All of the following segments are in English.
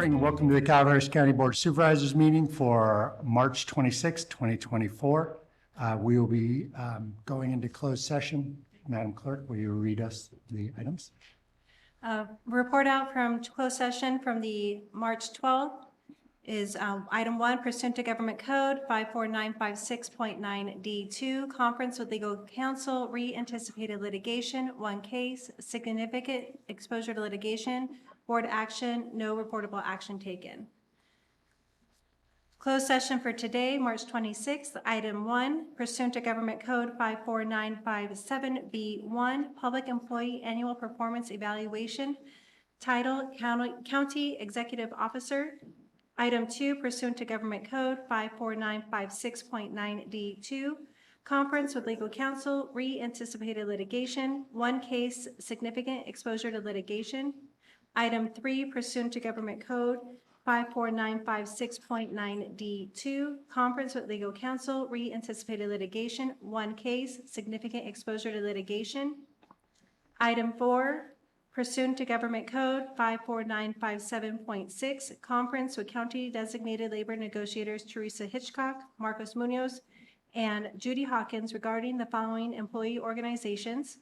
morning and welcome to the Calaveras County Board of Supervisors meeting for March 26, 2024. We will be going into closed session. Madam Clerk, will you read us the items? Report out from closed session from the March 12th is item 1, pursuant to Government Code 54956.9D2, conference with legal counsel, re-anticipated litigation, 1 case, significant exposure to litigation, board action, no reportable action taken. Closed session for today, March 26th, item 1, pursuant to Government Code 54957B1, Public Employee Annual Performance Evaluation, title, County Executive Officer. Item 2, pursuant to Government Code 54956.9D2, conference with legal counsel, re-anticipated litigation, 1 case, significant exposure to litigation. Item 3, pursuant to Government Code 54956.9D2, conference with legal counsel, re-anticipated litigation, 1 case, significant exposure to litigation. Item 4, pursuant to Government Code 54957.6, conference with county designated labor negotiators Teresa Hitchcock, Marcos Munoz, and Judy Hawkins regarding the following employee organizations: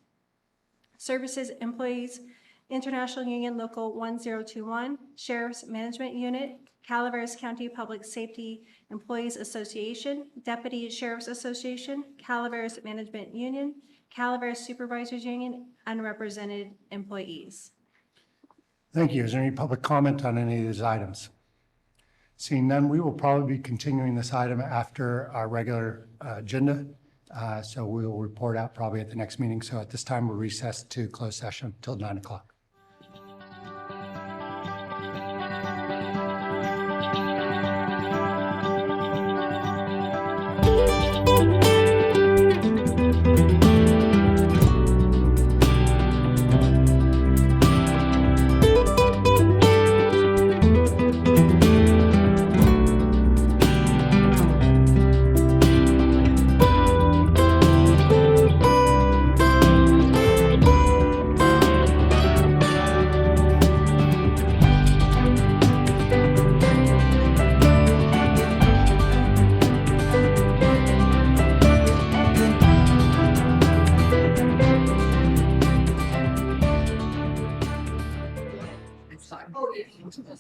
Services Employees International Union Local 1021, Sheriff's Management Unit, Calaveras County Public Safety Employees Association, Deputy Sheriff's Association, Calaveras Management Union, Calaveras Supervisors Union, unrepresented employees. Thank you. Is there any public comment on any of these items? Seeing none, we will probably be continuing this item after our regular agenda. So we will report out probably at the next meeting. So at this time, we're recessed to closed session till 9 o'clock.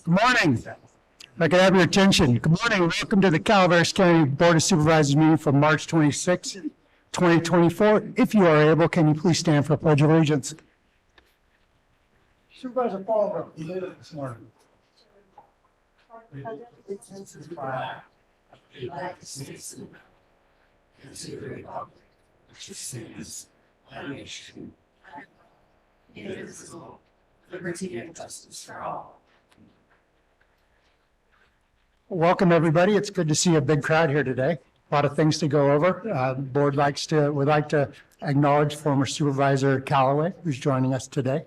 Good morning. If I could have your attention. Good morning. Welcome to the Calaveras County Board of Supervisors meeting for March 26, 2024. If you are able, can you please stand for a pledge of allegiance? Supervisor Paul, you did it this morning. Liberty and justice for all. Welcome, everybody. It's good to see a big crowd here today. A lot of things to go over. The board would like to acknowledge former Supervisor Callaway, who's joining us today.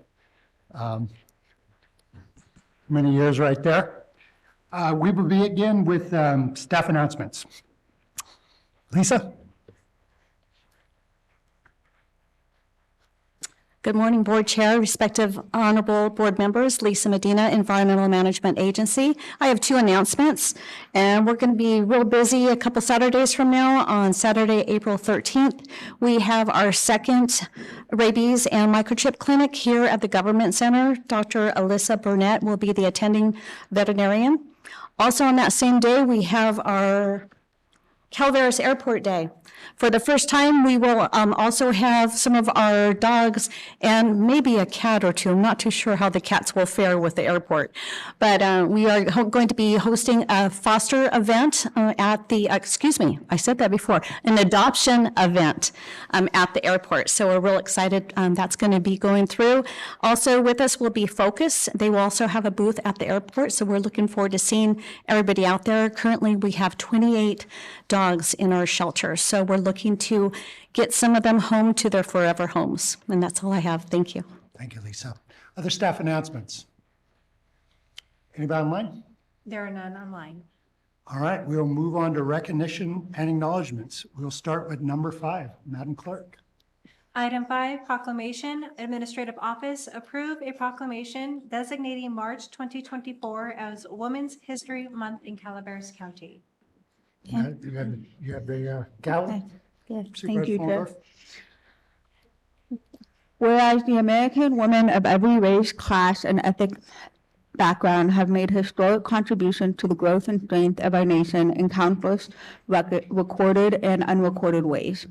Many years right there. We will begin with staff announcements. Lisa? Good morning, Board Chair, respective honorable board members, Lisa Medina, Environmental Management Agency. I have 2 announcements, and we're going to be real busy a couple Saturdays from now. On Saturday, April 13th, we have our 2nd rabies and microchip clinic here at the Government Center. Dr. Alyssa Burnett will be the attending veterinarian. Also on that same day, we have our Calaveras Airport Day. For the first time, we will also have some of our dogs and maybe a cat or 2. I'm not too sure how the cats will fare with the airport. But we are going to be hosting a foster event at the, I said that before, an adoption event at the airport. So we're real excited that's going to be going through. Also with us will be Focus. They will also have a booth at the airport. So we're looking forward to seeing everybody out there. Currently, we have 28 dogs in our shelter. So we're looking to get some of them home to their forever homes. And that's all I have. Thank you. Thank you, Lisa. Other staff announcements? Anybody online? There are none online. All right, we'll move on to recognition and acknowledgements. We'll start with number 5, Madam Clerk. Item 5, proclamation, administrative office, approve a proclamation designating March 2024 as Women's History Month in Calaveras County. You have the gavel? Yes, thank Supervisor you, Jeff. Waldorf? Whereas the American women of every race, class, and ethnic background have made historic contributions to the growth and strength of our nation in countless recorded and unrecorded ways.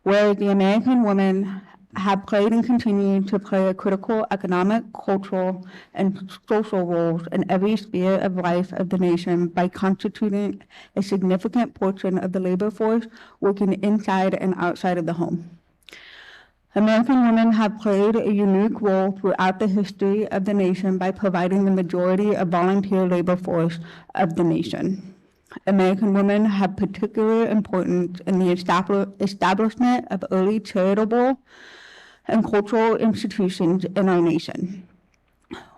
Whereas the American women have played and continue to play a critical economic, cultural, and social roles in every sphere of life of the nation by constituting a significant portion of the labor force working inside and outside of the home. American women have played a unique role throughout the history of the nation by providing the majority of volunteer labor force of the nation. American women have particular importance in the establishment of early charitable and cultural institutions in our nation.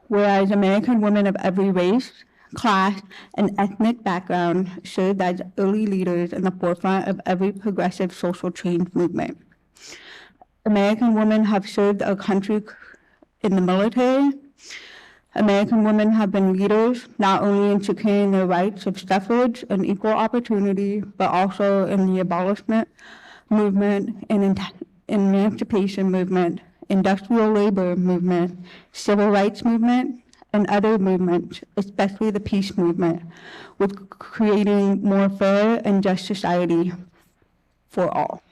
Whereas American women of every race, class, and ethnic background served as early leaders in the forefront of every progressive social change movement. American women have served our country in the military. American women have been leaders not only in securing the rights of suffrage and equal opportunity, but also in the abolishment movement and emancipation movement, industrial labor movement, civil rights movement, and other movements, especially the peace movement, with creating more fair and just society for all.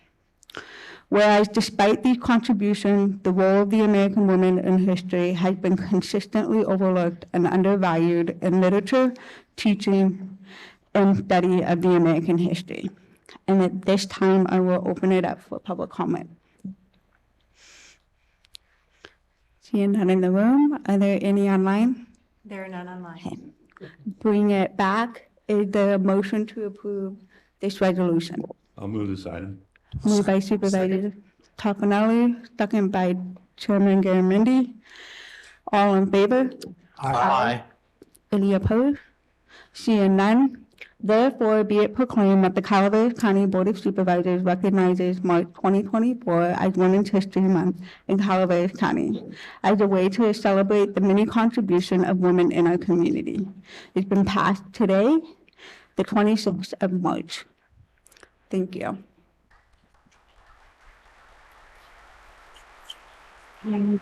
Whereas despite these contributions, the role of the American woman in history has been consistently overlooked and undervalued in literature, teaching, and study of the American history. And at this time, I will open it up for public comment. Seeing none in the room, are there any online? There are none online. Bring it back. Is there a motion to approve this resolution? I'll move this item. Moved by Supervisor Toffenelli, second by Chairman Garamendi. All in favor? Aye. Any opposed? Seeing none, therefore be it proclaimed that the Calaveras County Board of Supervisors recognizes March 2024 as Women's History Month in Calaveras County as a way to celebrate the many contributions of women in our community. It's been passed today, the 26th of March. Thank you. Thank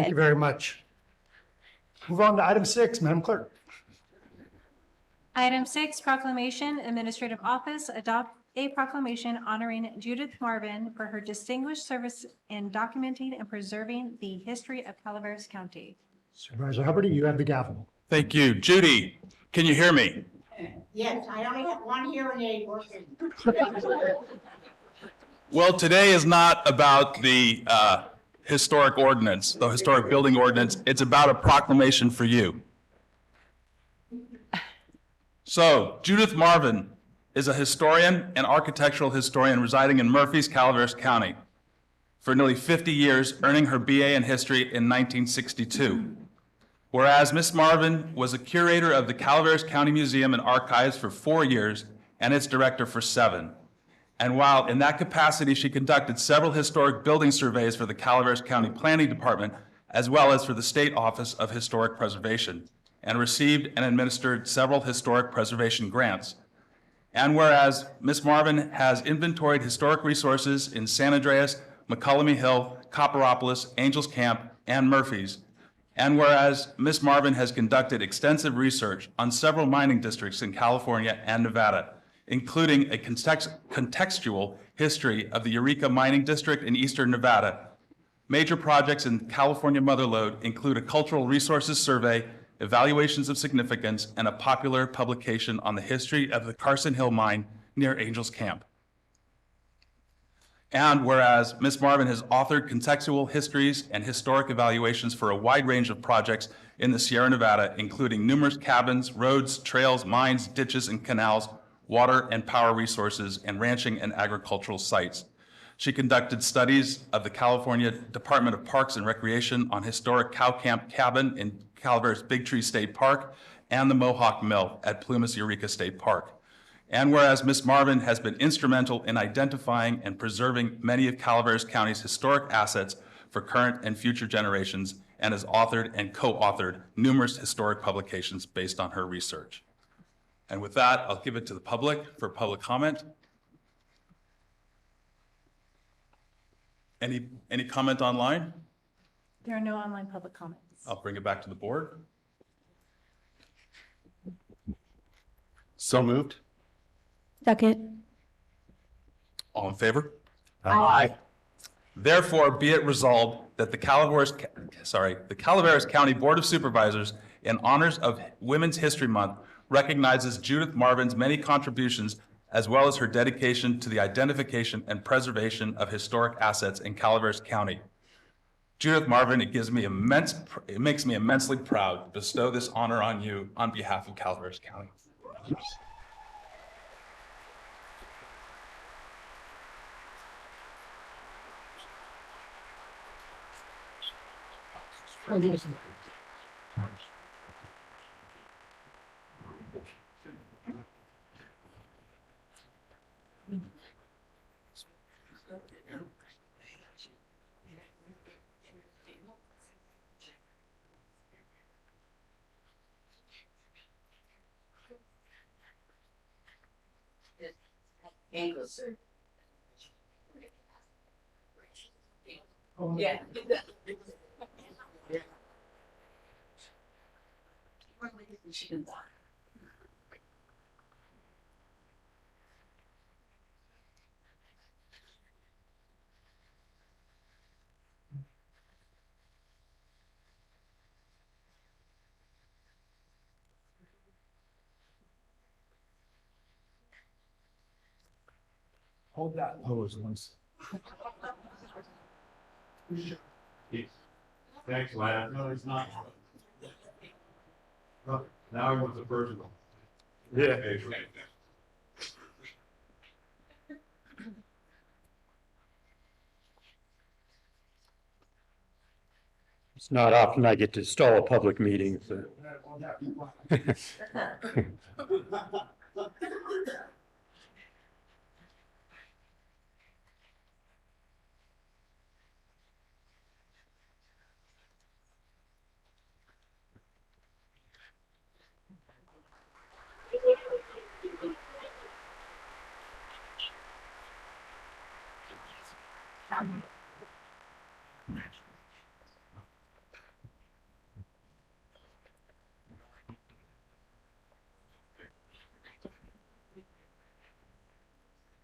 you very much. Move on to item 6, Madam Clerk. Item 6, proclamation, administrative office, adopt a proclamation honoring Judith Marvin for her distinguished service in documenting and preserving the history of Calaveras County. Supervisor Hubbard, you have the gavel. Thank you. Judy, can you hear me? Yes, I only have one hearing aid working. Well, today is not about the historic ordinance, the historic building ordinance. It's about a proclamation for you. So, Judith Marvin is a historian and architectural historian residing in Murphy's, Calaveras County for nearly 50 years, earning her BA in history in 1962. Whereas Ms. Marvin was a curator of the Calaveras County Museum and Archives for 4 years and its director for 7. And while in that capacity, she conducted several historic building surveys for the Calaveras County Planning Department, as well as for the State Office of Historic Preservation, and received and administered several historic preservation grants. And whereas Ms. Marvin has inventoried historic resources in San Andreas, McCullamy Hill, Copperopolis, Angels Camp, and Murphy's. And whereas Ms. Marvin has conducted extensive research on several mining districts in California and Nevada, including a contextual history of the Eureka Mining District in eastern Nevada. Major projects in California Motherlode include a cultural resources survey, evaluations of significance, and a popular publication on the history of the Carson Hill mine near Angels Camp. And whereas Ms. Marvin has authored contextual histories and historic evaluations for a wide range of projects in the Sierra Nevada, including numerous cabins, roads, trails, mines, ditches, and canals, water and power resources, and ranching and agricultural sites. She conducted studies of the California Department of Parks and Recreation on historic cow camp cabin in Calaveras Big Tree State Park and the Mohawk Mill at Plumas Eureka State Park. And whereas Ms. Marvin has been instrumental in identifying and preserving many of Calaveras County's historic assets for current and future generations, and has authored and co-authored numerous historic publications based on her research. And with that, I'll give it to the public for public comment. Any comment online? There are no online public comments. I'll bring it back to the board. So moved. Second. All in favor? Aye. Therefore, be it resolved that the Calaveras County Board of Supervisors, in honors of Women's History Month, recognizes Judith Marvin's many contributions as well as her dedication to the identification and preservation of historic assets in Calaveras County. Judith Marvin, it makes me immensely proud to bestow this honor on you on behalf of Calaveras County. Yeah. Hold that pose once. Thanks, lad. No, it's not. Now he wants a personal. Yeah. It's not often I get to stall a public meeting, so.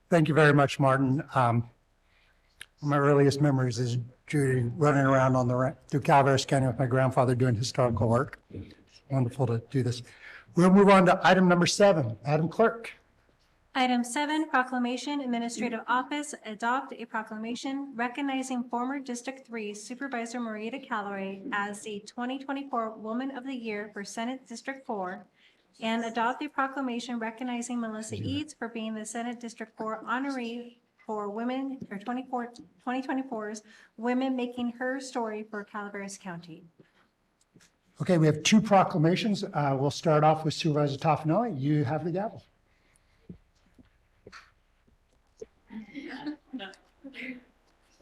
Thank you very much, Martin. My earliest memories is Judy running around through Calaveras County with my grandfather doing historical work. Wonderful to do this. We'll move on to item number 7. Madam Clerk. Item 7, proclamation, administrative office, adopt a proclamation recognizing former District 3 Supervisor Maria Callaway as the 2024 Woman of the Year for Senate District 4, and adopt a proclamation recognizing Melissa Eads for being the Senate District 4 honoree for women, or 2024's Women Making Her Story for Calaveras County. Okay, we have 2 proclamations. We'll start off with Supervisor Toffenelli. You have the gavel.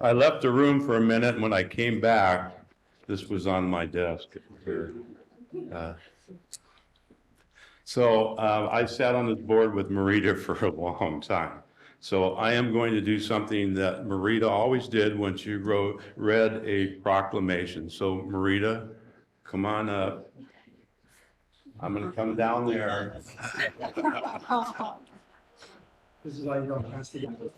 I left the room for a minute, and when I came back, this was on my desk. So I sat on this board with Marita for a long time. So I am going to do something that Marita always did when she read a proclamation. So Marita, come on up. I'm going to come down there. This is why you don't pass the gavel.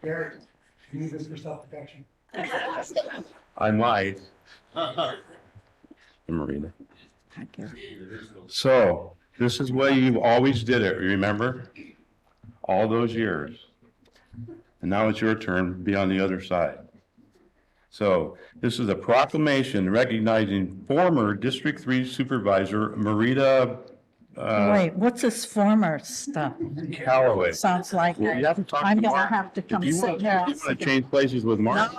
Gary, you need this for self-protection. I might. Marina. So this is the way you've always did it, remember? All those years. And now it's your turn to be on the other side. So this is a proclamation recognizing former District 3 Supervisor Marita Wait, what's this former stuff? Callaway. Sounds like Well, you have to talk I'm to gonna Mark. have to come If you sit want, here. you want to change places with Mark?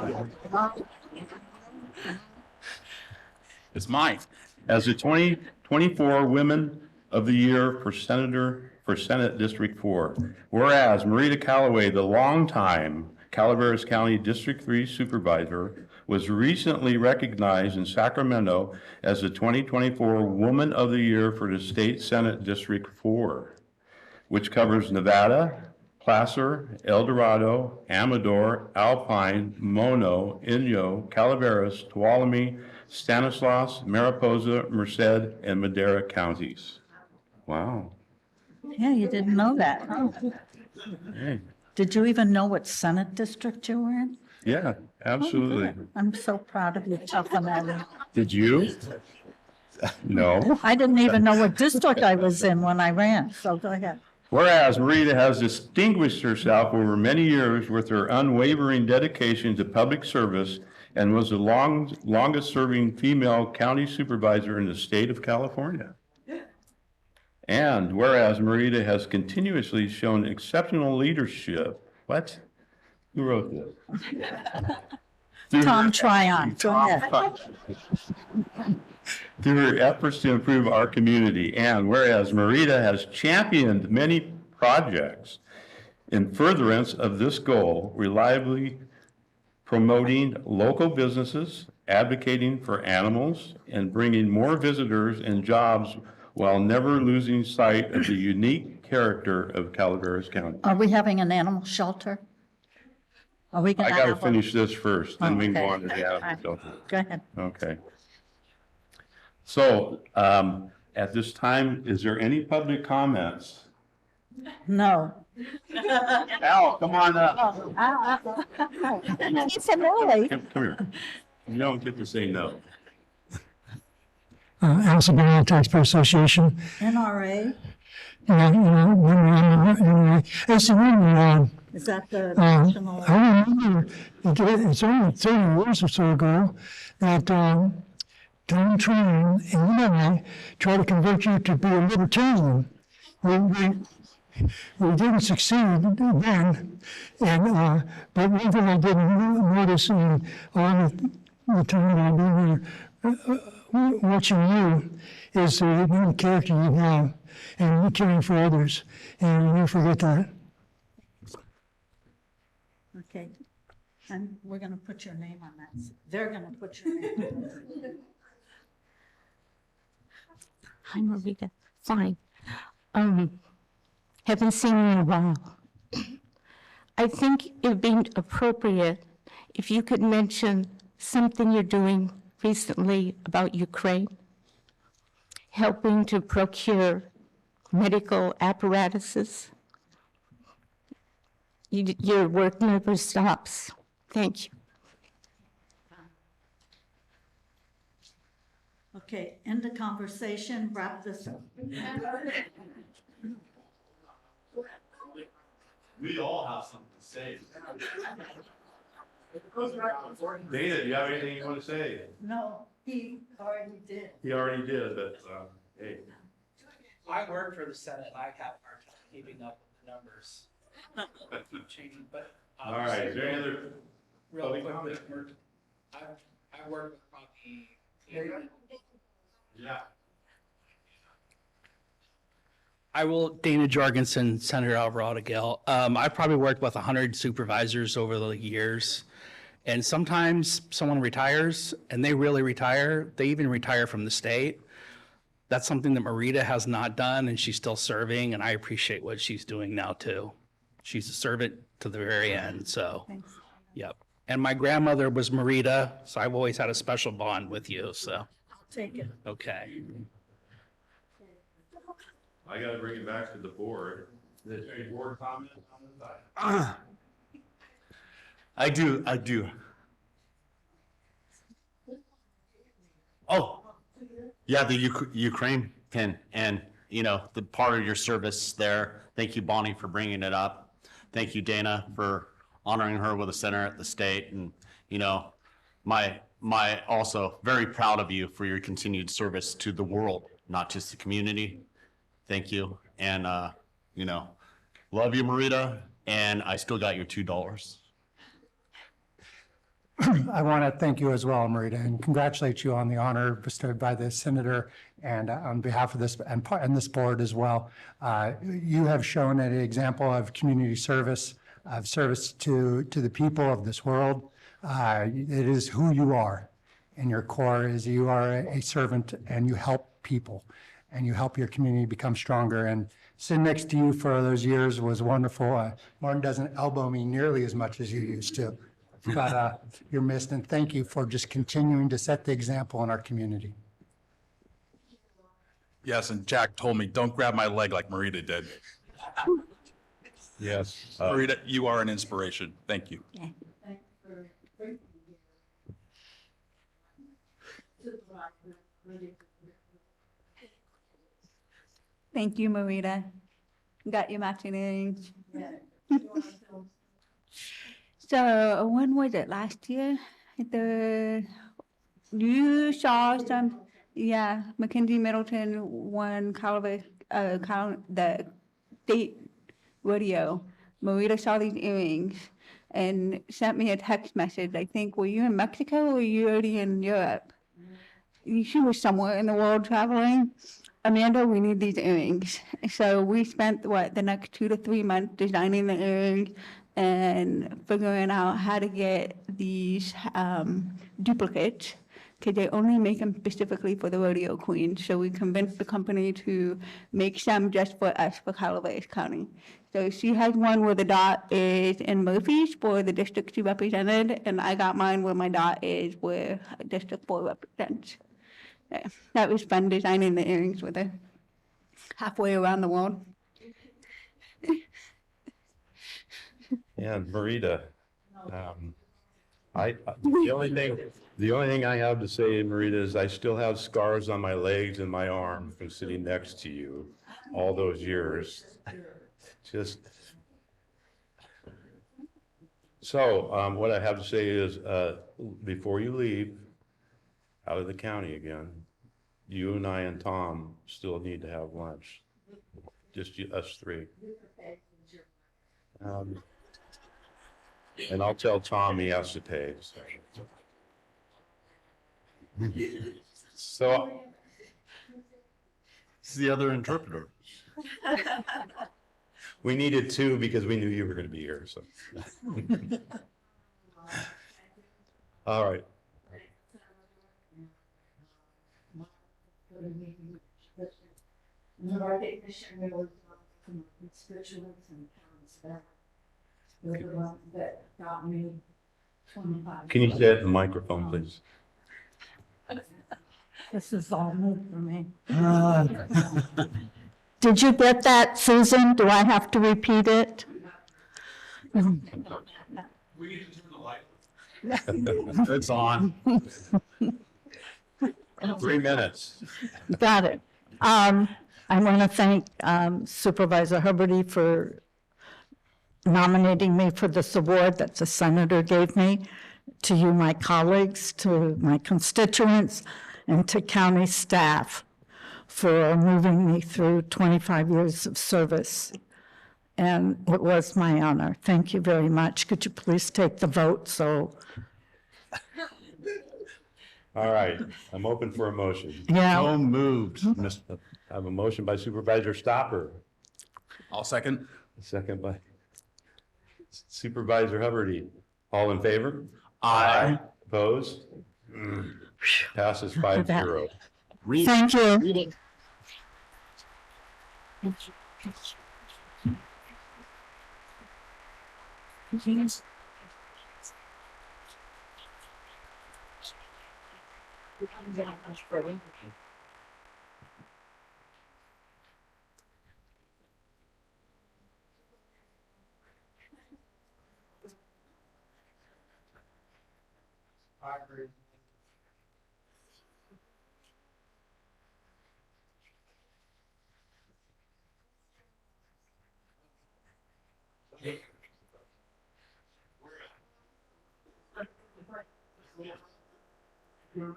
It's mine. As the 2024 Women of the Year for Senate District 4. Whereas Marita Callaway, the longtime Calaveras County District 3 Supervisor, was recently recognized in Sacramento as the 2024 Woman of the Year for the State Senate District 4, which covers Nevada, Placer, El Dorado, Amador, Alpine, Mono, Inyo, Calaveras, Tuolumne, Stanislaus, Mariposa, Merced, and Madera counties. Wow. Yeah, you didn't know that, huh? Hey. Did you even know what Senate district you were in? Yeah, absolutely. Good. I'm so proud of you, toughen that. Did you? No. I didn't even know what district I was in when I ran, so go ahead. Whereas Marita has distinguished herself over many years with her unwavering dedication to public service and was the longest-serving female county supervisor in the state of California. And whereas Marita has continuously shown exceptional leadership. What? Who wrote this? Tom Tryon, go ahead. Through her efforts to improve our community. And whereas Marita has championed many projects in furtherance of this goal, reliably promoting local businesses, advocating for animals, and bringing more visitors and jobs while never losing sight of the unique character of Calaveras County. Are we having an animal shelter? Are we I gonna gotta have one? finish this first, then we can go Okay. on to the animal shelter. Go ahead. Okay. So, at this time, is there any public comments? No. Al, come on up. It's an early. Come here. You don't get to say no. Allison County Taxpayer Association. NRA, It's the one, is that the I national? remember, it's only 30 years or so ago, that Tom Tryon and I tried to convert you to be a libertarian. We didn't succeed then, and, but one thing I didn't notice in all the time that I've been here, watching you is the amount of character you have and caring for others, and I'll never forget that. Okay, and we're gonna put your name on that. They're gonna put your name on that. Hi, Marita. Fine. Haven't seen you in a while. I think it would be appropriate if you could mention something you're doing recently about Ukraine, helping to procure medical apparatuses. Your work never stops. Thank you. Okay, end the conversation, wrap this up. We all have something to say. Dana, do you have anything you want to say? No, he already did. He already did, but, hey. I work for the Senate and I have a hard time keeping up with the numbers. Keep changing, but. All right, is there any other Real public quick, comment? I work with probably. Yeah. I will, Dana Jorgensen, Senator Alvarado Gale. I've probably worked with 100 supervisors over the years. And sometimes someone retires and they really retire. They even retire from the state. That's something that Marita has not done and she's still serving. And I appreciate what she's doing now too. She's a servant to the very end, so. Thanks. Yep. And my grandmother was Marita, so I've always had a special bond with you, so, I'll take it. okay. I gotta bring it back to the board. Is there any board comment on this item? I do. Oh, yeah, the Ukraine pin and, the part of your service there. Thank you, Bonnie, for bringing it up. Thank you, Dana, for honoring her with a center at the state. And, also very proud of you for your continued service to the world, not just the community. Thank you. And, love you, Marita. And I still got your $2. I want to thank you as well, Marita, and congratulate you on the honor bestowed by the senator and on behalf of this and this board as well. You have shown an example of community service, of service to the people of this world. It is who you are, and your core is you are a servant and you help people and you help your community become stronger. And sitting next to you for those years was wonderful. Martin doesn't elbow me nearly as much as you used to. But you're missed, and thank you for just continuing to set the example in our community. Yes, and Jack told me, don't grab my leg like Marita did. Yes. Marita, you are an inspiration. Thank you. Thank you, Marita. Got your matching earrings. So when was it, last year? You saw some, yeah, Mackenzie Middleton won Calaveras, the state rodeo. Marita saw these earrings and sent me a text message. I think, were you in Mexico or were you already in Europe? She was somewhere in the world traveling. Amanda, we need these earrings. So we spent, the next 2 to 3 months designing the earrings and figuring out how to get these duplicates, because they only make them specifically for the rodeo queen. So we convinced the company to make some just for us, for Calaveras County. So she has one where the dot is in Murphy's for the district she represented, and I got mine where my dot is where District 4 represents. Yeah, that was fun designing the earrings with her halfway around the world. And Marita, the only thing I have to say, Marita, is I still have scars on my legs and my arm from sitting next to you all those years. So what I have to say is, before you leave out of the county again, you and I and Tom still need to have lunch. Just us three. And I'll tell Tom he has to pay. So It's the other interpreter. we needed 2 because we knew you were going to be here. So, all right. Can you say it in the microphone, please? This is all new for me. Did you get that, Susan? Do I have to repeat it? We need to turn the light. It's on. 3 minutes. Got it. I want to thank Supervisor Huberty for nominating me for this award that the senator gave me, to you, my colleagues, to my constituents, and to county staff for moving me through 25 years of service. And it was my honor. Thank you very much. Could you please take the vote? So, All right, I'm open for a motion. yeah. So moved, Mr. I have a motion by Supervisor Stopper, I'll second. a second by Supervisor Huberty. All in favor? Aye. Opposed? Passes 5-0. Thank you. Ciao.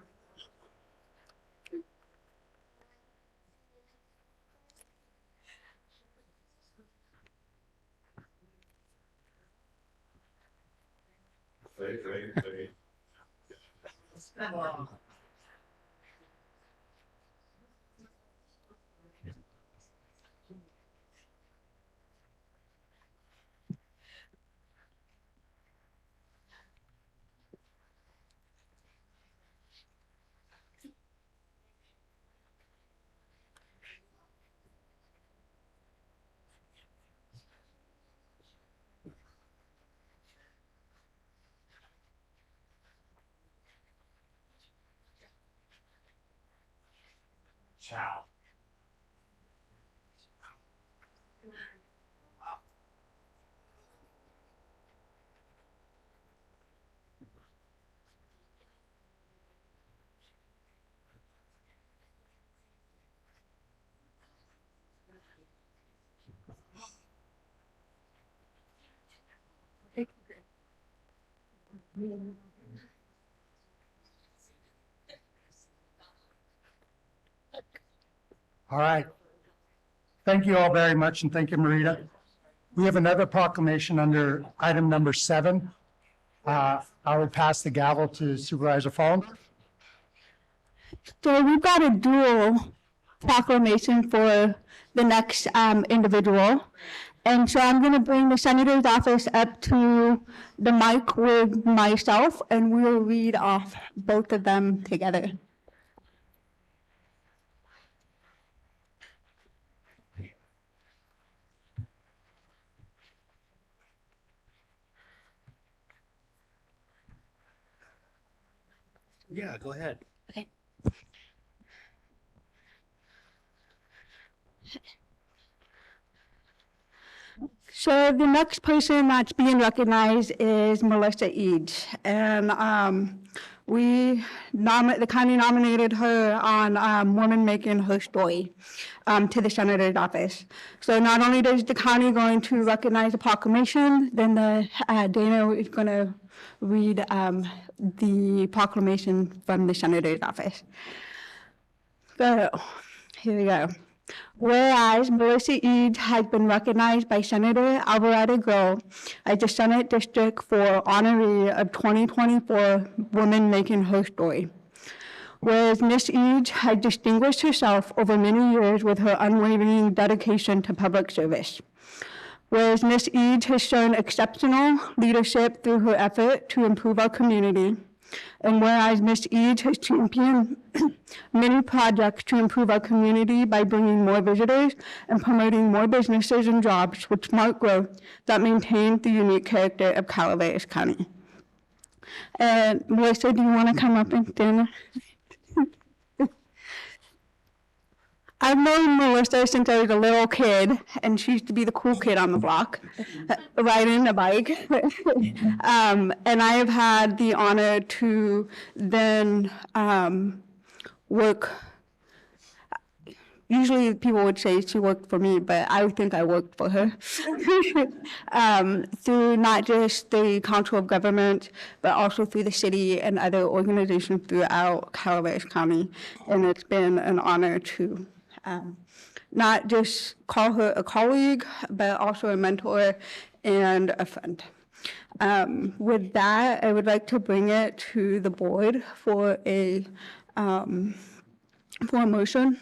All right. Thank you all very much, and thank you, Marita. We have another proclamation under item number 7. I will pass the gavel to Supervisor Fallen. So we've got a dual proclamation for the next individual. And so I'm going to bring the senator's office up to the mic with myself, and we'll read off both of them together. Yeah, go ahead. Okay. So the next person that's being recognized is Melissa Eads, and the county nominated her on Woman Making Her Story to the senator's office. So not only does the county going to recognize the proclamation, then Dana is going to read the proclamation from the senator's office. So here we go. Whereas Melissa Eads has been recognized by Senator Alvarado Gil as the Senate District 4 honoree of 2024 Woman Making Her Story. Whereas Ms. Eads has distinguished herself over many years with her unwavering dedication to public service. Whereas Ms. Eads has shown exceptional leadership through her effort to improve our community. And whereas Ms. Eads has championed many projects to improve our community by bringing more visitors and promoting more businesses and jobs with smart growth that maintain the unique character of Calaveras County. And Melissa, do you want to come up and stand? I've known Melissa since I was a little kid, and she used to be the cool kid on the block, riding a bike. And I have had the honor to then work. Usually people would say she worked for me, but I would think I worked for her. Through not just the Council of Government, but also through the city and other organizations throughout Calaveras County. And it's been an honor to not just call her a colleague, but also a mentor and a friend. With that, I would like to bring it to the board for a motion.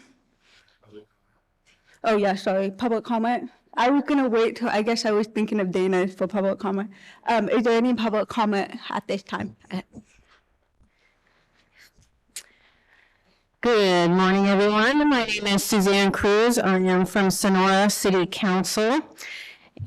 Oh yeah, sorry, public comment. I was gonna wait till, I guess I was thinking of Dana for public comment. Is there any public comment at this time? Good morning, everyone. My name is Suzanne Cruz. I am from Sonora City Council.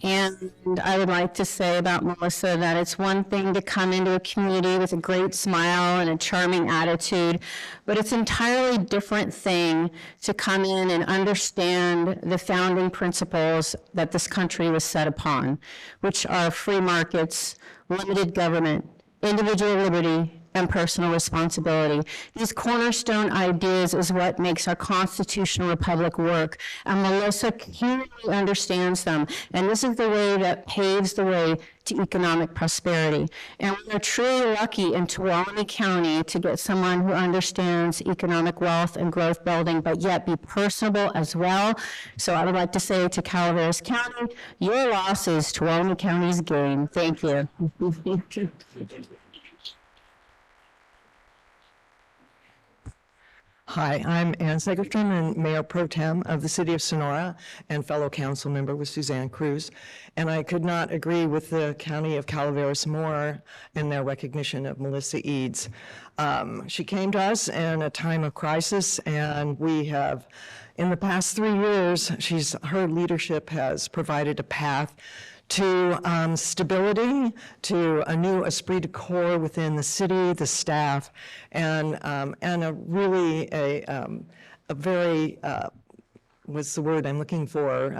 And I would like to say about Melissa that it's one thing to come into a community with a great smile and a charming attitude, but it's an entirely different thing to come in and understand the founding principles that this country was set upon, which are free markets, limited government, individual liberty, and personal responsibility. These cornerstone ideas is what makes our constitutional republic work, and Melissa keenly understands them, and this is the way that paves the way to economic prosperity. And we are truly lucky in Tuolumne County to get someone who understands economic wealth and growth building, but yet be personable as well. So I would like to say to Calaveras County, your loss is Tuolumne County's gain. Thank you. Hi, I'm Ann Segerstrom, and Mayor Pro Tem of the City of Sonora and fellow council member with Suzanne Cruz. And I could not agree with the County of Calaveras more in their recognition of Melissa Eads. She came to us in a time of crisis, and we have, in the past 3 years, her leadership has provided a path to stability, to a new esprit de corps within the city, the staff, and a really a very what's the word I'm looking for?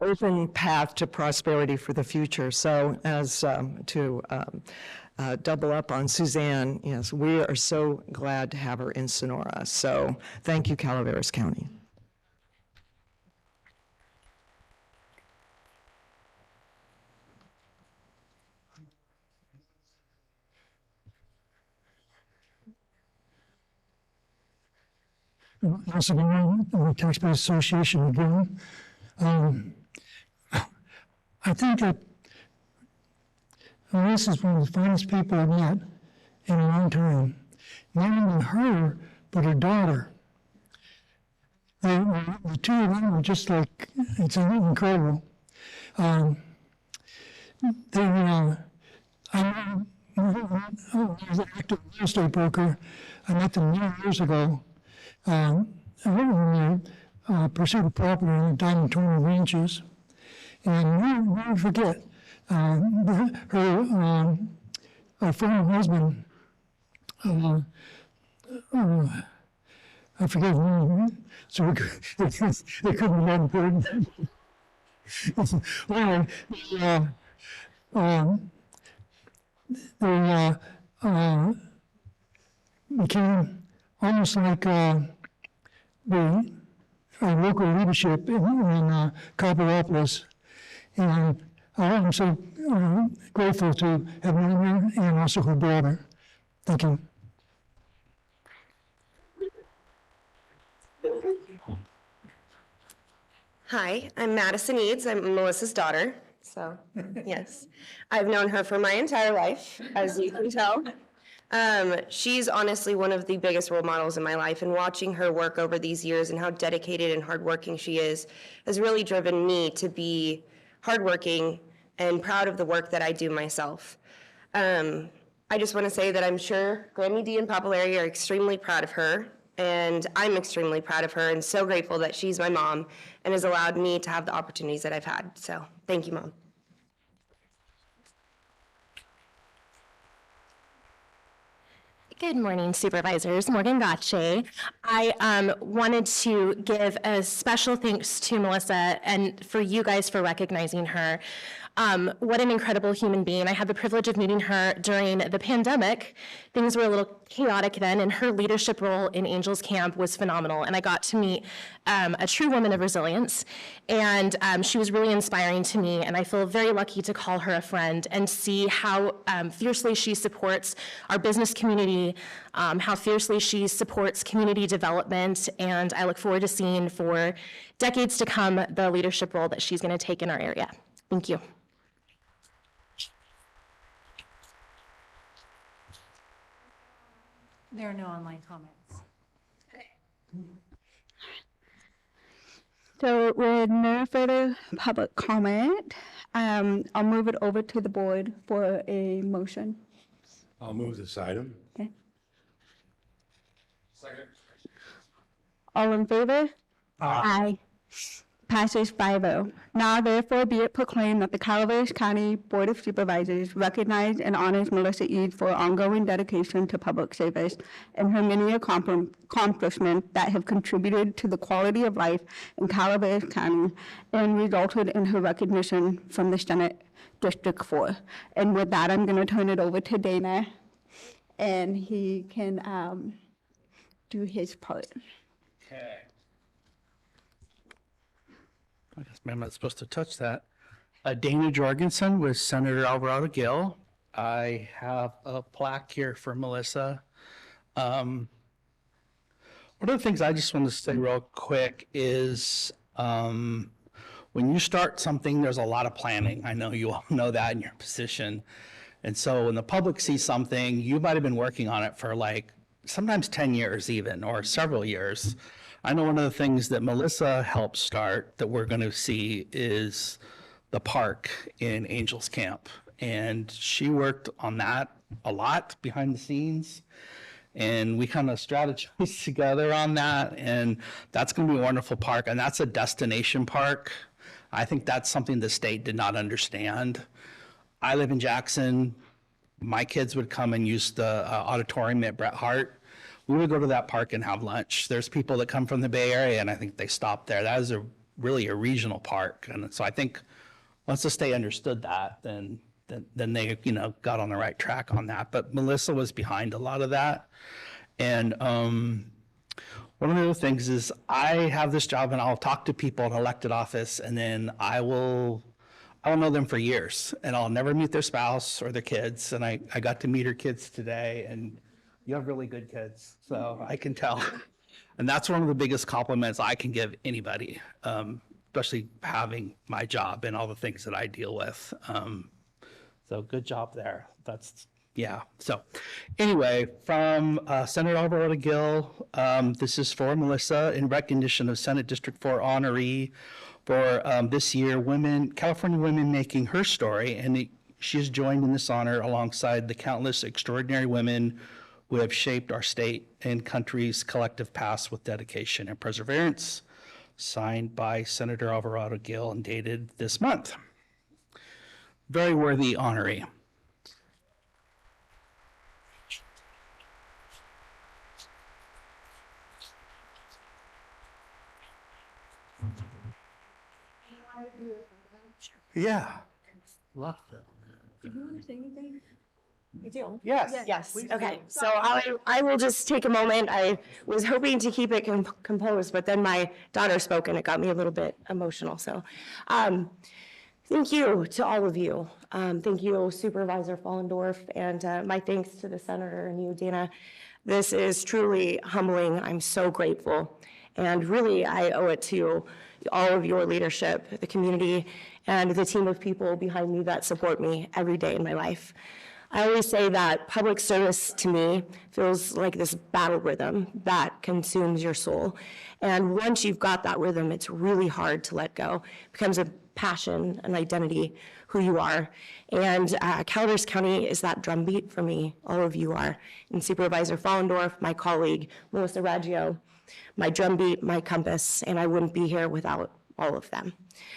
Open path to prosperity for the future. So as to double up on Suzanne, yes, we are so glad to have her in Sonora. So thank you, Calaveras County. Also, the Taxpayers Association again. I think that Melissa is one of the finest people I've met in a long time. Not only her, but her daughter. The two of them are just like, it's incredible. I was an active real estate broker. I met them many years ago. Pursued a property on the Diamond Turner Ranches, and I'll never forget her former husband. I forget his name, so it couldn't be that important. They became almost like the local leadership in Calaveras, and I'm so grateful to have known her and also her daughter. Thank you. Hi, I'm Madison Eads. I'm Melissa's daughter. So, yes, I've known her for my entire life, as you can tell. She's honestly one of the biggest role models in my life, and watching her work over these years and how dedicated and hardworking she is has really driven me to be hardworking and proud of the work that I do myself. I just want to say that I'm sure Grammy D and Papa Larry are extremely proud of her, and I'm extremely proud of her and so grateful that she's my mom and has allowed me to have the opportunities that I've had. So thank you, Mom. Good morning, Supervisors. Morgan Gotche. I wanted to give a special thanks to Melissa and for you guys for recognizing her. What an incredible human being. I had the privilege of meeting her during the pandemic. Things were a little chaotic then, and her leadership role in Angels Camp was phenomenal. And I got to meet a true woman of resilience, and she was really inspiring to me. And I feel very lucky to call her a friend and see how fiercely she supports our business community, how fiercely she supports community development. And I look forward to seeing for decades to come the leadership role that she's going to take in our area. Thank you. There are no online comments. So with no further public comment, I'll move it over to the board for a motion. I'll move this item. Okay. Second. All in favor? Aye. Passes 5-0. Now therefore be it proclaimed that the Calaveras County Board of Supervisors recognize and honors Melissa Eads for ongoing dedication to public service and her many accomplishments that have contributed to the quality of life in Calaveras County and resulted in her recognition from the Senate District 4. And with that, I'm going to turn it over to Dana and he can do his part. Okay. I guess I'm not supposed to touch that. Dana Jorgensen with Senator Alvarado Gill. I have a plaque here for Melissa. One of the things I just want to say real quick is when you start something, there's a lot of planning. I know you all know that in your position. And so when the public sees something, you might have been working on it for like sometimes 10 years even, or several years. I know one of the things that Melissa helped start that we're going to see is the park in Angels Camp. And she worked on that a lot behind the scenes. And we kind of strategized together on that. And that's going to be a wonderful park. And that's a destination park. I think that's something the state did not understand. I live in Jackson. My kids would come and use the auditorium at Bret Hart. We would go to that park and have lunch. There's people that come from the Bay Area, and I think they stop there. That is really a regional park. And so I think once the state understood that, then they, got on the right track on that. But Melissa was behind a lot of that. And one of the other things is I have this job and I'll talk to people in elected office, and then I will know them for years, and I'll never meet their spouse or their kids. And I got to meet her kids today, and you have really good kids, so I can tell. And that's one of the biggest compliments I can give anybody, especially having my job and all the things that I deal with. So good job there. So anyway, from Senator Alvarado Gill, this is for Melissa in recognition of Senate District 4 honoree for this year, California women making her story. And she is joined in this honor alongside the countless extraordinary women who have shaped our state and country's collective past with dedication and perseverance. Signed by Senator Alvarado Gill and dated this month. Very worthy honoree. Yeah. Love that. Do you want to say anything? You do? Yes. Yes, okay. So I will just take a moment. I was hoping to keep it composed, but then my daughter spoke and it got me a little bit emotional. So thank you to all of you. Thank you, Supervisor Follendorf, and my thanks to the Senator and you, Dana. This is truly humbling. I'm so grateful. And really, I owe it to all of your leadership, the community, and the team of people behind me that support me every day in my life. I always say that public service to me feels like this battle rhythm that consumes your soul. And once you've got that rhythm, it's really hard to let go. It becomes a passion, an identity, who you are. And Calaveras County is that drumbeat for me, all of you are. And Supervisor Follendorf, my colleague, Melissa Raggio, my drumbeat, my compass, and I wouldn't be here without all of them.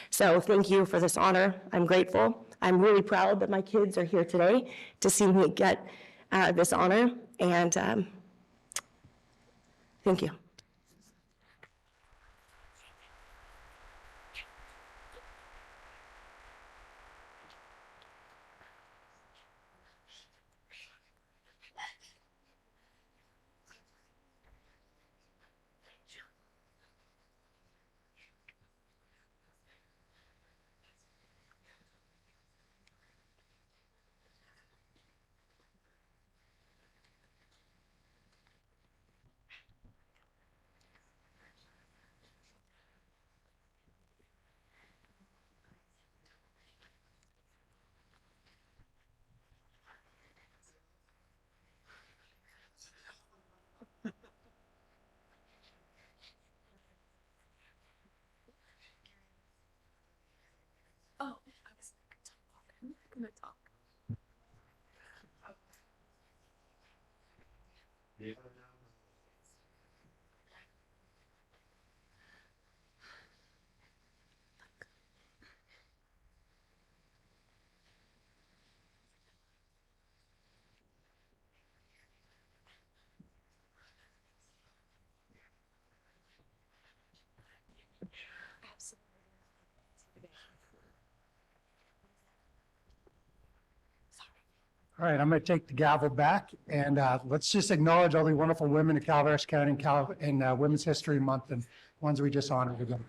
So thank you for this honor. I'm grateful. I'm really proud that my kids are here today to see me get this honor, and thank you. All right, I'm going to take the gavel back, and let's just acknowledge all the wonderful women in Calaveras County in Women's History Month and ones we just honored again.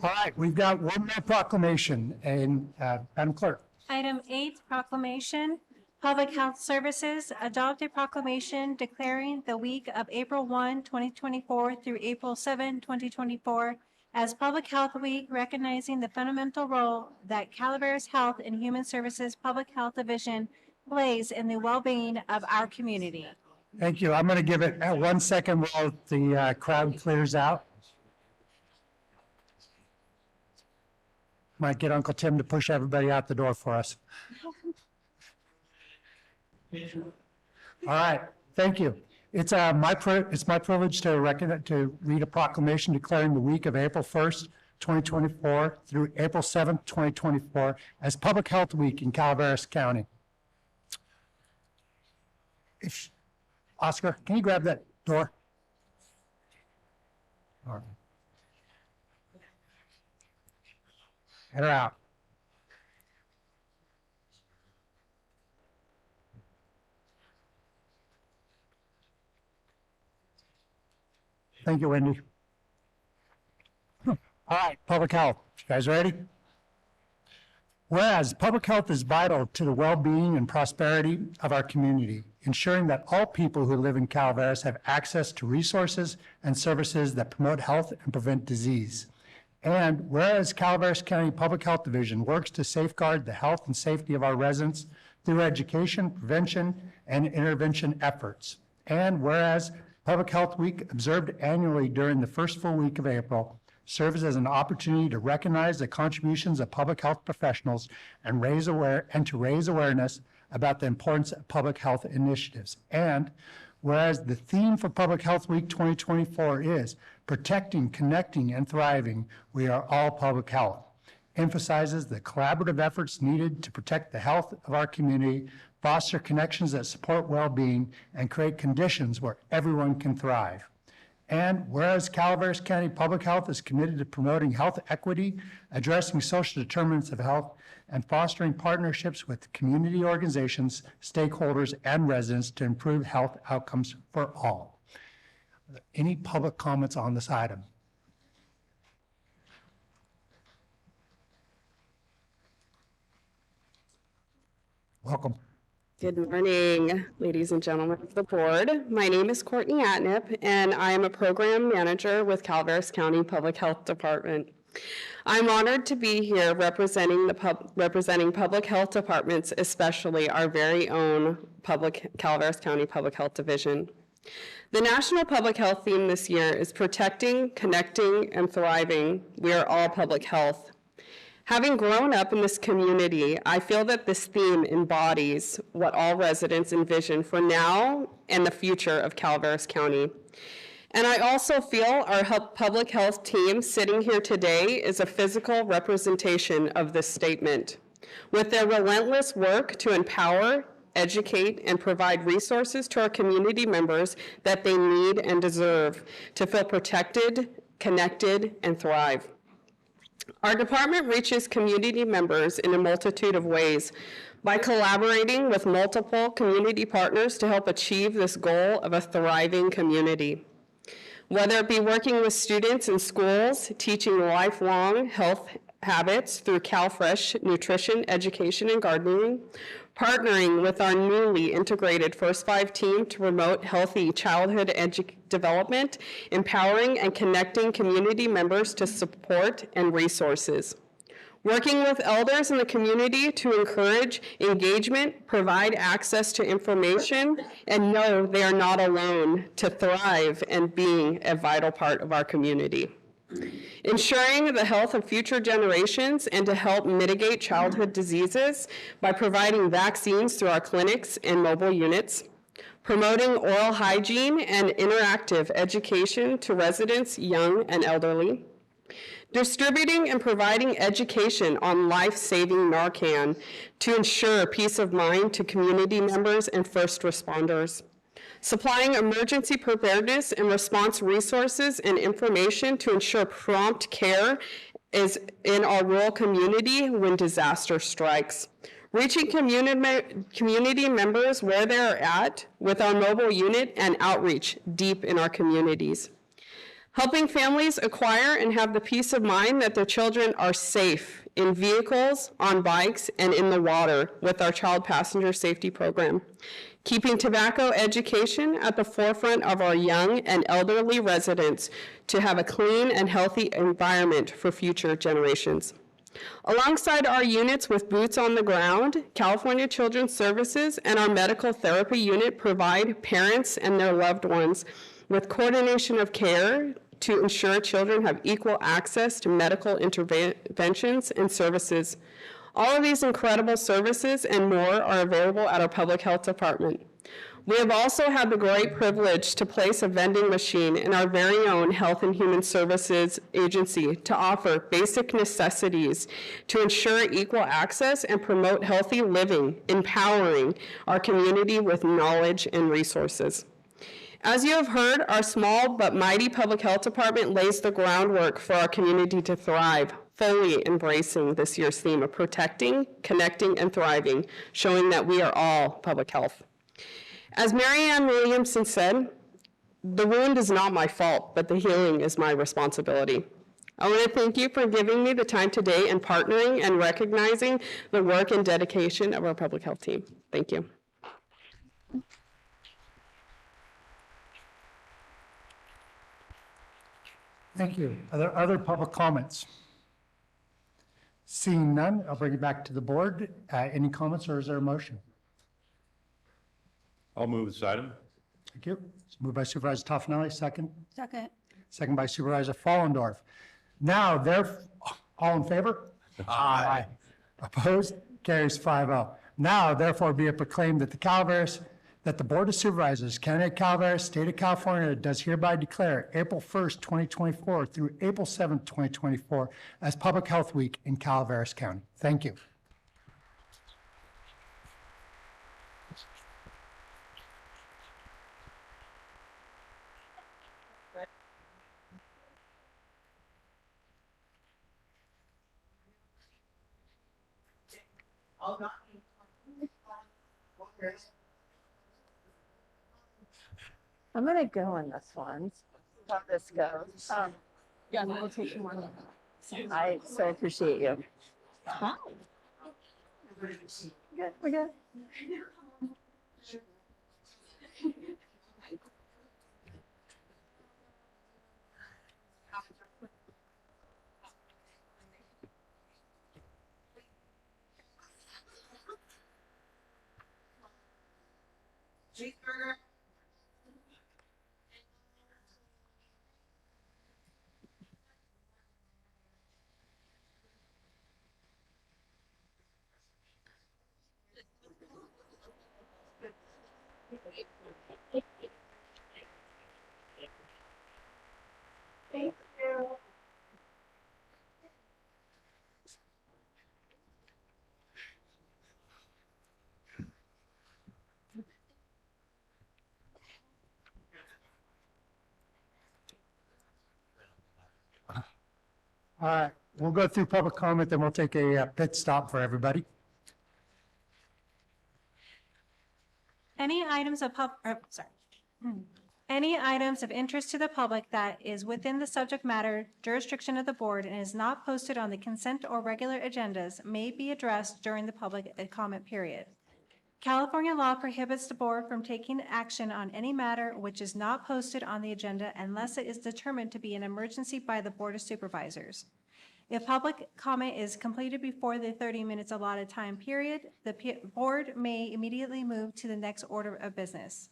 All right, we've got one more proclamation, and Madam Clerk. Item 8, proclamation. Public Health Services adopt a proclamation declaring the week of April 1, 2024 through April 7, 2024 as Public Health Week, recognizing the fundamental role that Calaveras Health and Human Services Public Health Division plays in the well-being of our community. Thank you. I'm going to give it 1 second while the crowd clears out. Might get Uncle Tim to push everybody out the door for us. All right, thank you. It's my privilege to read a proclamation declaring the week of April 1st, 2024 through April 7th, 2024 as Public Health Week in Calaveras County. Oscar, can you grab that door? All right. Head her out. Thank you, Wendy. All right, public health. You guys ready? Whereas public health is vital to the well-being and prosperity of our community, ensuring that all people who live in Calaveras have access to resources and services that promote health and prevent disease. And whereas Calaveras County Public Health Division works to safeguard the health and safety of our residents through education, prevention, and intervention efforts. And whereas Public Health Week, observed annually during the first full week of April, serves as an opportunity to recognize the contributions of public health professionals and to raise awareness about the importance of public health initiatives. And whereas the theme for Public Health Week 2024 is protecting, connecting, and thriving, we are all public health, emphasizes the collaborative efforts needed to protect the health of our community, foster connections that support well-being, and create conditions where everyone can thrive. And whereas Calaveras County Public Health is committed to promoting health equity, addressing social determinants of health, and fostering partnerships with community organizations, stakeholders, and residents to improve health outcomes for all. Any public comments on this item? Welcome. Good morning, ladies and gentlemen of the board. My name is Courtney Atnip, and I am a program manager with Calaveras County Public Health Department. I'm honored to be here representing public health departments, especially our very own Calaveras County Public Health Division. The national public health theme this year is protecting, connecting, and thriving. We are all public health. Having grown up in this community, I feel that this theme embodies what all residents envision for now and the future of Calaveras County. And I also feel our public health team sitting here today is a physical representation of this statement. With their relentless work to empower, educate, and provide resources to our community members that they need and deserve to feel protected, connected, and thrive. Our department reaches community members in a multitude of ways by collaborating with multiple community partners to help achieve this goal of a thriving community. Whether it be working with students in schools, teaching lifelong health habits through CalFresh nutrition, education, and gardening, partnering with our newly integrated First Five team to promote healthy childhood development, empowering and connecting community members to support and resources. Working with elders in the community to encourage engagement, provide access to information, and know they are not alone to thrive and being a vital part of our community. Ensuring the health of future generations and to help mitigate childhood diseases by providing vaccines through our clinics and mobile units. Promoting oral hygiene and interactive education to residents, young and elderly. Distributing and providing education on life-saving Narcan to ensure peace of mind to community members and first responders. supplying emergency preparedness and response resources and information to ensure prompt care is in our rural community when disaster strikes. Reaching community members where they are at with our mobile unit and outreach deep in our communities. Helping families acquire and have the peace of mind that their children are safe in vehicles, on bikes, and in the water with our child passenger safety program. Keeping tobacco education at the forefront of our young and elderly residents to have a clean and healthy environment for future generations. Alongside our units with boots on the ground, California Children's Services and our medical therapy unit provide parents and their loved ones with coordination of care to ensure children have equal access to medical interventions and services. All of these incredible services and more are available at our public health department. We have also had the great privilege to place a vending machine in our very own Health and Human Services agency to offer basic necessities to ensure equal access and promote healthy living, empowering our community with knowledge and resources. As you have heard, our small but mighty public health department lays the groundwork for our community to thrive, fully embracing this year's theme of protecting, connecting, and thriving, showing that we are all public health. As Mary Ann Williamson said, the wound is not my fault, but the healing is my responsibility. I want to thank you for giving me the time today and partnering and recognizing the work and dedication of our public health team. Thank you. Thank you. Are there other public comments? Seeing none, I'll bring it back to the board. Any comments, or is there a motion? I'll move this item. Thank you. It's moved by Supervisor Toffenelli, second. Second. Second by Supervisor Follendorf. Now, all in favor? Aye. Opposed? Carries 5-0. Now, therefore, be it proclaimed that the Board of Supervisors, County of Calaveras, State of California, does hereby declare April 1st, 2024 through April 7th, 2024 as Public Health Week in Calaveras County. Thank you. I'm gonna go on this one. See how this goes. Yeah, we'll take one. I so appreciate you. Hi. Good, we're good. Cheeseburger. Thank you. All right, we'll go through public comment, then we'll take a pit stop for everybody. Any items of Any items of interest to the public that is within the subject matter jurisdiction of the board and is not posted on the consent or regular agendas may be addressed during the public comment period. California law prohibits the board from taking action on any matter which is not posted on the agenda unless it is determined to be an emergency by the Board of Supervisors. If public comment is completed before the 30 minutes allotted time period, the board may immediately move to the next order of business.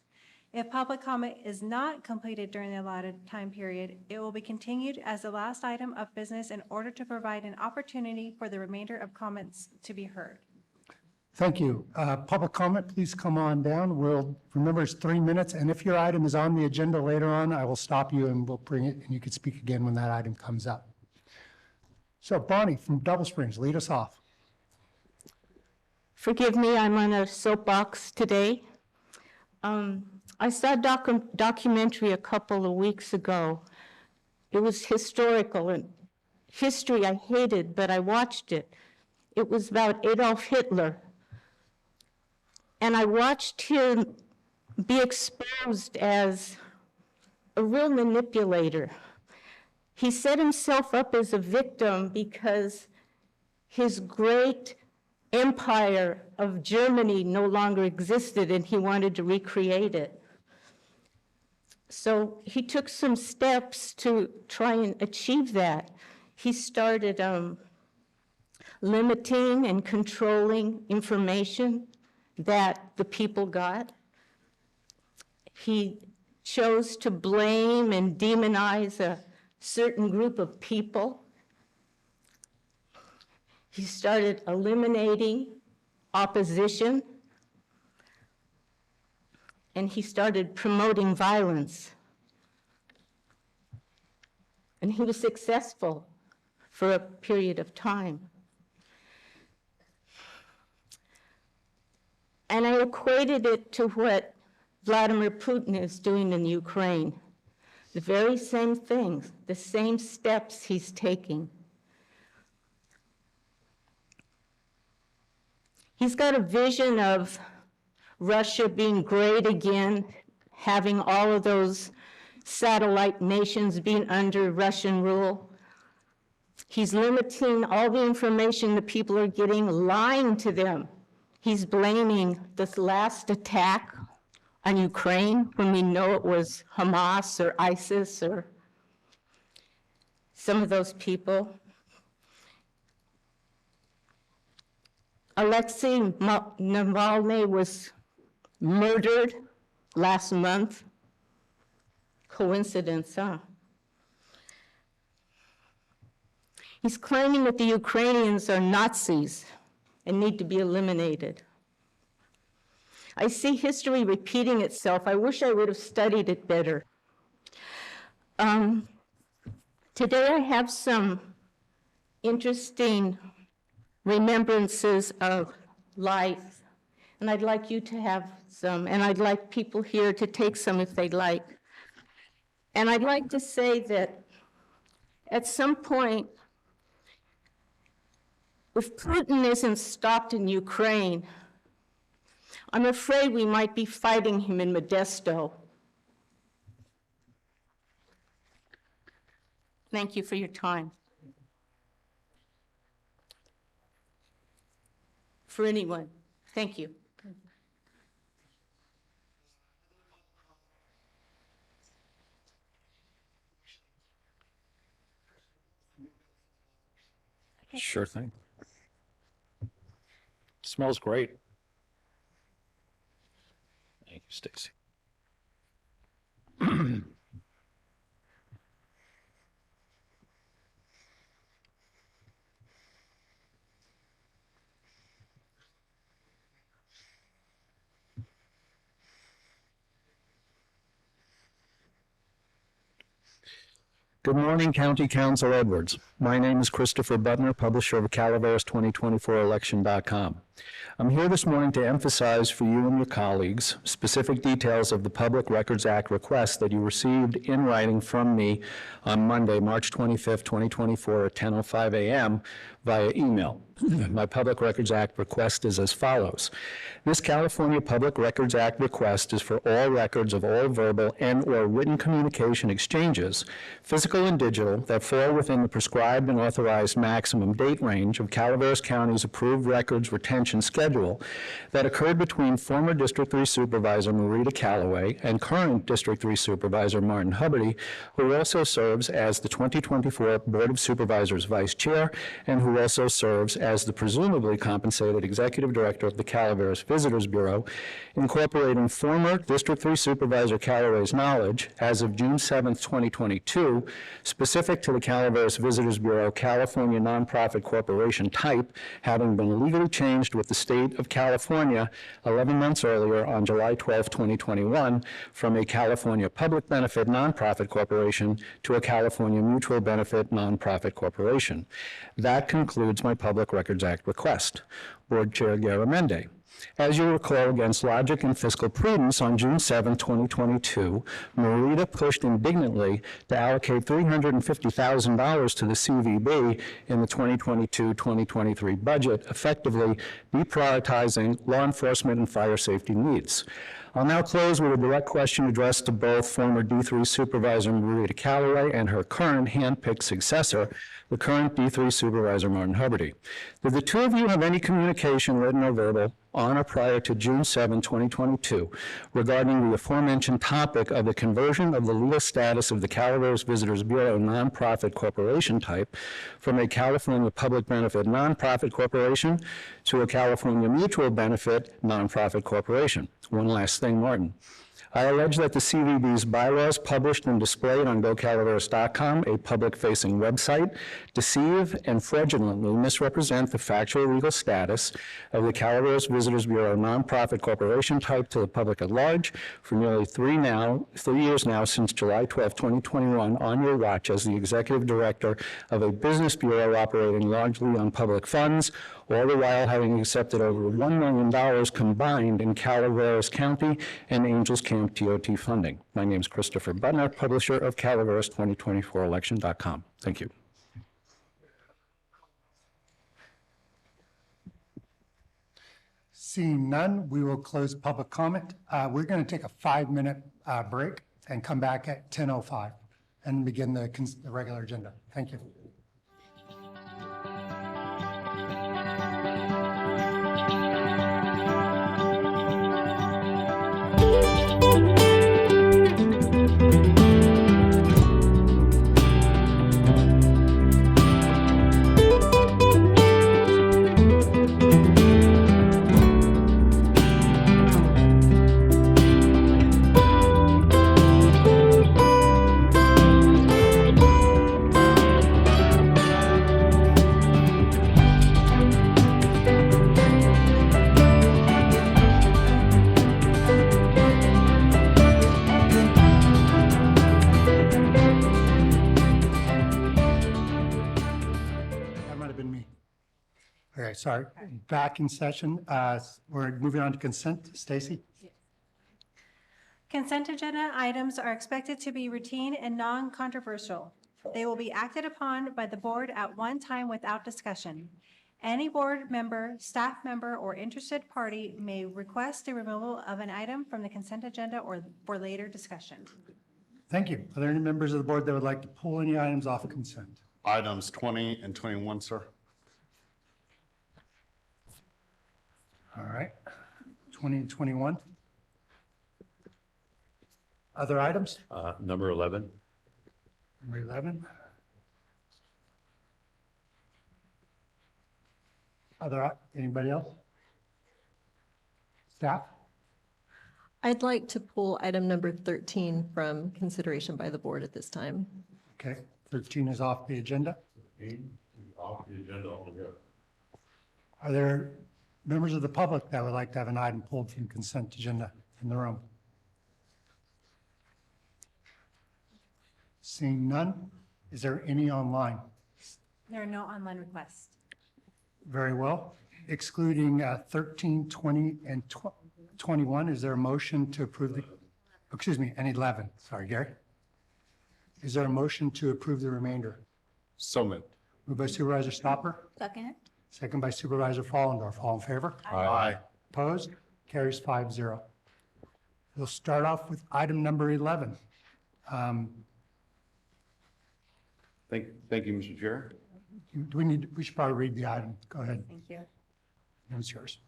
If public comment is not completed during the allotted time period, it will be continued as the last item of business in order to provide an opportunity for the remainder of comments to be heard. Thank you. Public comment, please come on down. Remember, it's 3 minutes, and if your item is on the agenda later on, I will stop you and we'll bring it, and you can speak again when that item comes up. So Bonnie from Double Springs, lead us off. Forgive me, I'm on a soapbox today. I saw a documentary a couple of weeks ago. It was historical, and history I hated, but I watched it. It was about Adolf Hitler. And I watched him be exposed as a real manipulator. He set himself up as a victim because his great empire of Germany no longer existed and he wanted to recreate it. So he took some steps to try and achieve that. He started limiting and controlling information that the people got. He chose to blame and demonize a certain group of people. He started eliminating opposition, and he started promoting violence. And he was successful for a period of time. And I equated it to what Vladimir Putin is doing in Ukraine. The very same things, the same steps he's taking. He's got a vision of Russia being great again, having all of those satellite nations being under Russian rule. He's limiting all the information the people are getting, lying to them. He's blaming this last attack on Ukraine when we know it was Hamas or ISIS or some of those people. Alexei Navalny was murdered last month. Coincidence, huh? He's claiming that the Ukrainians are Nazis and need to be eliminated. I see history repeating itself. I wish I would have studied it better. Today I have some interesting remembrances of life, and I'd like you to have some, and I'd like people here to take some if they'd like. And I'd like to say that at some point, if Putin isn't stopped in Ukraine, I'm afraid we might be fighting him in Modesto. Thank you for your time. For anyone, thank you. Sure thing. Smells great. Thank you, Stacy. Good morning, County Council Edwards. My name is Christopher Butner, publisher of Calaveras 2024election.com. I'm here this morning to emphasize for you and your colleagues specific details of the Public Records Act request that you received in writing from me on Monday, March 25th, 2024 at 10:05 a.m. via email. My Public Records Act request is as follows. This California Public Records Act request is for all records of all verbal and/or written communication exchanges, physical and digital, that fall within the prescribed and authorized maximum date range of Calaveras County's approved records retention schedule that occurred between former District 3 Supervisor Marita Callaway and current District 3 Supervisor Martin Hubbardie, who also serves as the 2024 Board of Supervisors Vice Chair and who also serves as the presumably compensated Executive Director of the Calaveras Visitors Bureau, incorporating former District 3 Supervisor Callaway's knowledge as of June 7th, 2022, specific to the Calaveras Visitors Bureau California Nonprofit Corporation type, having been legally changed with the state of California 11 months earlier on July 12, 2021, from a California Public Benefit Nonprofit Corporation to a California Mutual Benefit Nonprofit Corporation. That concludes my Public Records Act request. Board Chair Garamendi. As you recall, against logic and fiscal prudence, on June 7, 2022, Marita pushed indignantly to allocate $350,000 to the CVB in the 2022-2023 budget, effectively deprioritizing law enforcement and fire safety needs. I'll now close with a direct question addressed to both former D3 Supervisor Marita Callaway and her current hand-picked successor, the current D3 Supervisor Martin Huberty. Did the two of you have any communication, written or verbal, on or prior to June 7, 2022, regarding the aforementioned topic of the conversion of the legal status of the Calaveras Visitors Bureau nonprofit corporation type from a California public benefit nonprofit corporation to a California mutual benefit nonprofit corporation? One last thing, Martin. I allege that the CVB's bylaws published and displayed on GoCalaveras.com, a public-facing website, deceive and fraudulently misrepresent the factual legal status of the Calaveras Visitors Bureau nonprofit corporation type to the public at large for nearly 3 years now since July 12, 2021, on your watch as the executive director of a business bureau operating largely on public funds, all the while having accepted over $1 million combined in Calaveras County and Angels Camp TOT funding. My name is Christopher Butner, publisher of Calaveras2024election.com. Thank you. Seeing none, we will close public comment. We're going to take a 5-minute break and come back at 10:05 and begin the regular agenda. Thank you. Okay, sorry. Back in session. We're moving on to consent. Stacy? Consent agenda items are expected to be routine and non-controversial. They will be acted upon by the board at one time without discussion. Any board member, staff member, or interested party may request the removal of an item from the consent agenda or for later discussion. Thank you. Are there any members of the board that would like to pull any items off consent? Items 20 and 21, sir. All right, 20 and 21. Other items? Number 11. Number 11. Anybody else? Staff? I'd like to pull item number 13 from consideration by the board at this time. Okay, 13 is off the agenda. Off the agenda altogether. Are there members of the public that would like to have an item pulled from consent agenda in the room? Seeing none, is there any online? There are no online requests. Very well. Excluding 13, 20, and 21, is there a motion to approve the, excuse me, and 11, sorry, Gary. Is there a motion to approve the remainder? So moved. Moved by Supervisor Stopper, Second. second by Supervisor Fallendorf. All in favor? Aye. Opposed? Carries 5-0. We'll start off with item number 11. Thank you, Mr. Chair. We should probably read the item. Go ahead. Thank you. It's yours.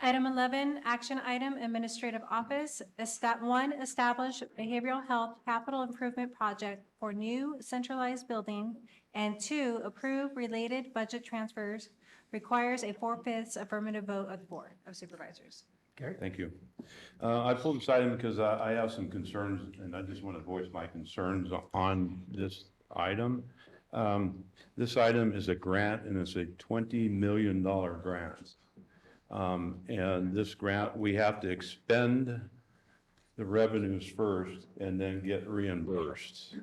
Item 11, action item, administrative office. Step 1, establish behavioral health capital improvement project for new centralized building. And 2, approve related budget transfers. Requires a 4/5 affirmative vote of the Board of Supervisors. Gary? Thank you. I pulled this item because I have some concerns, and I just want to voice my concerns on this item. This item is a grant, and it's a $20 million grant. And this grant, we have to expend the revenues first and then get reimbursed.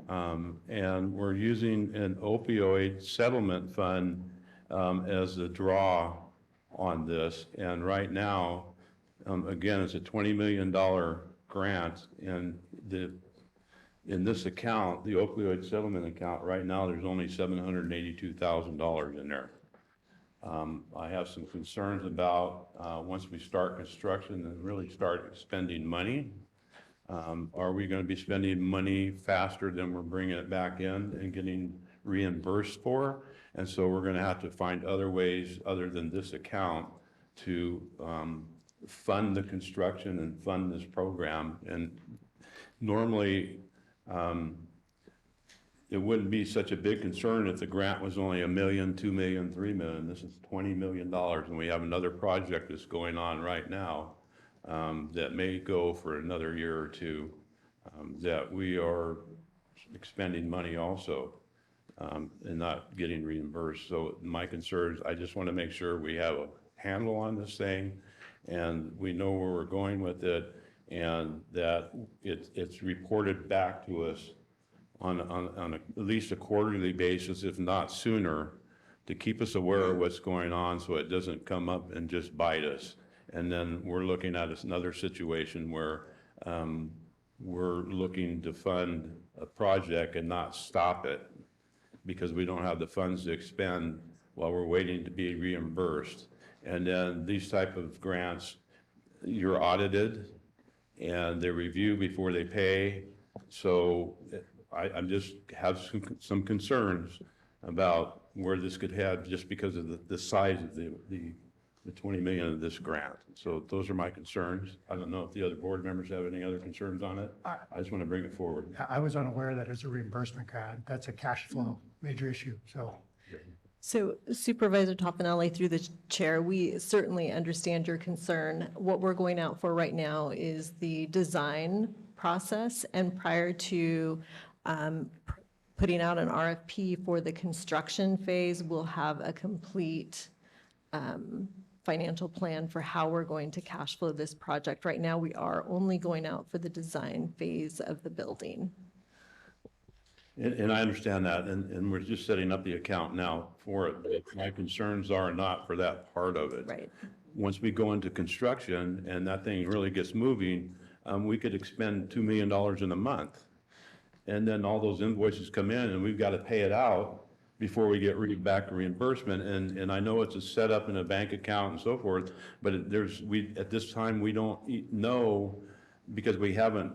And we're using an opioid settlement fund as the draw on this. And right now, again, it's a $20 million grant, and in this account, the opioid settlement account, right now, there's only $782,000 in there. I have some concerns about once we start construction and really start spending money. Are we going to be spending money faster than we're bringing it back in and getting reimbursed for? And so we're going to have to find other ways other than this account to fund the construction and fund this program. And normally, it wouldn't be such a big concern if the grant was only $1 million, $2 million, $3 million. This is $20 million, and we have another project that's going on right now that may go for another year or two, that we are expending money also and not getting reimbursed. So my concerns, I just want to make sure we have a handle on this thing and we know where we're going with it, and that it's reported back to us on at least a quarterly basis, if not sooner, to keep us aware of what's going on so it doesn't come up and just bite us. And then we're looking at another situation where we're looking to fund a project and not stop it because we don't have the funds to expend while we're waiting to be reimbursed. And then these type of grants, you're audited and they review before they pay. So I'm just have some concerns about where this could head just because of the size of the 20 million of this grant. So those are my concerns. I don't know if the other board members have any other concerns on it. I just want to bring it forward. I was unaware that it's a reimbursement grant. That's a cash flow major issue, so. So Supervisor Toffenelli, through the chair, we certainly understand your concern. What we're going out for right now is the design process, and prior to putting out an RFP for the construction phase, we'll have a complete financial plan for how we're going to cash flow this project. Right now, we are only going out for the design phase of the building. And I understand that, and we're just setting up the account now for it. My concerns are not for that part of it. Right. Once we go into construction and that thing really gets moving, we could expend $2 million in a month. And then all those invoices come in and we've got to pay it out before we get back to reimbursement. And I know it's a setup in a bank account and so forth, but at this time, we don't know because we haven't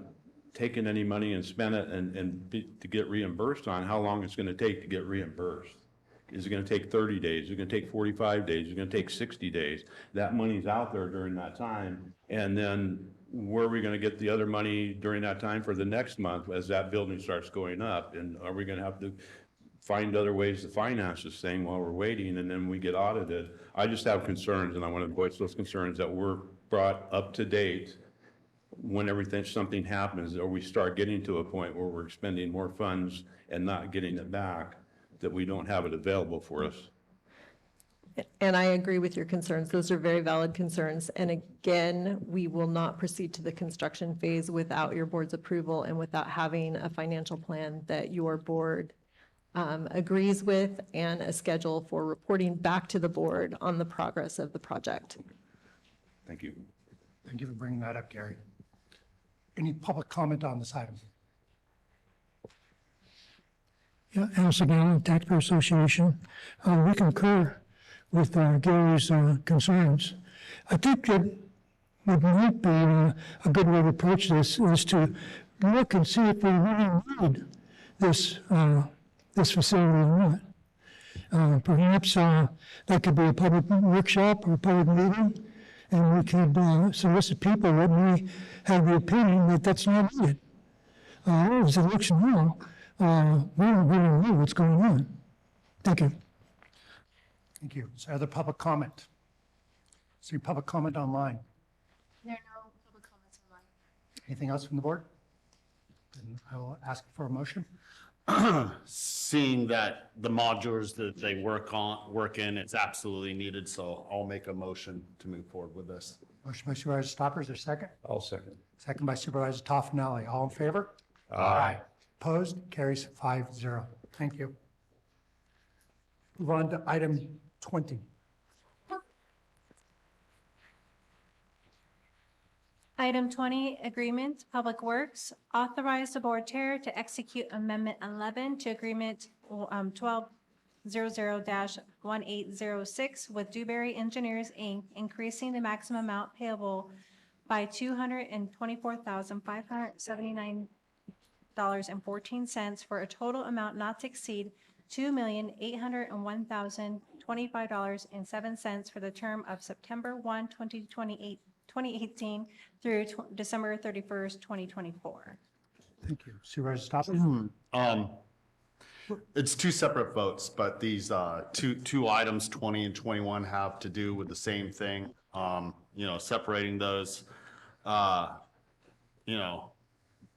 taken any money and spent it to get reimbursed on how long it's going to take to get reimbursed. Is it going to take 30 days? Is it going to take 45 days? Is it going to take 60 days? That money's out there during that time. And then where are we going to get the other money during that time for the next month as that building starts going up? And are we going to have to find other ways to finance this thing while we're waiting and then we get audited? I just have concerns, and I want to voice those concerns that we're brought up to date when something happens, or we start getting to a point where we're expending more funds and not getting it back, that we don't have it available for us. And I agree with your concerns. Those are very valid concerns. And again, we will not proceed to the construction phase without your board's approval and without having a financial plan that your board agrees with and a schedule for reporting back to the board on the progress of the project. Thank you. Thank you for bringing that up, Gary. Any public comment on this item? Yeah, Allison Allen, Taxpayer Association. We concur with Gary's concerns. I think that what might be a good way to approach this is to look and see if we really need this facility or not. Perhaps that could be a public workshop or a public meeting, and we could solicit people that may have the opinion that that's not needed. As it looks now, we don't really know what's going on. Thank you. Thank you. Is there other public comment? Is there any public comment online? There are no public comments online. Anything else from the board? Then I will ask for a motion. Seeing that the modulars that they work in, it's absolutely needed, so I'll make a motion to move forward with this. Motion by Supervisor Stopper, is there a second? I'll second. Second by Supervisor Toffenelli. All in favor? Aye. Opposed? Carries 5-0. Thank you. Move on to item 20. Item 20, agreement, Public Works, authorize the board chair to execute Amendment 11 to Agreement 1200-1806 with Dewberry Engineers, Inc., increasing the maximum amount payable by $224,579.14 for a total amount not to exceed $2,801,025.07 for the term of September 1, 2018 through December 31st, 2024. Thank you. Supervisor Stopper? It's two separate votes, but these two items, 20 and 21, have to do with the same thing. Separating those,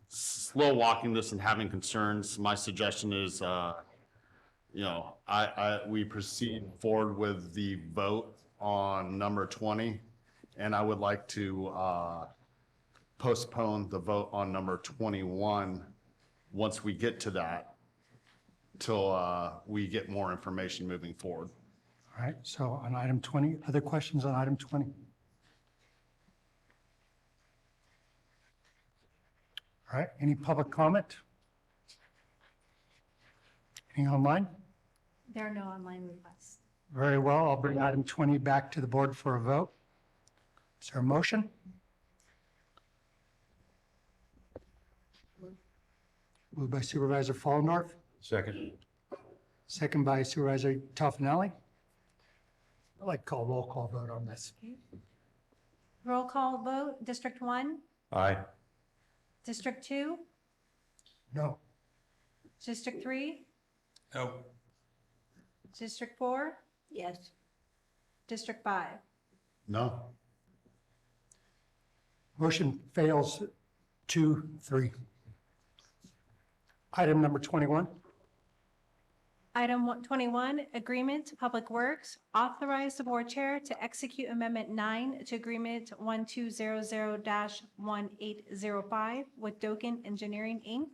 slow walking this and having concerns. My suggestion is, we proceed forward with the vote on number 20, and I would like to postpone the vote on number 21 once we get to that, till we get more information moving forward. All right, so on item 20, other questions on item 20? All right, any public comment? Any online? There are no online requests. Very well, I'll bring item 20 back to the board for a vote. Is there a motion? Moved by Supervisor Fallendorf, Second. second by Supervisor Toffenali. I'd like to call a roll call vote on this. Roll call vote, District 1, Aye. District 2, No. District 3, No. District 4? Yes. District 5? No. Motion fails 2-3. Item number 21. Item 21, agreement, Public Works, authorize the board chair to execute Amendment 9 to Agreement 1200-1805 with Doken Engineering, Inc.,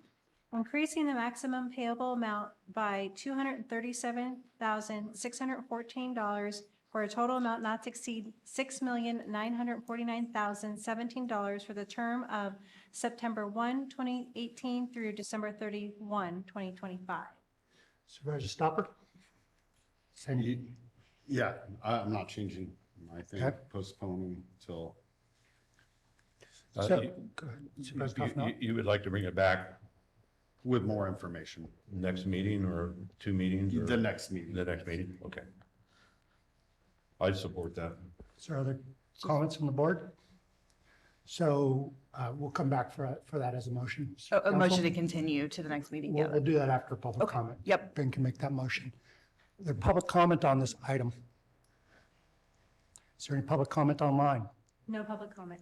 increasing the maximum payable amount by $237,614 for a total amount not to exceed $6,949,017 for the term of September 1, 2018 through December 31, 2025. Supervisor Stopper? Yeah, I'm not changing my thing, Okay. postponing till. So, go ahead. Supervisor Toffenali? You would like to bring it back With more information. next meeting or two meetings? or- The next meeting. The next meeting, okay. I'd support that. Is there other comments from the board? So we'll come back for that as a motion. A motion Counsel? to continue to the next meeting, We'll yeah. we'll do that after public Okay, comment. yep. Ben can make that motion. The public comment on this item. Is there any public comment online? No public comment.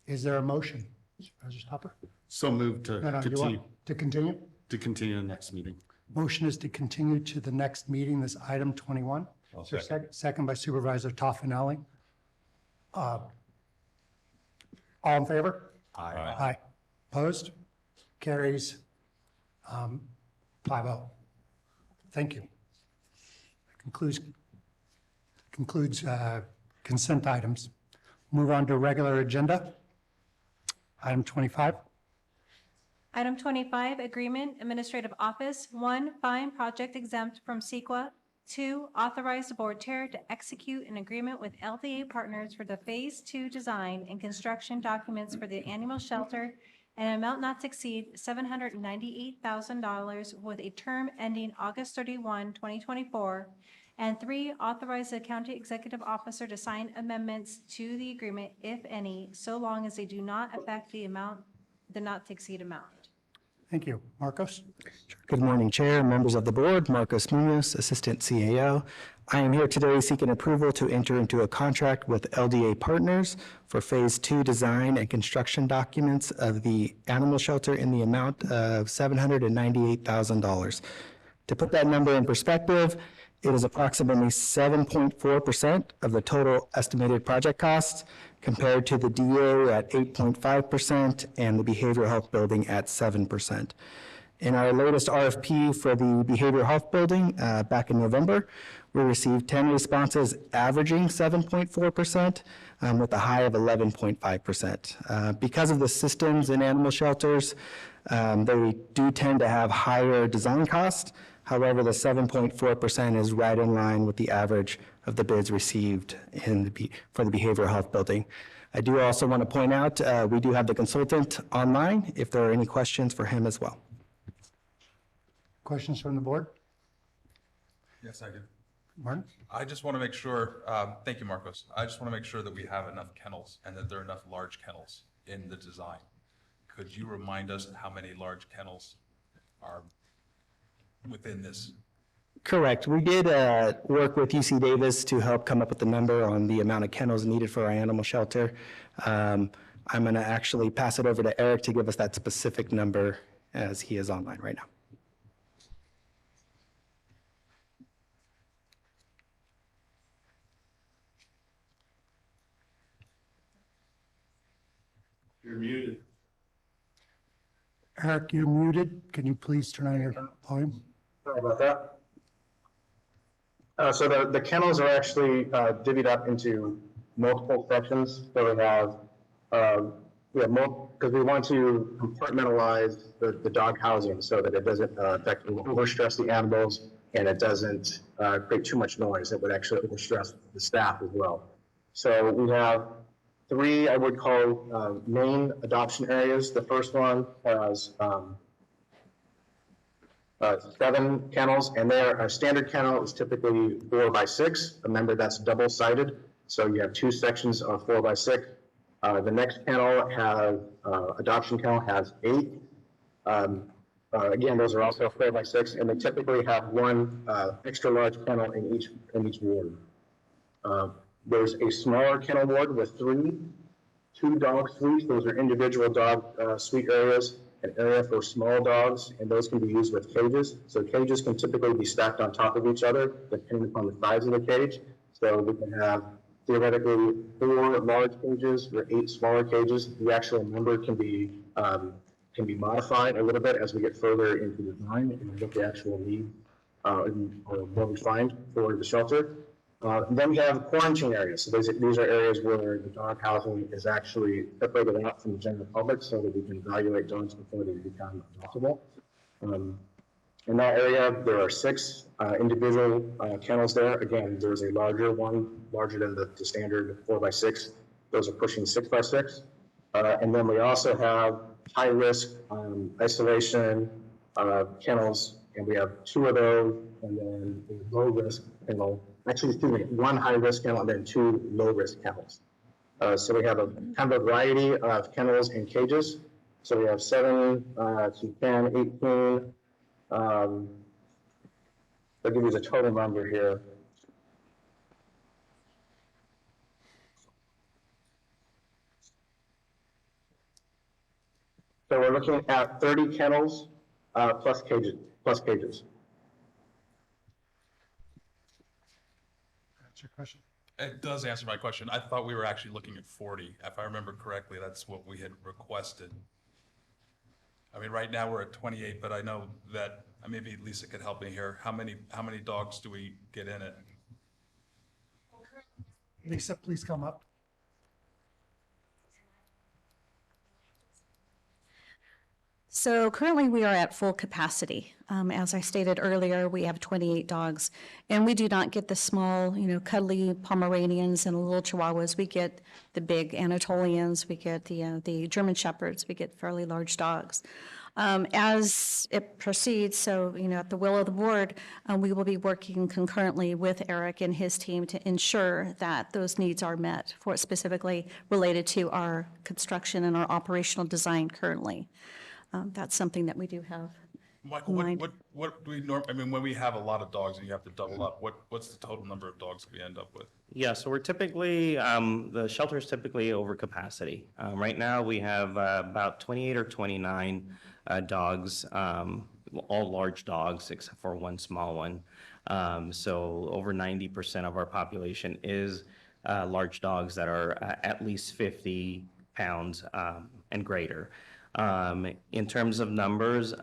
Is there a motion? Supervisor Stopper? So moved to No, you continue, want to continue? to continue the next meeting. Motion is to continue to the next meeting, this item 21. I'll Is there a second. Second by Supervisor Toffenali. All in favor? Aye. Aye. Opposed? Carries 5-0. Thank you. Concludes consent items. Move on to regular agenda. Item 25. Item 25, agreement, administrative office. 1, fine project exempt from CEQA. 2, authorize the board chair to execute an agreement with LDA Partners for the Phase 2 design and construction documents for the animal shelter and an amount not to exceed $798,000 with a term ending August 31, 2024. And 3, authorize the county executive officer to sign amendments to the agreement, if any, so long as they do not affect the amount, the not to exceed amount. Thank you. Marcos? Good morning, Chair, members of the board. Marcos Munoz, Assistant CAO. I am here today seeking approval to enter into a contract with LDA Partners for Phase 2 design and construction documents of the animal shelter in the amount of $798,000. To put that number in perspective, it is approximately 7.4% of the total estimated project costs, compared to the DO at 8.5% and the behavioral health building at 7%. In our latest RFP for the behavioral health building back in November, we received 10 responses averaging 7.4% with a high of 11.5%. Because of the systems in animal shelters, they do tend to have higher design costs. However, the 7.4% is right in line with the average of the bids received for the behavioral health building. I do also want to point out, we do have the consultant online if there are any questions for him as well. Questions from the board? Yes, I do. Martin? I just want to make sure, thank you, Marcos. I just want to make sure that we have enough kennels and that there are enough large kennels in the design. Could you remind us how many large kennels are within this? Correct. We did work with UC Davis to help come up with the number on the amount of kennels needed for our animal shelter. I'm going to actually pass it over to Eric to give us that specific number as he is online right now. You're muted. Eric, you're muted. Can you please turn on your volume? Sorry about that. So the kennels are actually divvied up into multiple sections. So we have more, because we want to compartmentalize the dog housing so that it doesn't overstress the animals and it doesn't create too much noise that would actually overstress the staff as well. So we have 3, I would call, main adoption areas. The first one has 7 kennels, and a standard kennel is typically 4 by 6. Remember, that's double-sided, so you have 2 sections of 4 by 6. The next kennel has, adoption kennel has 8. Again, those are also 4 by 6, and they typically have 1 extra large kennel in each ward. There's a smaller kennel ward with 2 dog suites. Those are individual dog suite areas, an area for small dogs, and those can be used with cages. So cages can typically be stacked on top of each other, depending upon the size of the cage. So we can have theoretically 4 large cages or 8 smaller cages. The actual number can be modified a little bit as we get further into design and what the actual need or what we find for the shelter. Then we have quarantine areas. So these are areas where the dog housing is actually separated out from the general public so that we can evaluate dogs before they become adoptable. In that area, there are 6 individual kennels there. Again, there's a larger one, larger than the standard 4 by 6. Those are pushing 6 by 6. And then we also have high-risk isolation kennels, and we have 2 of those, and then a low-risk kennel. Actually, excuse me, 1 high-risk kennel and then 2 low-risk kennels. So we have a kind of a variety of kennels and cages. So we have 7 to 10, 18. I'll give you the total number here. So we're looking at 30 kennels plus cages. That's your question. It does answer my question. I thought we were actually looking at 40. If I remember correctly, that's what we had requested. I mean, right now we're at 28, but I know that maybe Lisa could help me here. How many dogs do we get in it? Lisa, please come up. So currently we are at full capacity. As I stated earlier, we have 28 dogs, and we do not get the small, cuddly Pomeranians and little Chihuahuas. We get the big Anatolians, we get the German Shepherds, we get fairly large dogs. As it proceeds, so, at the will of the board, we will be working concurrently with Eric and his team to ensure that those needs are met, for specifically related to our construction and our operational design currently. That's something that we do have. Michael, what do we when we have a lot of dogs and you have to double up, what's the total number of dogs we end up with? Yeah, so we're typically, the shelter is typically over capacity. Right now we have about 28 or 29 dogs, all large dogs except for 1 small one. So over 90% of our population is large dogs that are at least 50 pounds and greater. In terms of numbers,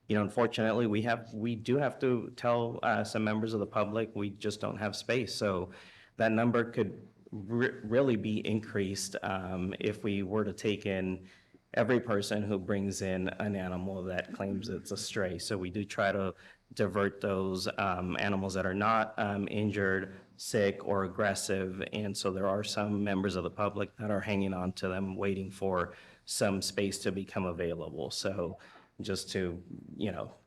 unfortunately, we do have to tell some members of the public we just don't have space. So that number could really be increased if we were to take in every person who brings in an animal that claims it's a stray. So we do try to divert those animals that are not injured, sick, or aggressive. And so there are some members of the public that are hanging on to them, waiting for some space to become available. So just to,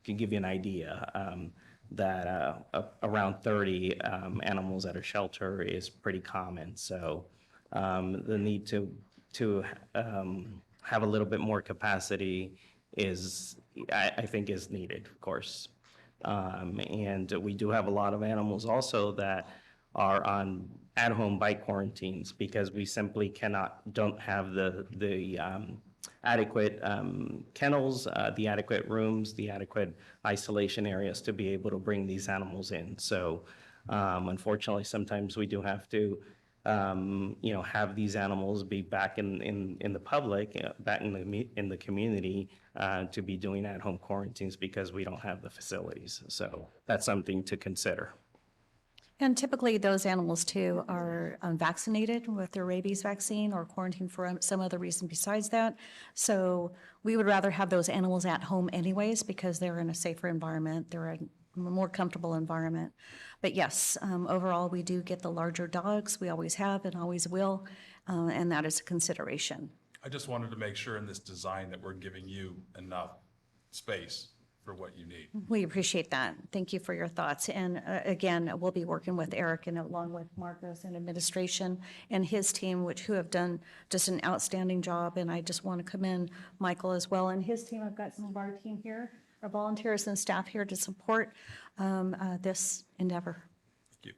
give you an idea, that around 30 animals at a shelter is pretty common. So the need to have a little bit more capacity is, I think, is needed, of course. And we do have a lot of animals also that are on at-home bite quarantines because we simply don't have the adequate kennels, the adequate rooms, the adequate isolation areas to be able to bring these animals in. So unfortunately, sometimes we do have to have these animals be back in the public, back in the community to be doing at-home quarantines because we don't have the facilities. So that's something to consider. And typically, those animals too are vaccinated with their rabies vaccine or quarantined for some other reason besides that. So we would rather have those animals at home anyways because they're in a safer environment. They're in a more comfortable environment. But yes, overall, we do get the larger dogs. We always have and always will, and that is a consideration. I just wanted to make sure in this design that we're giving you enough space for what you need. We appreciate that. Thank you for your thoughts. And again, we'll be working with Eric and along with Marcos and administration and his team, who have done just an outstanding job. And I just want to commend Michael as well and his team. I've got some of our team here, our volunteers and staff here to support this endeavor. Thank you.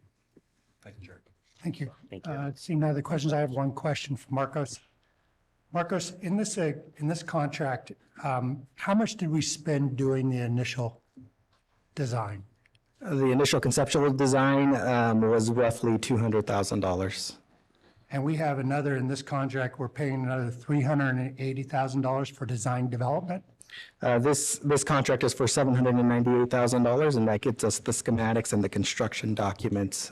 Thank you, Chair. Thank you. Thank you. Seeing no other questions, I have one question for Marcos. Marcos, in this contract, how much did we spend doing the initial design? The initial conceptual design was roughly $200,000. And we have another, in this contract, we're paying another $380,000 for design development? This contract is for $798,000, and that gets us the schematics and the construction documents.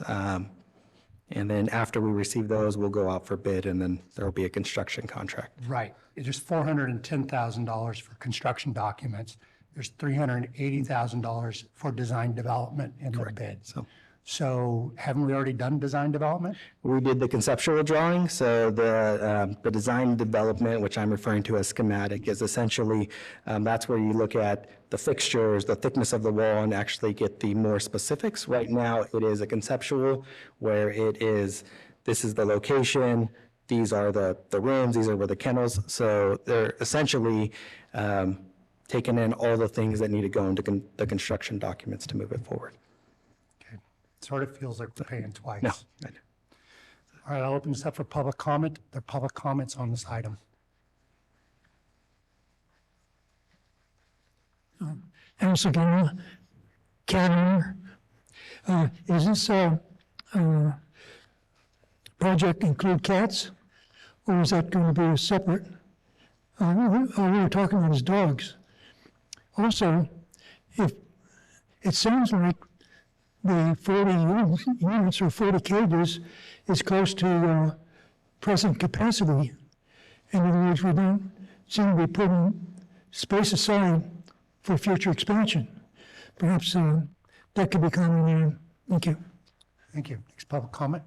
And then after we receive those, we'll go out for bid, and then there will be a construction contract. Right. It is $410,000 for construction documents. There's $380,000 for design development in the bid. So haven't we already done design development? We did the conceptual drawing, so the design development, which I'm referring to as schematic, is essentially, that's where you look at the fixtures, the thickness of the wall, and actually get the more specifics. Right now, it is a conceptual where it is, this is the location, these are the rooms, these are where the kennels. So they're essentially taking in all the things that need to go into the construction documents to move it forward. Sort of feels like we're paying twice. No. All right, I'll open this up for public comment. There are public comments on this item. Ansagana, cat owner. Is this project include cats, or is that going to be a separate? All we were talking about is dogs. Also, if it sounds like the 40 units or 40 cages is close to present capacity. In other words, we don't seem to be putting space aside for future expansion. Perhaps that could be commented on. Thank you. Thank you. Next public comment.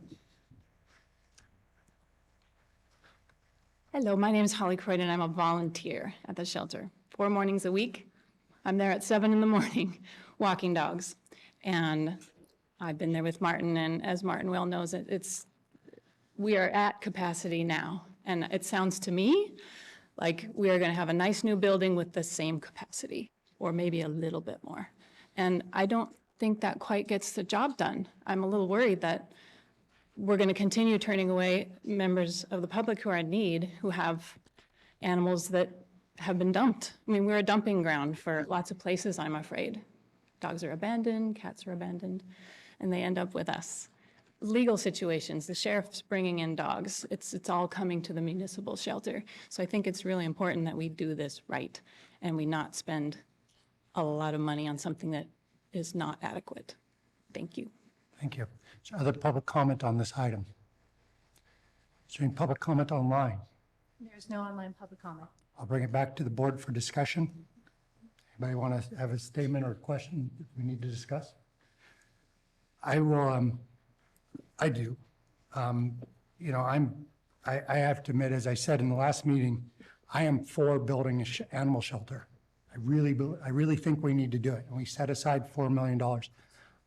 Hello, my name is Holly Croydon. I'm a volunteer at the shelter. 4 mornings a week. I'm there at 7 in the morning walking dogs. And I've been there with Martin, and as Martin well knows, we are at capacity now. And it sounds to me like we are going to have a nice new building with the same capacity, or maybe a little bit more. And I don't think that quite gets the job done. I'm a little worried that we're going to continue turning away members of the public who are in need, who have animals that have been dumped. I mean, we're a dumping ground for lots of places, I'm afraid. Dogs are abandoned, cats are abandoned, and they end up with us. legal situations, the sheriff's bringing in dogs. It's all coming to the municipal shelter. So I think it's really important that we do this right and we not spend a lot of money on something that is not adequate. Thank you. Thank you. Is there other public comment on this item? Is there any public comment online? There's no online public comment. I'll bring it back to the board for discussion. Anybody want to have a statement or question that we need to discuss? I will, I do. You know, I have to admit, as I said in the last meeting, I am for building an animal shelter. I really think we need to do it. And we set aside $4 million.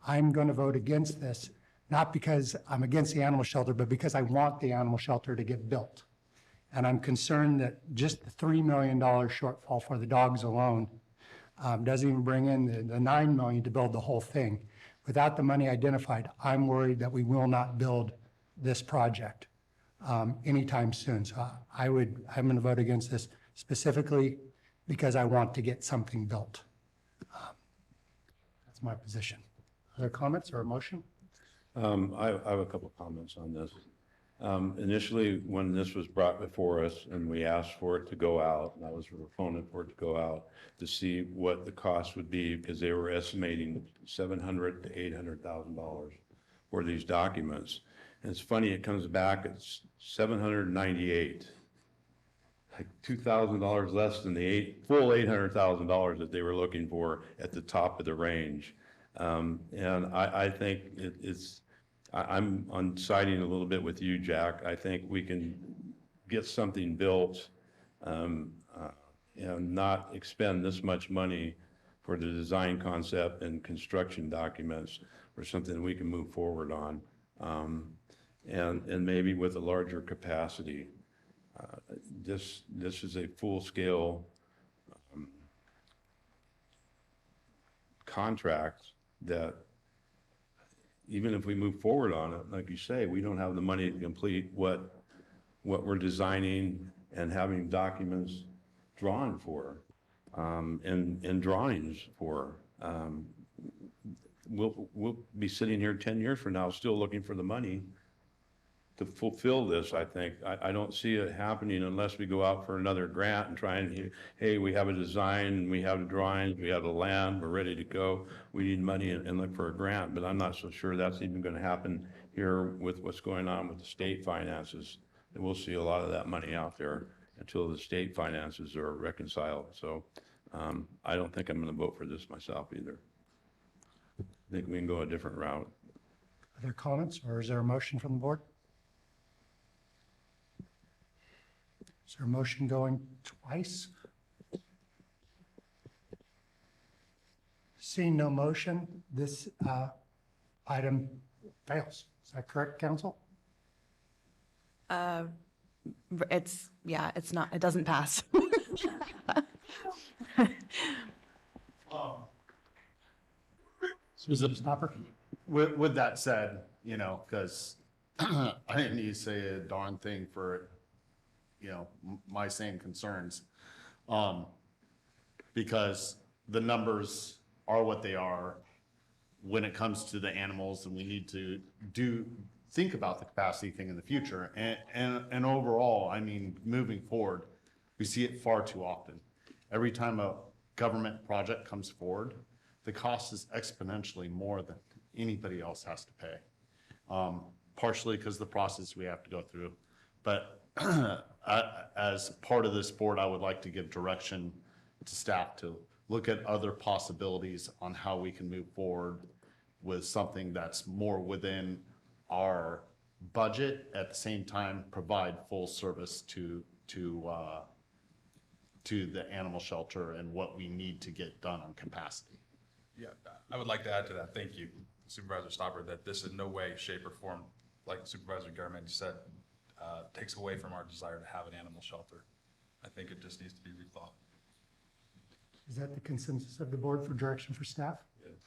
I'm going to vote against this, not because I'm against the animal shelter, but because I want the animal shelter to get built. And I'm concerned that just the $3 million shortfall for the dogs alone doesn't even bring in the $9 million to build the whole thing. Without the money identified, I'm worried that we will not build this project anytime soon. So I'm going to vote against this specifically because I want to get something built. That's my position. Other comments or a motion? I have a couple of comments on this. Initially, when this was brought before us and we asked for it to go out, and I was a proponent for it to go out to see what the cost would be, because they were estimating $700,000 to $800,000 for these documents. And it's funny, it comes back at $798,000, like $2,000 less than the full $800,000 that they were looking for at the top of the range. And I think I'm on siding a little bit with you, Jack. I think we can get something built and not expend this much money for the design concept and construction documents for something we can move forward on. And maybe with a larger capacity. This is a full-scale contract that even if we move forward on it, like you say, we don't have the money to complete what we're designing and having documents drawn for and drawings for. We'll be sitting here 10 years from now still looking for the money to fulfill this, I think. I don't see it happening unless we go out for another grant and try and, hey, we have a design, we have the drawings, we have the land, we're ready to go. We need money and look for a grant, but I'm not so sure that's even going to happen here with what's going on with the state finances. And we'll see a lot of that money out there until the state finances are reconciled. So I don't think I'm going to vote for this myself either. I think we can go a different route. Other comments, or is there a motion from the board? Is there a motion going twice? Seeing no motion, this item fails. Is that correct, council? It doesn't pass. Stopper. With that said, you know, because I didn't need to say a darn thing for, you know, my same concerns. Because the numbers are what they are when it comes to the animals, and we need to think about the capacity thing in the future. And overall, I mean, moving forward, we see it far too often. Every time a government project comes forward, the cost is exponentially more than anybody else has to pay. Partially because of the process we have to go through. But as part of this board, I would like to give direction to staff to look at other possibilities on how we can move forward with something that's more within our budget, at the same time provide full service to the animal shelter and what we need to get done on capacity. Yeah, I would like to add to that. Thank you, Supervisor Stopper, that this in no way, shape, or form, like Supervisor Garment said, takes away from our desire to have an animal shelter. I think it just needs to be rethought. Is that the consensus of the board for direction for staff? Yes.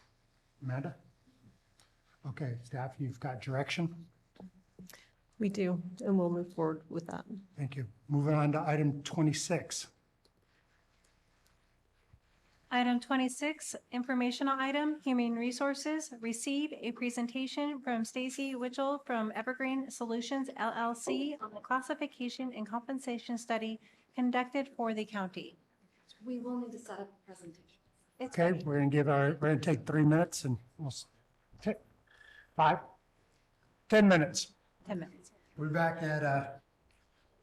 Amanda? Okay, staff, you've got direction. We do, and we'll move forward with that. Thank you. Moving on to item 26. Item 26, informational item, Human Resources, receive a presentation from Stacy Witchell from Evergreen Solutions LLC on the classification and compensation study conducted for the county. We will need to set up a presentation. Okay, we're going to take 3 minutes and we'll, 10 minutes. 10 minutes. We're back at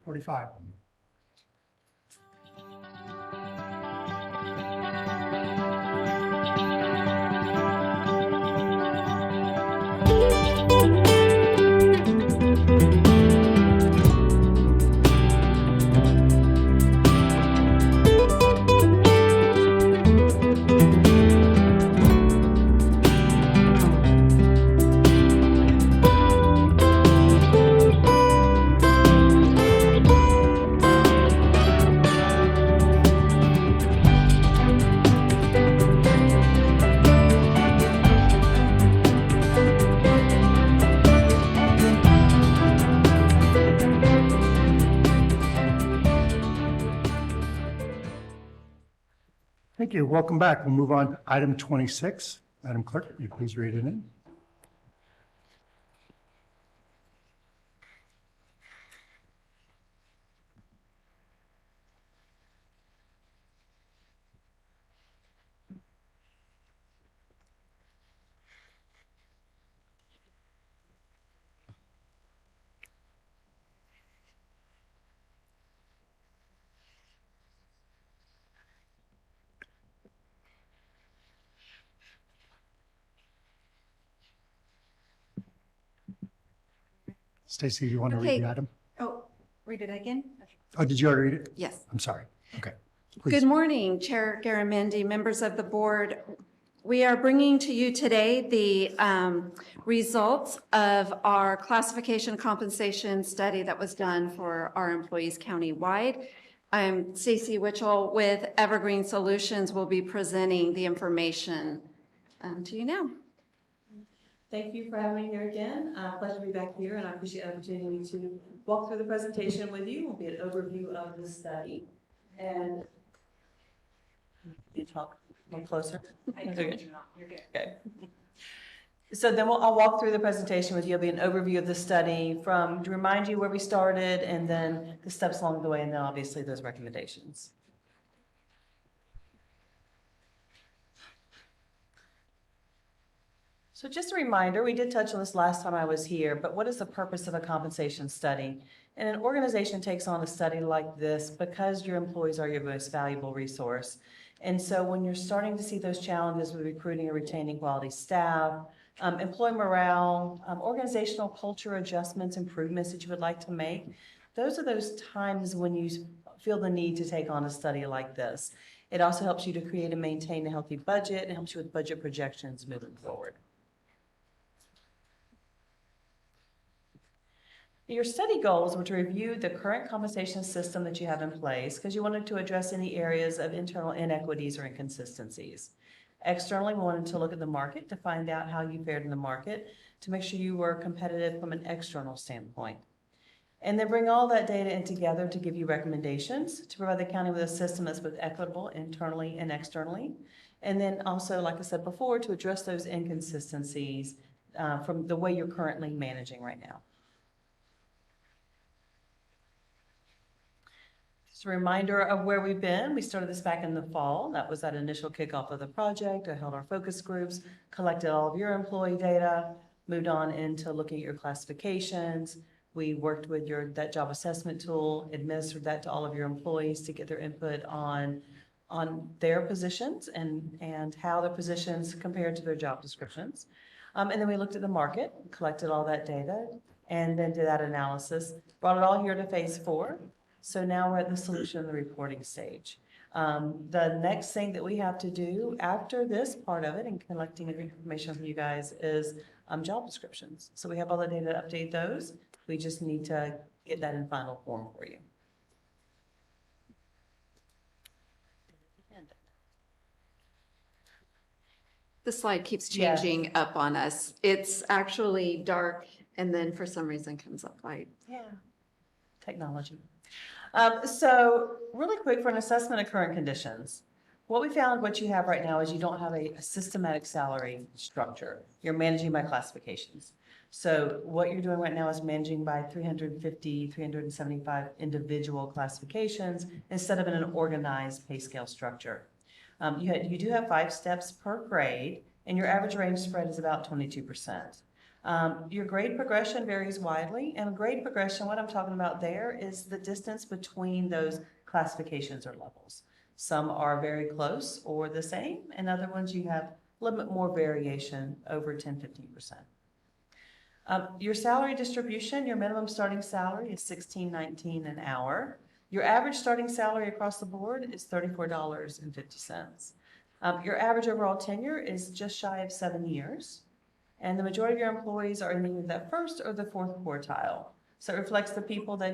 45. Thank you. Welcome back. We'll move on to item 26. Madam Clerk, will you please read it in? Stacy, do you want to read the item? Oh, read it again? Oh, did you already read it? Yes. I'm sorry. Okay. Good morning, Chair Garamendi, members of the board. We are bringing to you today the results of our classification compensation study that was done for our employees countywide. I'm Stacy Witchell with Evergreen Solutions. Will be presenting the information to you now. Thank you for having me here again. Pleasure to be back here, and I appreciate the opportunity to walk through the presentation with you. It will be an overview of the study. And you talk a little closer. Okay. Okay. So then I'll walk through the presentation with you. It'll be an overview of the study to remind you where we started, and then the steps along the way, and then obviously those recommendations. So just a reminder, we did touch on this last time I was here, but what is the purpose of a compensation study? And an organization takes on a study like this because your employees are your most valuable resource. And so when you're starting to see those challenges with recruiting and retaining quality staff, employee morale, organizational culture adjustments, improvements that you would like to make, those are those times when you feel the need to take on a study like this. It also helps you to create and maintain a healthy budget and helps you with budget projections moving forward. Your study goals were to review the current compensation system that you have in place because you wanted to address any areas of internal inequities or inconsistencies. Externally, we wanted to look at the market to find out how you fared in the market to make sure you were competitive from an external standpoint. And then bring all that data in together to give you recommendations to provide the county with a system that's both equitable internally and externally. And then also, like I said before, to address those inconsistencies from the way you're currently managing right now. Just a reminder of where we've been. We started this back in the fall. That was that initial kickoff of the project. I held our focus groups, collected all of your employee data, moved on into looking at your classifications. We worked with that job assessment tool, administered that to all of your employees to get their input on their positions and how their positions compared to their job descriptions. And then we looked at the market, collected all that data, and then did that analysis, brought it all here to phase 4. So now we're at the solution and the reporting stage. The next thing that we have to do after this part of it and collecting information from you guys is job descriptions. So we have all the data to update those. We just need to get that in final form for you. The slide keeps changing up on us. It's actually dark and then for some reason comes up light. Yeah, technology. So really quick for an assessment of current conditions. What we found, what you have right now is you don't have a systematic salary structure. You're managing by classifications. So what you're doing right now is managing by 350, 375 individual classifications instead of in an organized pay scale structure. You do have 5 steps per grade, and your average range spread is about 22%. Your grade progression varies widely, and grade progression, what I'm talking about there is the distance between those classifications or levels. Some are very close or the same, and other ones you have a little bit more variation, over 10-15%. Your salary distribution, your minimum starting salary is $16.19 an hour. Your average starting salary across the board is $34.50. Your average overall tenure is just shy of 7 years, and the majority of your employees are in either that first or the fourth quartile. So it reflects the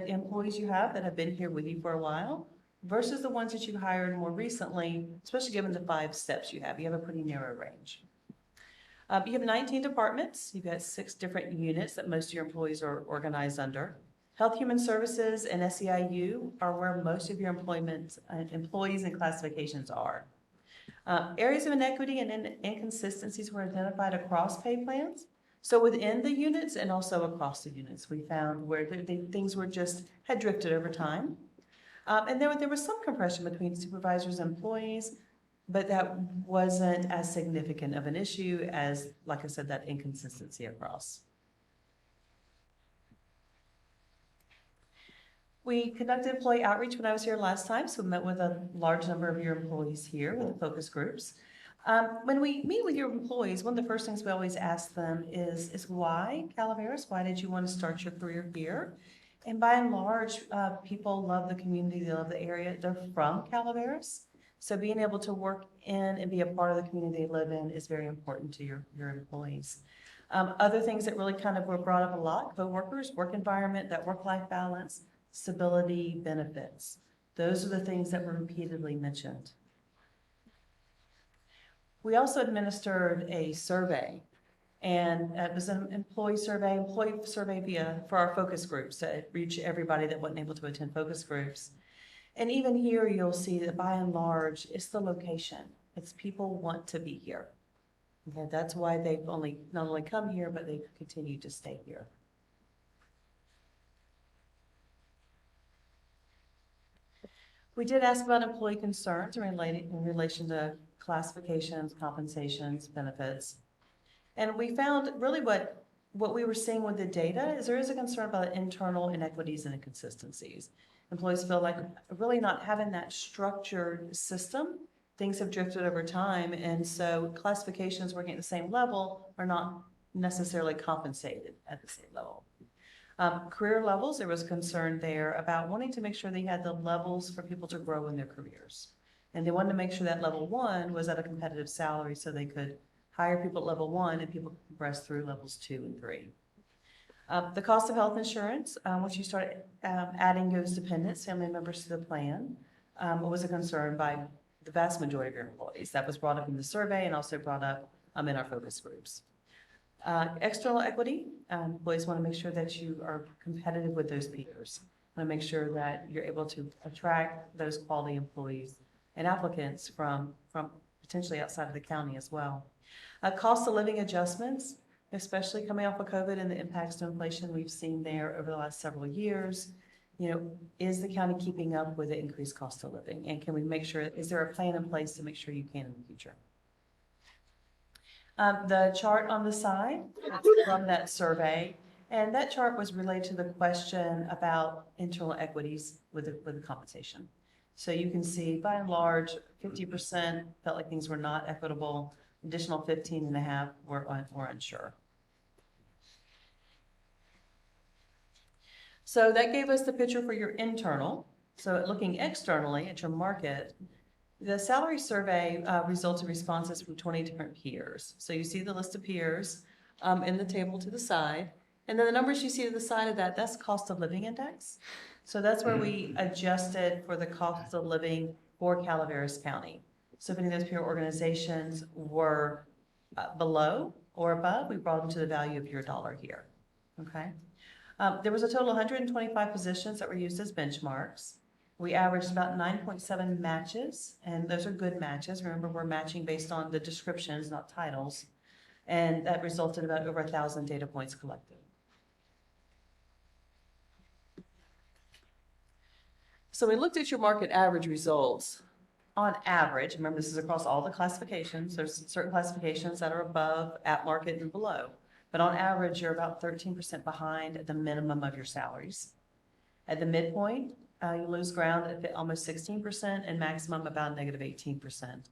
employees you have that have been here with you for a while versus the ones that you hired more recently, especially given the 5 steps you have. You have a pretty narrow range. You have 19 departments. You've got 6 different units that most of your employees are organized under. Health, Human Services, and SEIU are where most of your employees and classifications are. Areas of inequity and inconsistencies were identified across pay plans. So within the units and also across the units, we found where things had drifted over time. And there was some compression between supervisors and employees, but that wasn't as significant of an issue as, like I said, that inconsistency across. We conducted employee outreach when I was here last time, so we met with a large number of your employees here with the focus groups. When we meet with your employees, one of the first things we always ask them is why Calaveras? Why did you want to start your career here? And by and large, people love the community, they love the area. They're from Calaveras. So being able to work in and be a part of the community they live in is very important to your employees. Other things that really kind of were brought up a lot, co-workers, work environment, that work-life balance, stability, benefits. Those are the things that were repeatedly mentioned. We also administered a survey, and it was an employee survey for our focus groups to reach everybody that wasn't able to attend focus groups. And even here, you'll see that by and large, it's the location. It's people want to be here. Okay, that's why they've not only come here, but they've continued to stay here. We did ask about employee concerns in relation to classifications, compensations, benefits. And we found really what we were seeing with the data is there is a concern about internal inequities and inconsistencies. Employees feel like really not having that structured system, things have drifted over time, and so classifications working at the same level are not necessarily compensated at the same level. Career levels, there was concern there about wanting to make sure they had the levels for people to grow in their careers. And they wanted to make sure that level 1 was at a competitive salary so they could hire people at level 1 and people could progress through levels 2 and 3. The cost of health insurance, once you start adding those dependents, family members to the plan, was a concern by the vast majority of your employees. That was brought up in the survey and also brought up in our focus groups. External equity, employees want to make sure that you are competitive with those peers. Want to make sure that you're able to attract those quality employees and applicants from potentially outside of the county as well. Cost of living adjustments, especially coming off of COVID and the impacts to inflation we've seen there over the last several years. Is the county keeping up with the increased cost of living? And can we make sure, is there a plan in place to make sure you can in the future? The chart on the side from that survey, and that chart was related to the question about internal equities with the compensation. So you can see, by and large, 50% felt like things were not equitable. Additional 15.5% were unsure. So that gave us the picture for your internal. So looking externally at your market, the salary survey resulted responses from 20 different peers. So you see the list of peers in the table to the side. And then the numbers you see to the side of that, that's cost of living index. So that's where we adjusted for the cost of living for Calaveras County. So if any of those peer organizations were below or above, we brought them to the value of your dollar here, okay? There was a total of 125 positions that were used as benchmarks. We averaged about 9.7 matches, and those are good matches. Remember, we're matching based on the descriptions, not titles. And that resulted in about over 1,000 data points collected. So we looked at your market average results. On average, remember this is across all the classifications. There's certain classifications that are above, at market, and below. But on average, you're about 13% behind the minimum of your salaries. At the midpoint, you lose ground at almost 16% and maximum about negative 18%.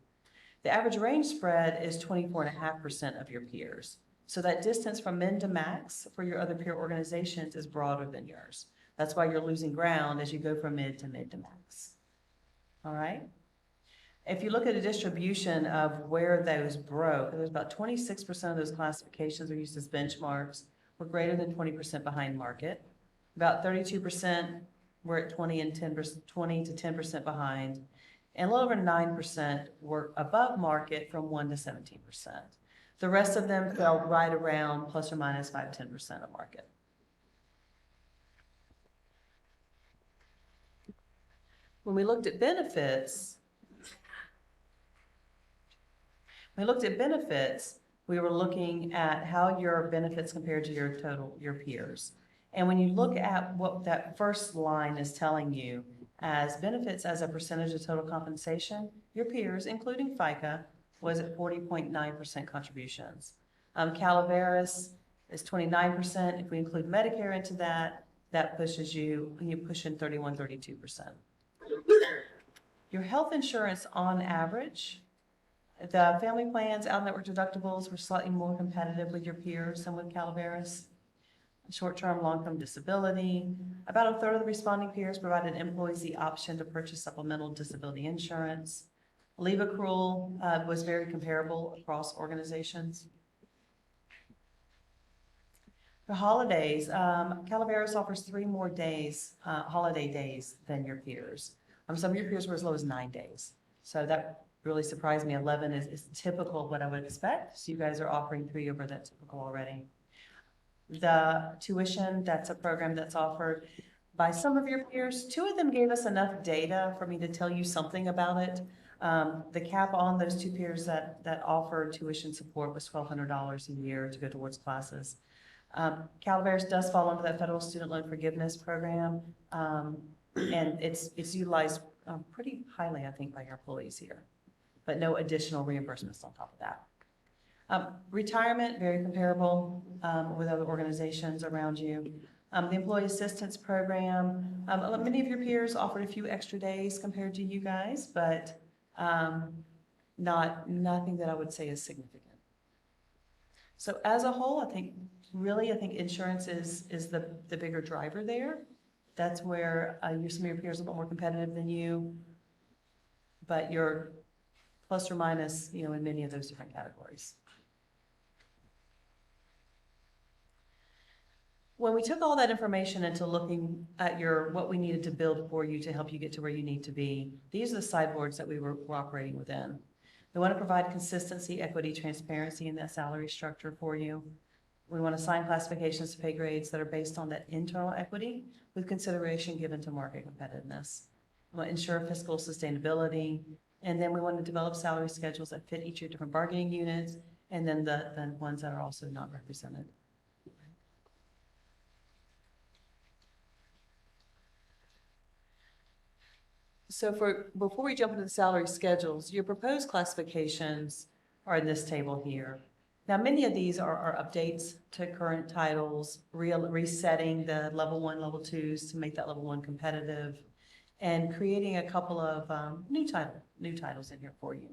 The average range spread is 24.5% of your peers. So that distance from min to max for your other peer organizations is broader than yours. That's why you're losing ground as you go from mid to max. All right? If you look at a distribution of where those broke, there's about 26% of those classifications are used as benchmarks. We're greater than 20% behind market. About 32% were at 20 to 10% behind. And a little over 9% were above market from 1 to 17%. The rest of them fell right around plus or minus 5 to 10% of market. When we looked at benefits, we were looking at how your benefits compared to your peers. And when you look at what that first line is telling you as benefits as a percentage of total compensation, your peers, including FICA, was at 40.9% contributions. Calaveras is 29%. If we include Medicare into that, that pushes you push in 32%. Your health insurance on average, the family plans, out-of-network deductibles were slightly more competitive with your peers than with Calaveras. Short-term, long-term disability. About a third of the responding peers provided employees the option to purchase supplemental disability insurance. Leave accrual was very comparable across organizations. For holidays, Calaveras offers 3 more days, holiday days, than your peers. Some of your peers were as low as 9 days. So that really surprised me. 11 is typical of what I would expect. So you guys are offering 3 over that typical already. The tuition, that's a program that's offered by some of your peers. 2 of them gave us enough data for me to tell you something about it. The cap on those 2 peers that offered tuition support was $1,200 a year to go towards classes. Calaveras does fall under that federal student loan forgiveness program, and it's utilized pretty highly, I think, by your employees here, but no additional reimbursements on top of that. Retirement, very comparable with other organizations around you. The Employee Assistance Program, many of your peers offered a few extra days compared to you guys, but nothing that I would say is significant. So as a whole, I think insurance is the bigger driver there. That's where some of your peers are a little more competitive than you, but you're plus or minus, in many of those different categories. When we took all that information into looking at what we needed to build for you to help you get to where you need to be, these are the sideboards that we were operating within. We want to provide consistency, equity, transparency in that salary structure for you. We want to assign classifications to pay grades that are based on that internal equity with consideration given to market competitiveness. We want to ensure fiscal sustainability, and then we want to develop salary schedules that fit each of your different bargaining units, and then the ones that are also not represented. So before we jump into the salary schedules, your proposed classifications are in this table here. Now, many of these are updates to current titles, resetting the level 1, level 2s to make that level 1 competitive, and creating a couple of new titles in here for you.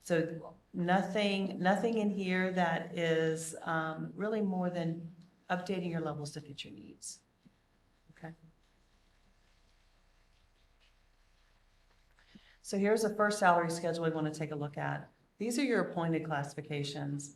So nothing in here that is really more than updating your levels to fit your needs. Okay. So here's the first salary schedule we want to take a look at. These are your appointed classifications.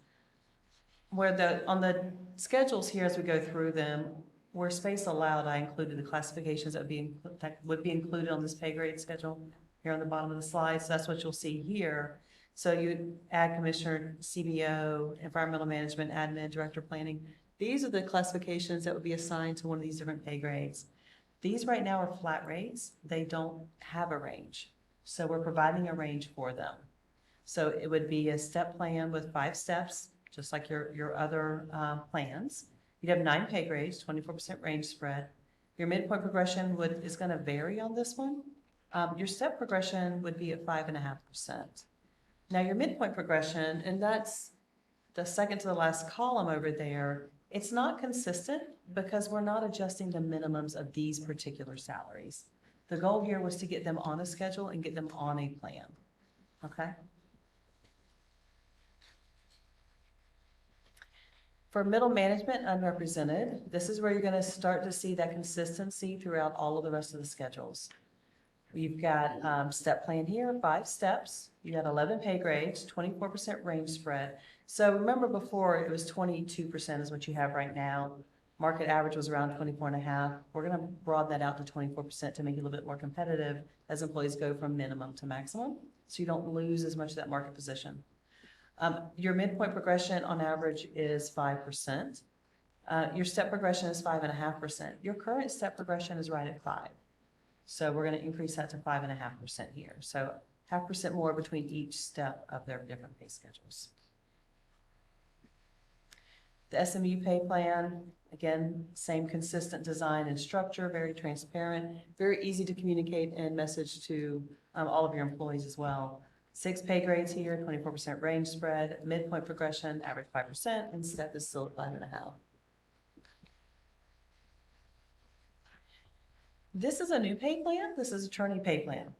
Where on the schedules here, as we go through them, where space allowed, I included the classifications that would be included on this pay grade schedule here on the bottom of the slide. So that's what you'll see here. So you add commissioner, CBO, environmental management, admin, director planning. These are the classifications that would be assigned to one of these different pay grades. These right now are flat rates. They don't have a range. So we're providing a range for them. So it would be a step plan with 5 steps, just like your other plans. You'd have 9 pay grades, 24% range spread. Your midpoint progression is going to vary on this one. Your step progression would be at 5.5%. Now your midpoint progression, and that's the second to the last column over there, it's not consistent because we're not adjusting the minimums of these particular salaries. The goal here was to get them on a schedule and get them on a plan, okay? For middle management unrepresented, this is where you're going to start to see that consistency throughout all of the rest of the schedules. We've got step plan here, 5 steps. You got 11 pay grades, 24% range spread. So remember before it was 22% is what you have right now. Market average was around 24.5. We're going to broaden that out to 24% to make it a little bit more competitive as employees go from minimum to maximum, so you don't lose as much of that market position. Your midpoint progression on average is 5%. Your step progression is 5.5%. Your current step progression is right at 5. So we're going to increase that to 5.5% here. So 0.5% more between each step of their different pay schedules. The SMU pay plan, again, same consistent design and structure, very transparent, very easy to communicate and message to all of your employees as well. 6 pay grades here, 24% range spread, midpoint progression, average 5%, and step is still at 5.5. This is a new pay plan. This is attorney pay plan.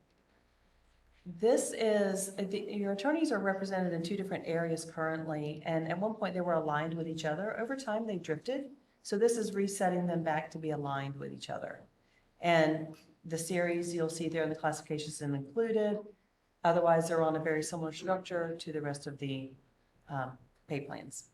This is, your attorneys are represented in 2 different areas currently, and at one point they were aligned with each other. Over time they drifted, so this is resetting them back to be aligned with each other. And the series you'll see there in the classifications is included. Otherwise, they're on a very similar structure to the rest of the pay plans.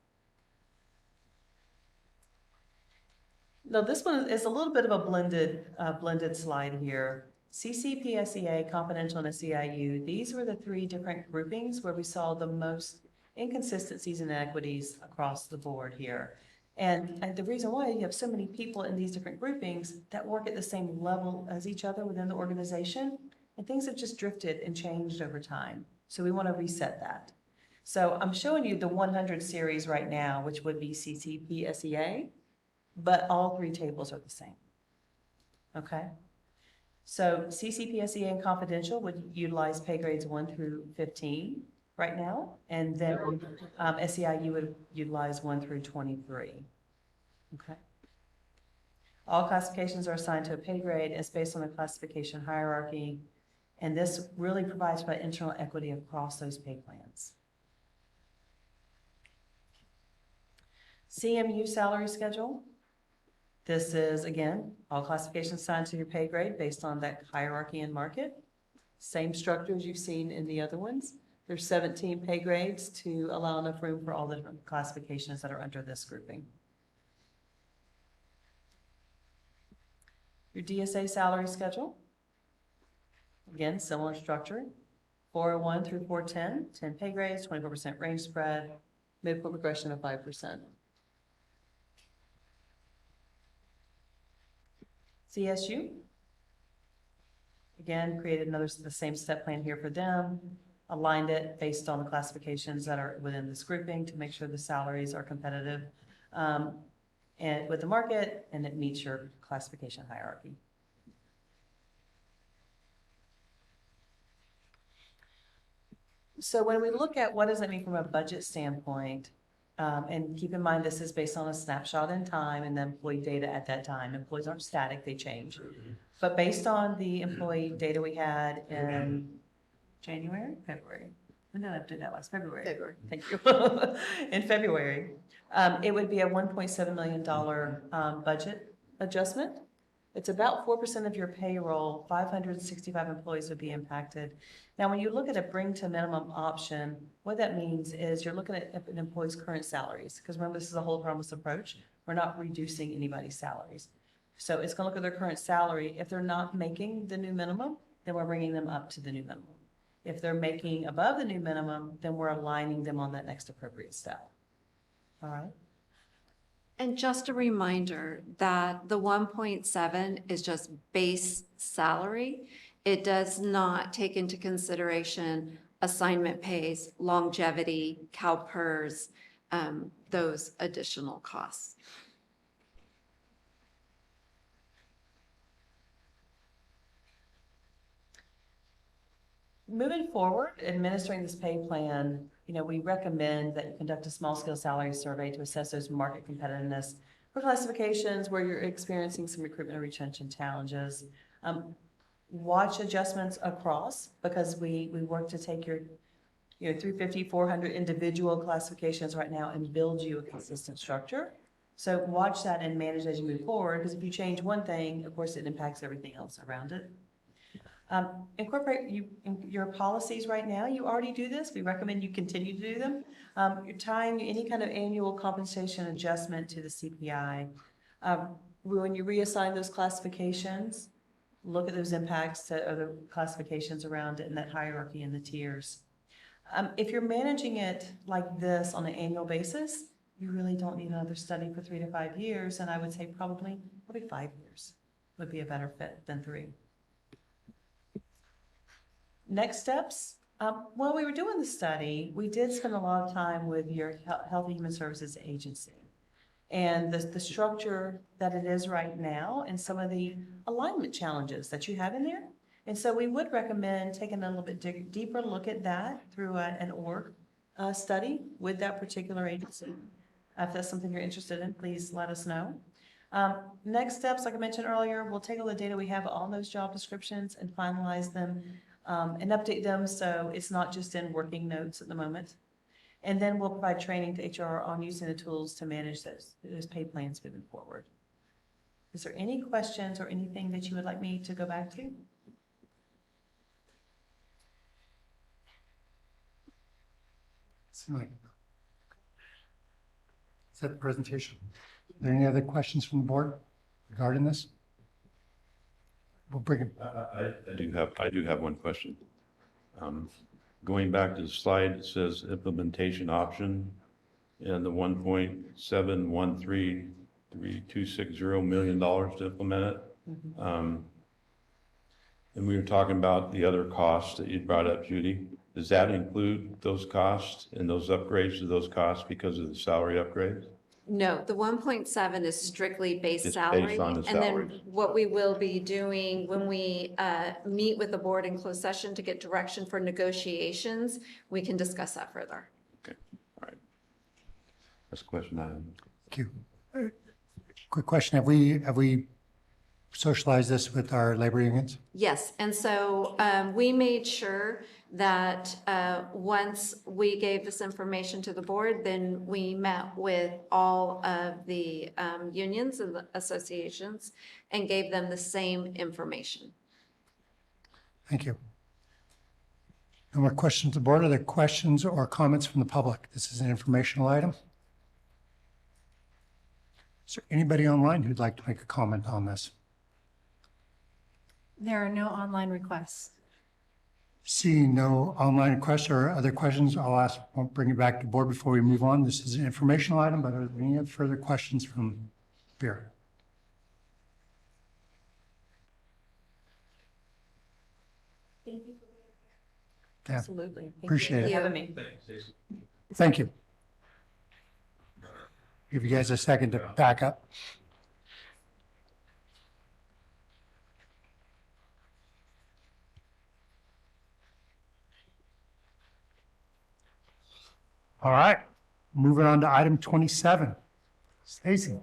Now, this one is a little bit of a blended slide here. CCPSEA, Confidential, and SEIU, these were the 3 different groupings where we saw the most inconsistencies and inequities across the board here. And the reason why you have so many people in these different groupings that work at the same level as each other within the organization, and things have just drifted and changed over time. So we want to reset that. So I'm showing you the 100 series right now, which would be CCPSEA, but all 3 tables are the same. Okay? So CCPSEA and Confidential would utilize pay grades 1 through 15 right now, and then SEIU would utilize 1 through 23. Okay? All classifications are assigned to a pay grade. It's based on a classification hierarchy, and this really provides for internal equity across those pay plans. CMU salary schedule. This is, again, all classifications assigned to your pay grade based on that hierarchy and market. Same structure as you've seen in the other ones. There's 17 pay grades to allow enough room for all the different classifications that are under this grouping. Your DSA salary schedule. Again, similar structure. 401 through 410, 10 pay grades, 24% range spread, midpoint progression of 5%. CSU, again, created the same step plan here for them, aligned it based on the classifications that are within this grouping to make sure the salaries are competitive and with the market, and it meets your classification hierarchy. So when we look at what does that mean from a budget standpoint, and keep in mind, this is based on a snapshot in time and the employee data at that time. Employees aren't static, they change. But based on the employee data we had in February. When did I update that last? February. Thank you. In February, it would be a $1.7 million budget adjustment. It's about 4% of your payroll. 565 employees would be impacted. Now, when you look at a bring to minimum option, what that means is you're looking at an employee's current salaries. Because remember, this is a whole promise approach. We're not reducing anybody's salaries. So it's going to look at their current salary. If they're not making the new minimum, then we're bringing them up to the new minimum. If they're making above the new minimum, then we're aligning them on that next appropriate step. All right? And just a reminder that the 1.7 is just base salary. It does not take into consideration assignment pays, longevity, CalPERS, those additional costs. Moving forward, administering this pay plan, we recommend that you conduct a small-scale salary survey to assess those market competitiveness for classifications where you're experiencing some recruitment or retention challenges. Watch adjustments across, because we work to take your 350, 400 individual classifications right now and build you a consistent structure. So watch that and manage as you move forward, because if you change one thing, of course, it impacts everything else around it. Incorporate your policies right now. You already do this. We recommend you continue to do them. You're tying any kind of annual compensation adjustment to the CPI. When you reassign those classifications, look at those impacts to other classifications around it and that hierarchy in the tiers. If you're managing it like this on an annual basis, you really don't need another study for 3 to 5 years. And I would say probably 5 years would be a better fit than 3. Next steps. While we were doing the study, we did spend a lot of time with your Health and Human Services Agency and the structure that it is right now and some of the alignment challenges that you have in there. And so we would recommend taking a little bit deeper look at that through an org study with that particular agency. If that's something you're interested in, please let us know. Next steps, like I mentioned earlier, we'll take all the data we have on those job descriptions and finalize them and update them so it's not just in working notes at the moment. And then we'll provide training to HR on using the tools to manage those pay plans moving forward. Is there any questions or anything that you would like me to go back to? Is that the presentation? Are there any other questions from the board regarding this? We'll bring it. I do have one question. Going back to the slide, it says implementation option and the $1.713260 million to implement it. And we were talking about the other costs that you brought up, Judy. Does that include those costs and those upgrades to those costs because of the salary upgrades? No, the 1.7 is strictly base It's salary. based on the And then salaries. what we will be doing when we meet with the board in closed session to get direction for negotiations, we can discuss that further. Okay, all right. That's a question I have. Thank you. Quick question. Have we socialized this with our labor unions? Yes, and so we made sure that once we gave this information to the board, then we met with all of the unions and the associations and gave them the same information. Thank you. No more questions to the board. Are there questions or comments from the public? This is an informational item. Is there anybody online who'd like to make a comment on this? There are no online requests. Seeing no online requests or other questions, I'll bring it back to the board before we move on. This is an informational item, but are there any further questions from here? Thank you. Yeah. Absolutely. Appreciate it. Thank you for having me. Thank you. Give you guys a second to back up. All right, moving on to item 27. Stacy.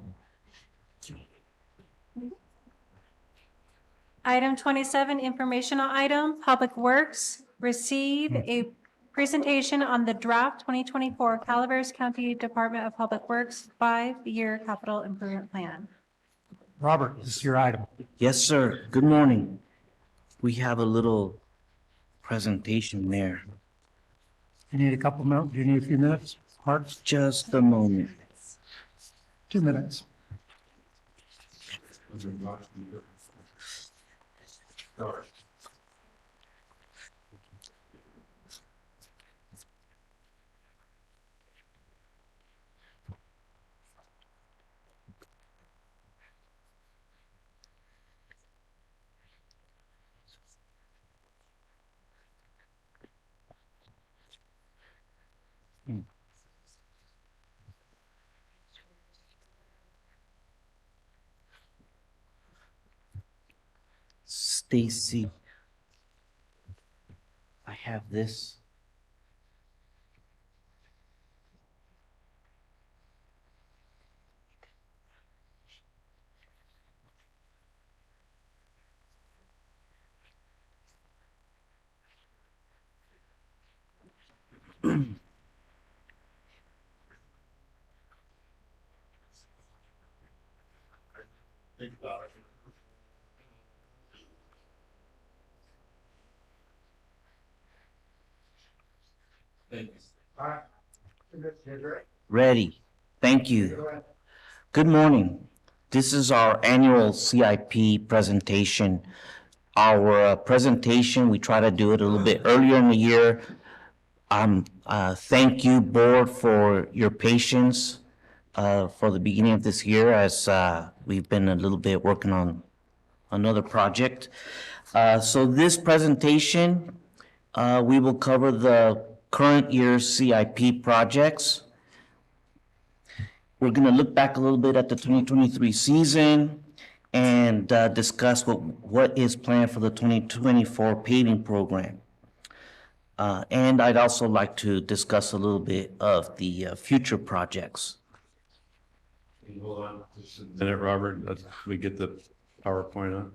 Item 27, informational item, Public Works, receive a presentation on the draft 2024 Calaveras County Department of Public Works 5-year capital improvement plan. Robert, this is your item. Yes, sir. Good morning. We have a little presentation there. You need a couple minutes? Do you need a few minutes, Mark? Just a moment. 2 minutes. Stacy. I have this. Ready. Thank you. Good morning. This is our annual CIP presentation. Our presentation, we try to do it a little bit earlier in the year. Thank you, board, for your patience for the beginning of this year, as we've been a little bit working on another project. So this presentation, we will cover the current year's CIP projects. We're going to look back a little bit at the 2023 season and discuss what is planned for the 2024 paving program. And I'd also like to discuss a little bit of the future projects. Hold on just a minute, Robert. We get the PowerPoint on.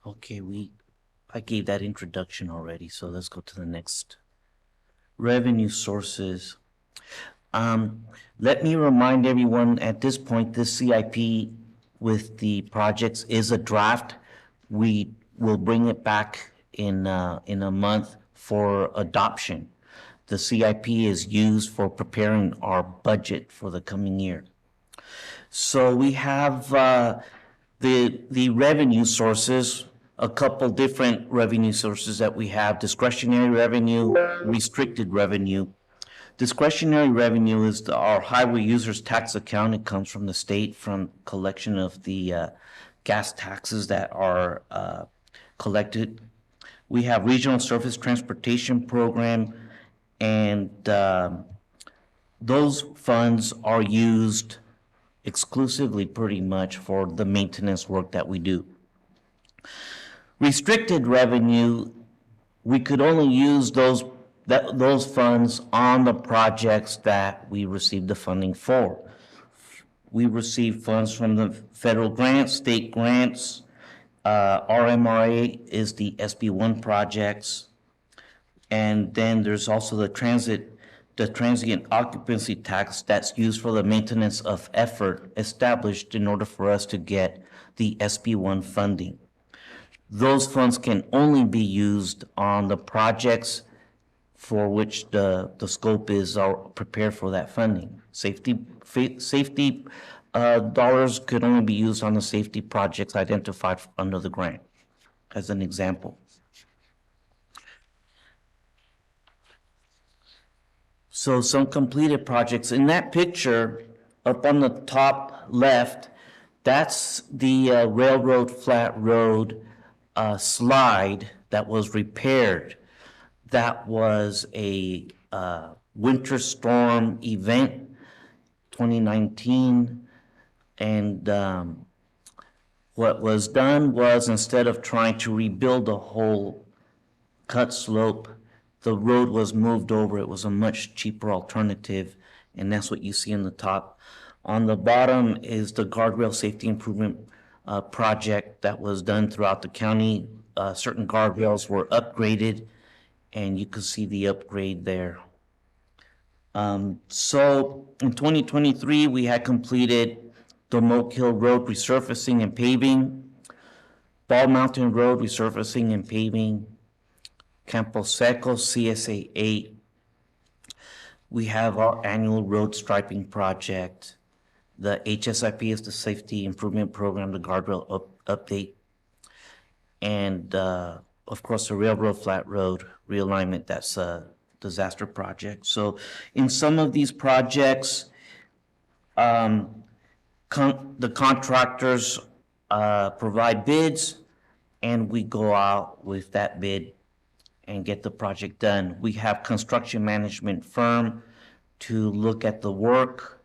Okay, I gave that introduction already, so let's go to the next. Revenue sources. Let me remind everyone at this point, this CIP with the projects is a draft. We will bring it back in a month for adoption. The CIP is used for preparing our budget for the coming year. So we have the revenue sources, a couple different revenue sources that we have: discretionary revenue, restricted revenue. Discretionary revenue is our highway users tax account. It comes from the state from collection of the gas taxes that are collected. We have regional surface transportation program, and those funds are used exclusively pretty much for the maintenance work that we do. Restricted revenue, we could only use those funds on the projects that we received the funding for. We receive funds from the federal grants, state grants. RMRA is the SB1 projects. And then there's also the transient occupancy tax that's used for the maintenance of effort established in order for us to get the SB1 funding. Those funds can only be used on the projects for which the scope is prepared for that funding. Safety dollars could only be used on the safety projects identified under the grant, as an example. So some completed projects. In that picture, up on the top left, that's the railroad flat road slide that was repaired. That was a winter storm event, 2019. And what was done was, instead of trying to rebuild the whole cut slope, the road was moved over. It was a much cheaper alternative, and that's what you see in the top. On the bottom is the guardrail safety improvement project that was done throughout the county. Certain guardrails were upgraded, and you can see the upgrade there. So in 2023, we had completed the Moke Hill Road resurfacing and paving, Bald Mountain Road resurfacing and paving, Campo Seco CSA 8. We have our annual road striping project. The HSIP is the Safety Improvement Program, the guardrail update. And of course, the Railroad Flat Road realignment, that's a disaster project. So in some of these projects, the contractors provide bids. and we go out with that bid and get the project done. We have construction management firm to look at the work,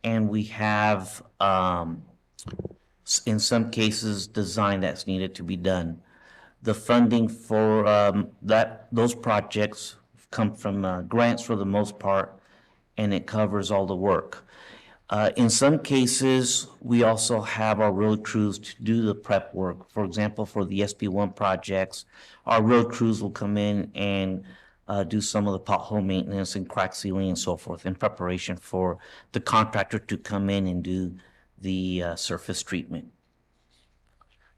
and we have, in some cases, design that's needed to be done. The funding for those projects come from grants for the most part, and it covers all the work. In some cases, we also have our road crews to do the prep work. For example, for the SB1 projects, our road crews will come in and do some of the pothole maintenance and crack sealing and so forth in preparation for the contractor to come in and do the surface treatment.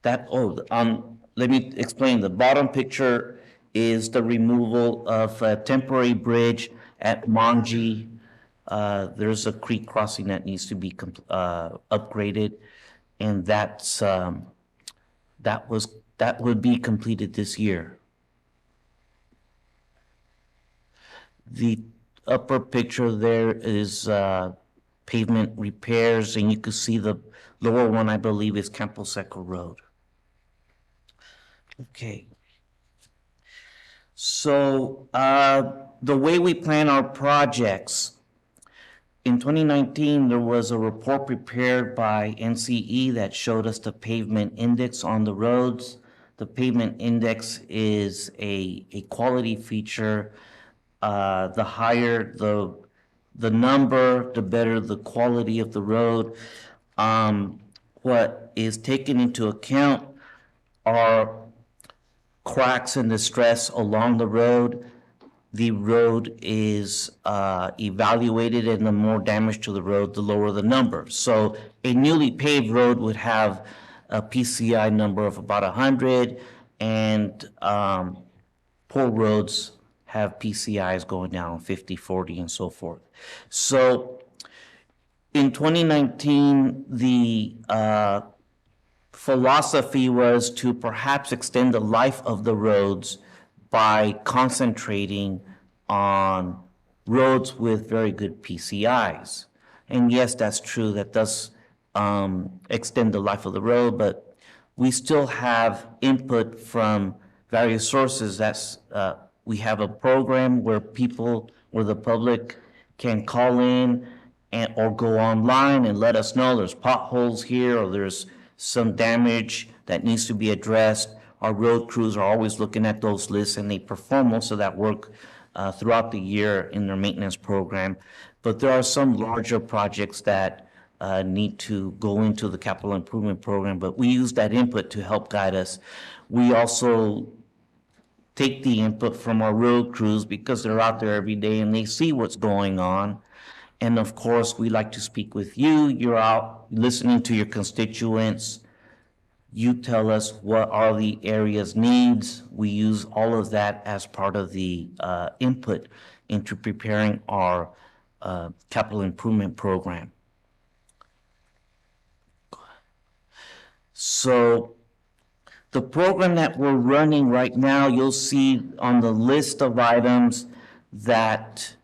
Let me explain. The bottom picture is the removal of a temporary bridge at Manji. There's a creek crossing that needs to be upgraded, and that would be completed this year. The upper picture there is pavement repairs, and you can see the lower one, I believe, is Campo Seco Road. Okay. So the way we plan our projects, in 2019, there was a report prepared by NCE that showed us the pavement index on the roads. The pavement index is a quality feature. The higher the number, the better the quality of the road. What is taken into account are cracks and distress along the road. The road is evaluated, and the more damage to the road, the lower the number. So a newly paved road would have a PCI number of about 100, and poor roads have PCIs going down 50, 40, and so forth. So in 2019, the philosophy was to perhaps extend the life of the roads by concentrating on roads with very good PCIs. And yes, that's true, that does extend the life of the road, but we still have input from various sources. We have a program where the public can call in or go online and let us know there's potholes here or there's some damage that needs to be addressed. Our road crews are always looking at those lists, and they perform most of that work throughout the year in their maintenance program. But there are some larger projects that need to go into the capital improvement program, but we use that input to help guide us. We also take the input from our road crews because they're out there every day and they see what's going on. And of course, we like to speak with you. You're out listening to your constituents. You tell us what are the area's needs. We use all of that as part of the input into preparing our capital improvement program. So the program that we're running right now, you'll see on the list of items that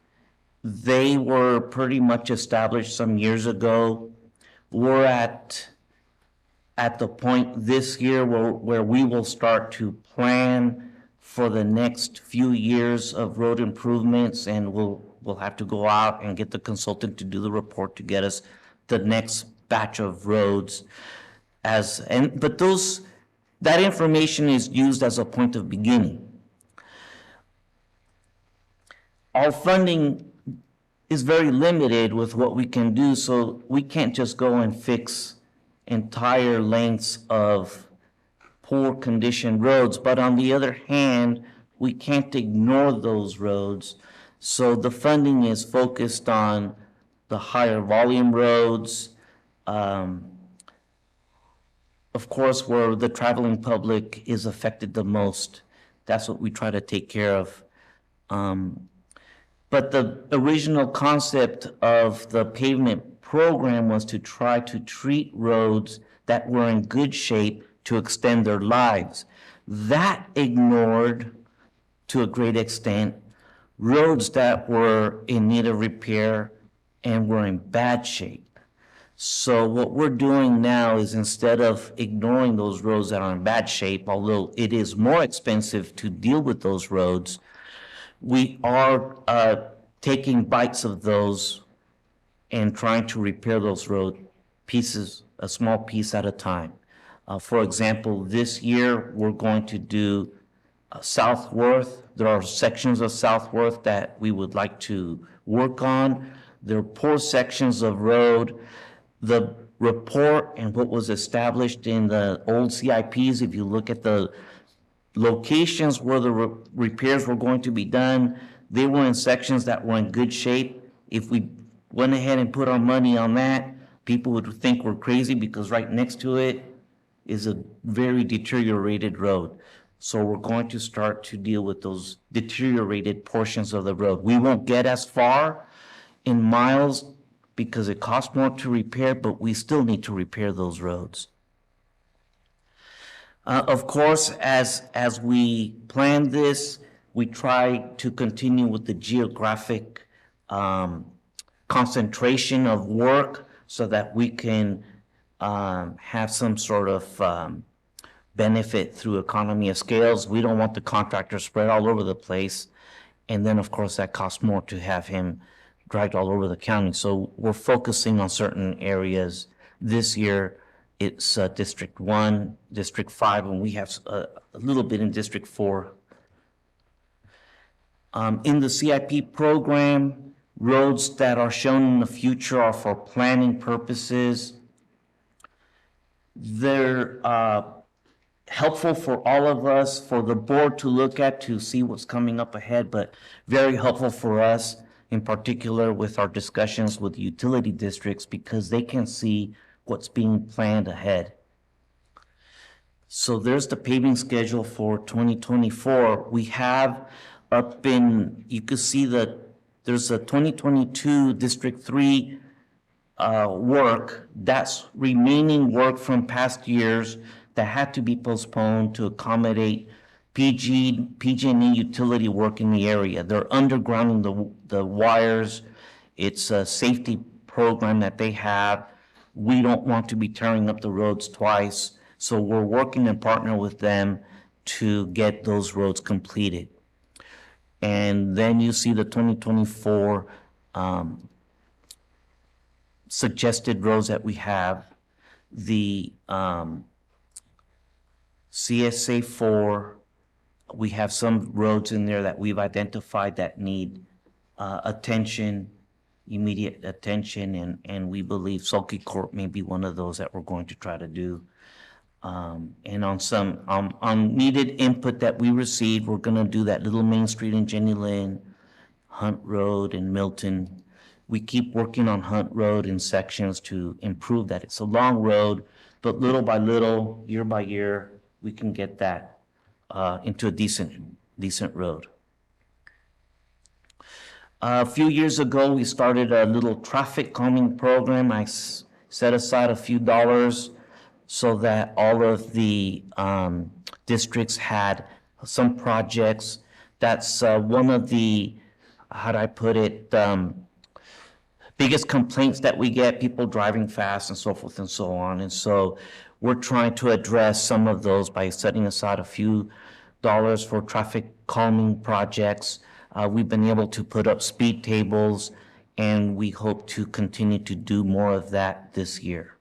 they were pretty much established some years ago. We're at the point this year where we will start to plan for the next few years of road improvements, and we'll have to go out and get the consultant to do the report to get us the next batch of roads. But that information is used as a point of beginning. Our funding is very limited with what we can do, so we can't just go and fix entire lengths of poor condition roads. But on the other hand, we can't ignore those roads. So the funding is focused on the higher volume roads, of course, where the traveling public is affected the most. That's what we try to take care of. But the original concept of the pavement program was to try to treat roads that were in good shape to extend their lives. That ignored, to a great extent, roads that were in need of repair and were in bad shape. So what we're doing now is instead of ignoring those roads that are in bad shape, although it is more expensive to deal with those roads, we are taking bites of those and trying to repair those road pieces, a small piece at a time. For example, this year, we're going to do Southworth. There are sections of Southworth that we would like to work on. There are poor sections of road. The report and what was established in the old CIPs, if you look at the locations where the repairs were going to be done, they were in sections that were in good shape. If we went ahead and put our money on that, people would think we're crazy because right next to it is a very deteriorated road. So we're going to start to deal with those deteriorated portions of the road. We won't get as far in miles because it costs more to repair, but we still need to repair those roads. Of course, as we plan this, we try to continue with the geographic concentration of work so that we can have some sort of benefit through economy of scales. We don't want the contractor spread all over the place. And then, of course, that costs more to have him dragged all over the county. So we're focusing on certain areas. This year, it's District 1, District 5, and we have a little bit in District 4. In the CIP program, roads that are shown in the future are for planning purposes. They're helpful for all of us, for the board to look at to see what's coming up ahead, but very helpful for us in particular with our discussions with utility districts because they can see what's being planned ahead. So there's the paving schedule for 2024. We have up in, you can see that there's a 2022 District 3 work, that's remaining work from past years that had to be postponed to accommodate PG&E utility work in the area. They're undergrounding the wires. It's a safety program that they have. We don't want to be tearing up the roads twice, so we're working in partner with them to get those roads completed. And then you see the 2024 suggested roads that we have. The CSA 4, we have some roads in there that we've identified that need attention, immediate attention, and we believe Sulky Court may be one of those that we're going to try to do. And on some on needed input that we received, we're going to do that Little Main Street in Jenny Lynn, Hunt Road and Milton. We keep working on Hunt Road in sections to improve that. It's a long road, but little by little, year by year, we can get that into a decent road. A few years ago, we started a little traffic calming program. I set aside a few dollars so that all of the districts had some projects. That's one of the, how'd I put it, biggest complaints that we get, people driving fast and so forth and so on. And so we're trying to address some of those by setting aside a few dollars for traffic calming projects. We've been able to put up speed tables, and we hope to continue to do more of that this year.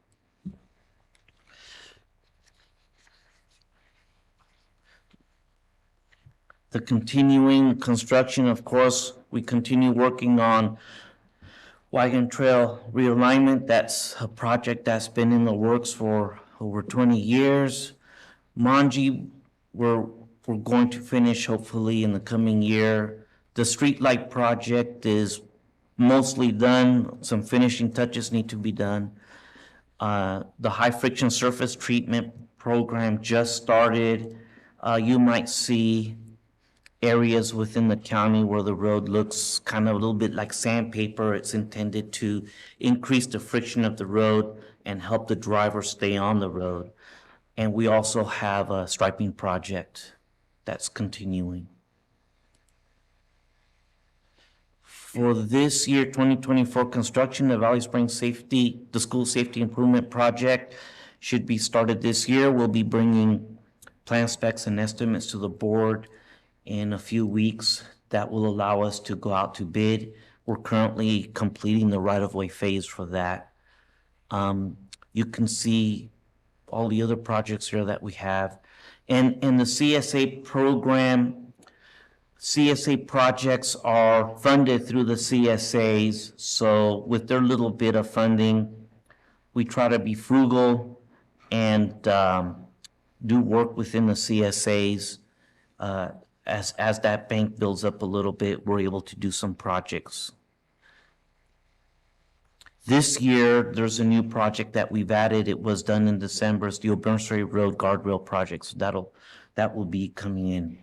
The continuing construction, of course, we continue working on Wagon Trail realignment. That's a project that's been in the works for over 20 years. Manji, we're going to finish hopefully in the coming year. The streetlight project is mostly done. Some finishing touches need to be done. The high friction surface treatment program just started. You might see areas within the county where the road looks kind of a little bit like sandpaper. It's intended to increase the friction of the road and help the driver stay on the road. And we also have a striping project that's continuing. For this year, 2024 construction, the Valley Springs Safety, the School Safety Improvement Project should be started this year. We'll be bringing plan specs and estimates to the board in a few weeks. That will allow us to go out to bid. We're currently completing the right-of-way phase for that. You can see all the other projects here that we have. And in the CSA program, CSA projects are funded through the CSAs. So with their little bit of funding, we try to be frugal and do work within the CSAs. As that bank builds up a little bit, we're able to do some projects. This year, there's a new project that we've added. It was done in December. It's the Obernsbury Road Guardrail Project. So that will be coming in.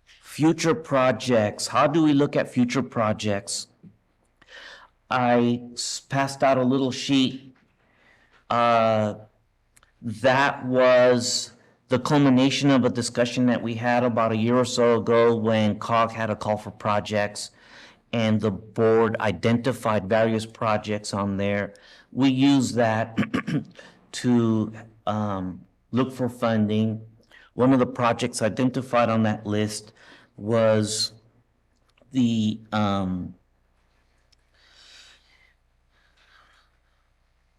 Future projects. How do we look at future projects? I passed out a little sheet. That was the culmination of a discussion that we had about a year or so ago when COG had a call for projects and the board identified various projects on there. We used that to look for funding. One of the projects identified on that list was the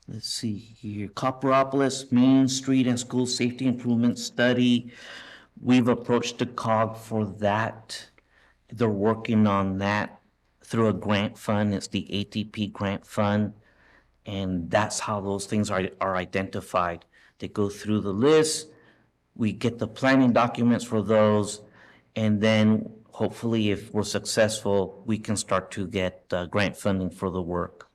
let's see here, Copperopolis Main Street and School Safety Improvement Study. We've approached the COG for that. They're working on that through a grant fund. It's the ATP grant fund. And that's how those things are identified. They go through the list. We get the planning documents for those. And then hopefully if we're successful, we can start to get grant funding for the work.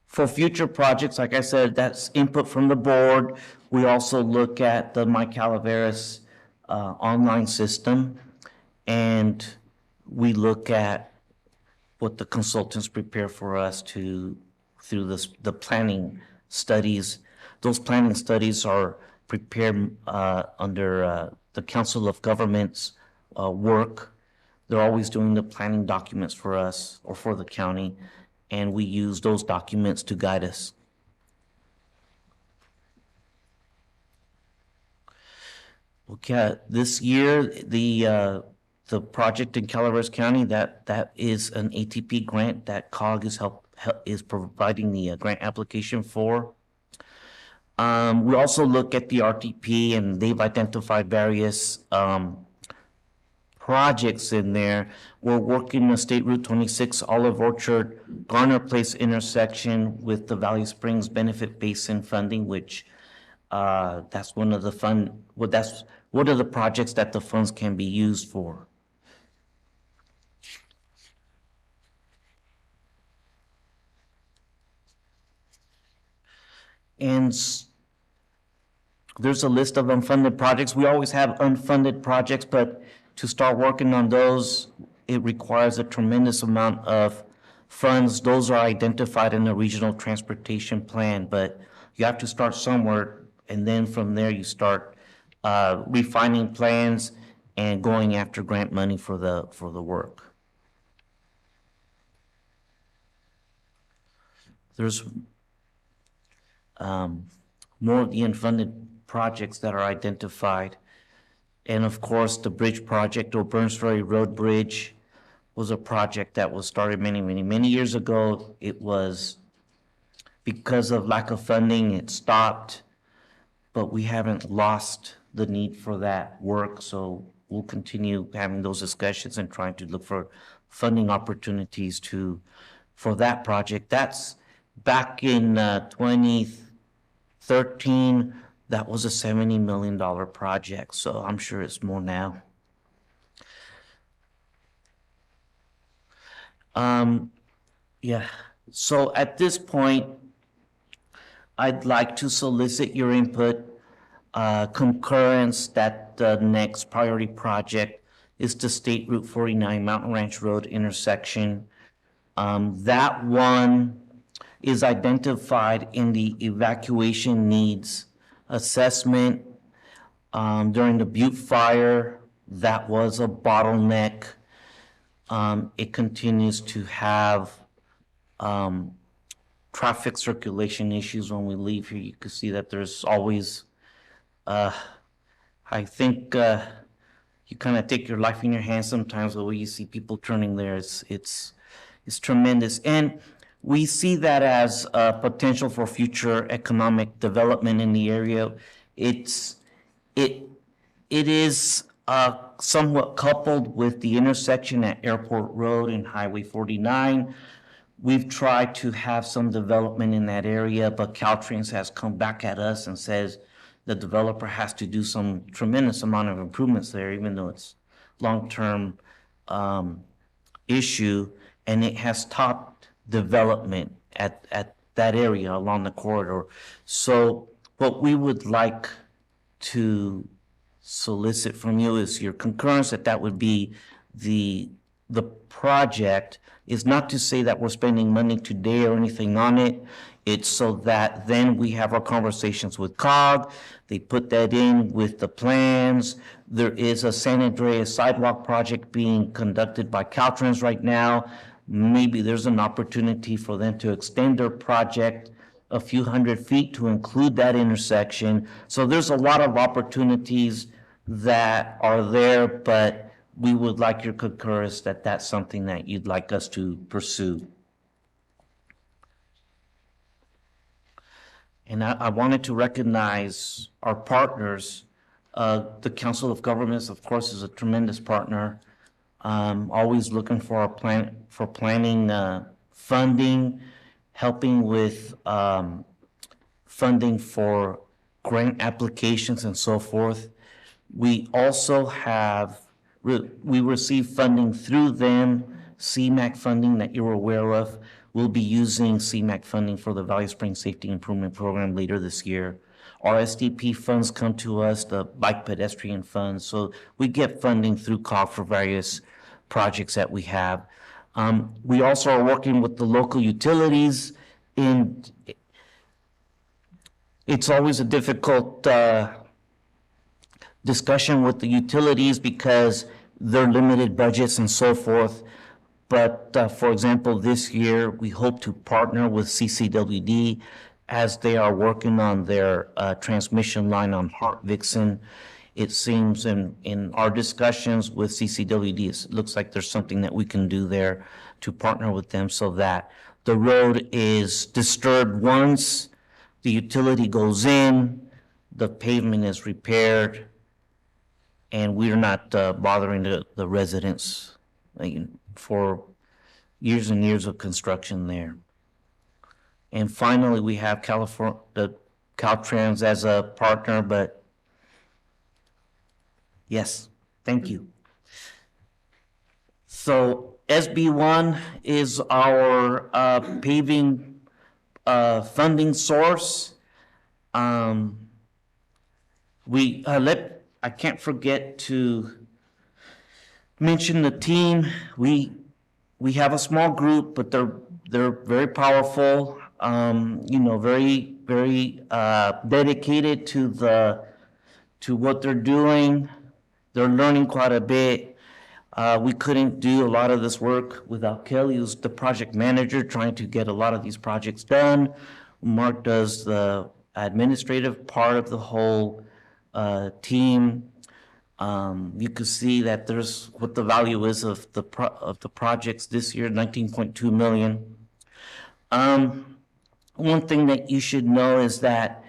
For future projects, like I said, that's input from the board. We also look at the My Calaveras online system, and we look at what the consultants prepare for us through the planning studies. Those planning studies are prepared under the Council of Governments work. They're always doing the planning documents for us or for the county, and we use those documents to guide us. Okay, this year, the project in Calaveras County, that is an ATP grant that COG is providing the grant application for. We also look at the RTP, and they've identified various projects in there. We're working the State Route 26 Olive Orchard Garner Place intersection with the Valley Springs Benefit Basin funding, which that's one of the one of the projects that the funds can be used for. And there's a list of unfunded projects. We always have unfunded projects, but to start working on those, it requires a tremendous amount of funds. Those are identified in the regional transportation plan, but you have to start somewhere, and then from there you start refining plans and going after grant money for the work. There's more of the unfunded projects that are identified. And of course, the bridge project, or Obernsbury Road Bridge, was a project that was started many years ago. It was, because of lack of funding, it stopped, but we haven't lost the need for that work. So we'll continue having those discussions and trying to look for funding opportunities for that project. That's back in 2013. That was a $70 million project, so I'm sure it's more now. Yeah, so at this point, I'd like to solicit your input, concurrence that the next priority project is the State Route 49 Mountain Ranch Road intersection. That one is identified in the evacuation needs assessment. During the Butte fire, that was a bottleneck. It continues to have traffic circulation issues when we leave here. You can see that there's always, I think you kind of take your life in your hands sometimes the way you see people turning there. It's tremendous. And we see that as a potential for future economic development in the area. It is somewhat coupled with the intersection at Airport Road and Highway 49. We've tried to have some development in that area, but Caltrans has come back at us and says the developer has to do some tremendous amount of improvements there, even though it's long-term issue, and it has stopped development at that area along the corridor. So what we would like to solicit from you is your concurrence that would be the project. Is not to say that we're spending money today or anything on it. It's so that then we have our conversations with COG. They put that in with the plans. There is a San Andreas sidewalk project being conducted by Caltrans right now. Maybe there's an opportunity for them to extend their project a few hundred feet to include that intersection. So there's a lot of opportunities that are there, but we would like your concurrence that that's something that you'd like us to pursue. And I wanted to recognize our partners. The Council of Governments, of course, is a tremendous partner. Always looking for planning funding, helping with funding for grant applications and so forth. We also have we receive funding through them, CMAQ funding that you're aware of. We'll be using CMAQ funding for the Valley Springs Safety Improvement Program later this year. Our SDP funds come to us, the bike pedestrian funds. So we get funding through COG for various projects that we have. We also are working with the local utilities. It's always a difficult discussion with the utilities because they're limited budgets and so forth. But for example, this year, we hope to partner with CCWD as they are working on their transmission line on Hart-Vixen. It seems in our discussions with CCWD, it looks like there's something that we can do there to partner with them so that the road is disturbed once the utility goes in, the pavement is repaired, and we're not bothering the residents for years and years of construction there. And finally, we have the Caltrans as a partner, but yes, thank you. So SB1 is our paving funding source. I can't forget to mention the team. We have a small group, but they're very powerful. Very dedicated to what they're doing. They're learning quite a bit. We couldn't do a lot of this work without Kelly, who's the project manager, trying to get a lot of these projects done. Mark does the administrative part of the whole team. You can see that there's what the value is of the projects this year, 19.2 million. One thing that you should know is that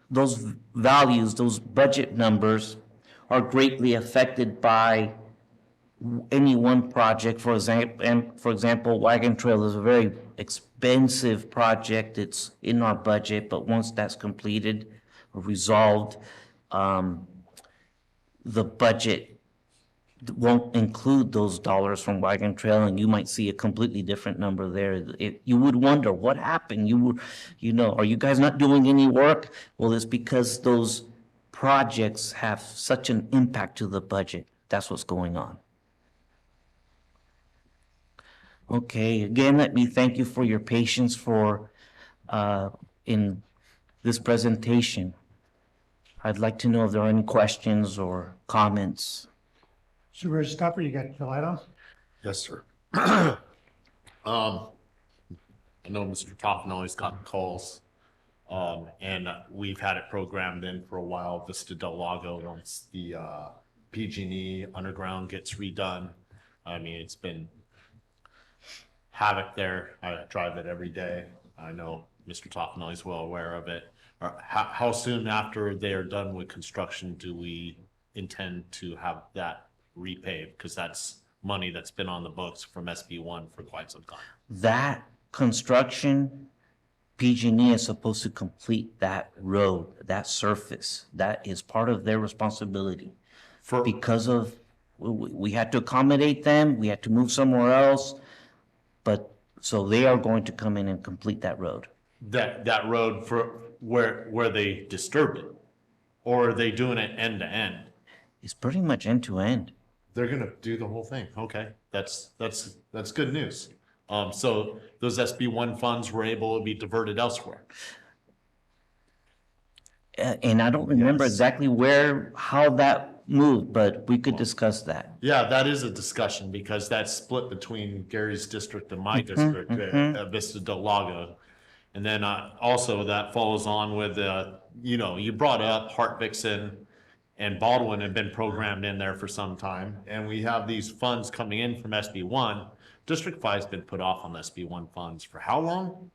those values, those budget numbers, are greatly affected by any one project. For example, Wagon Trail is a very expensive project. It's in our budget, but once that's completed or resolved, the budget won't include those dollars from Wagon Trail, and you might see a completely different number there. You would wonder what happened. Are you guys not doing any work? Well, it's because those projects have such an impact to the budget. That's what's going on. Okay, again, let me thank you for your patience in this presentation. I'd like to know if there are any questions or comments. Supervisor Stopper, you got your light on? Yes, sir. I know Mr. Toffenally's gotten calls, and we've had it programmed in for a while. Vista Del Lago, once the PG&E underground gets redone. I mean, it's been havoc there. I drive it every day. I know Mr. Toffenally's well aware of it. How soon after they are done with construction do we intend to have that repaved? Because that's money that's been on the books from SB1 for quite some time. That construction, PG&E is supposed to complete that road, that surface. That is part of their responsibility. Because of, we had to accommodate them, we had to move somewhere else, but, so they are going to come in and complete that road. That road for where they disturbed it? Or are they doing it end to end? It's pretty much end to end. They're gonna do the whole thing. Okay, that's good news. So those SB1 funds were able to be diverted elsewhere. And I don't remember exactly how that moved, but we could discuss that. Yeah, that is a discussion because that's split between Gary's district and my district, Vista Del Lago. And then also that follows on with, you brought up Hart Vixen and Baldwin have been programmed in there for some time. And we have these funds coming in from SB1. District 5's been put off on SB1 funds for how long?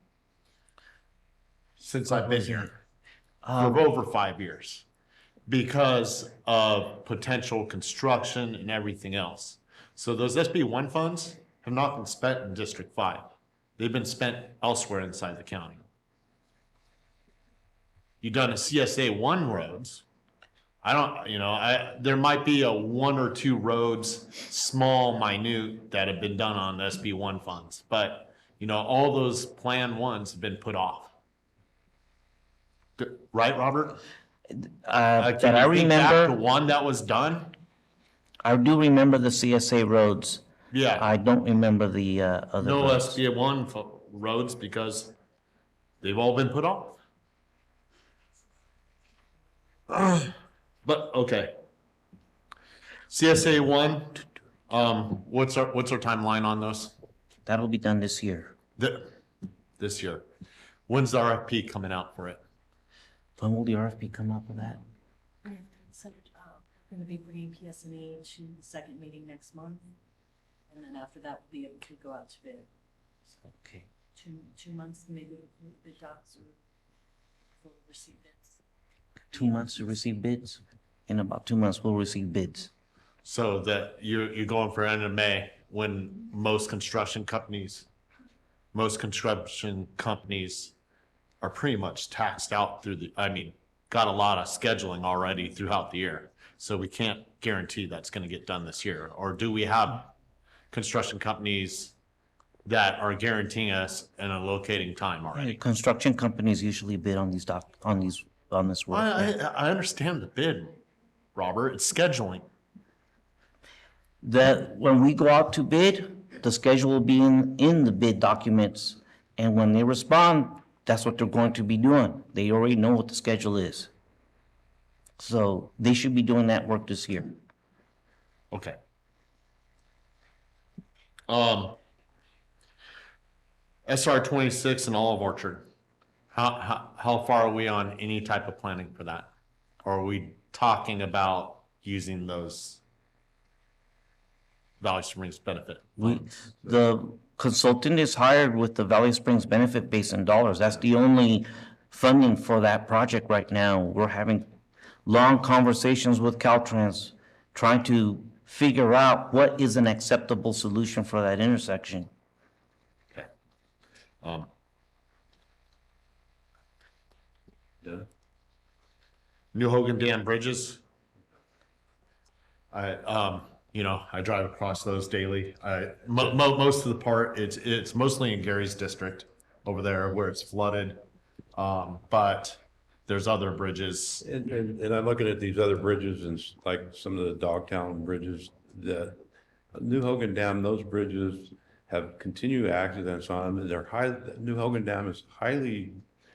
Since I've been here. For over 5 years. Because of potential construction and everything else. So those SB1 funds have not been spent in District 5. They've been spent elsewhere inside the county. You've done a CSA 1 roads. There might be a 1 or 2 roads, small, minute, that have been done on SB1 funds. But, all those Plan 1s have been put off. Right, Robert? That I Think back to remember, one that was done? I do remember the CSA roads. Yeah. I don't remember the other No roads. SB1 roads because they've all been put off. But, okay. CSA 1, what's our timeline on those? That'll be done this year. This year. When's the RFP coming out for it? When will the RFP come up with that? So, we're gonna be bringing PSNE to the second meeting next month. And then after that, we'll be able to go out to bid. Okay. Two months, maybe the docs will receive bids. 2 months to receive bids? In about 2 months, we'll receive bids. So that you're going for end of May when most construction companies are pretty much taxed out got a lot of scheduling already throughout the year. So we can't guarantee that's going to get done this year. Or do we have construction companies that are guaranteeing us an allocating time already? Construction companies usually bid on this work. I understand the bid, Robert. It's scheduling. That when we go out to bid, the schedule will be in the bid documents. And when they respond, that's what they're going to be doing. They already know what the schedule is. So they should be doing that work this year. Okay. SR 26 and Olive Orchard. How far are we on any type of planning for that? Or are we talking about using those Valley Springs benefit? The consultant is hired with the Valley Springs benefit Basin dollars. That's the only funding for that project right now. We're having long conversations with Caltrans, trying to figure out what is an acceptable solution for that intersection. Okay. New Hogan Dam bridges. I drive across those daily. Most of the part, it's mostly in Gary's district over there where it's flooded. But there's other bridges. And I'm looking at these other bridges and like some of the Dogtown bridges that New Hogan Dam, those bridges have continued accidents on them. New Hogan Dam is highly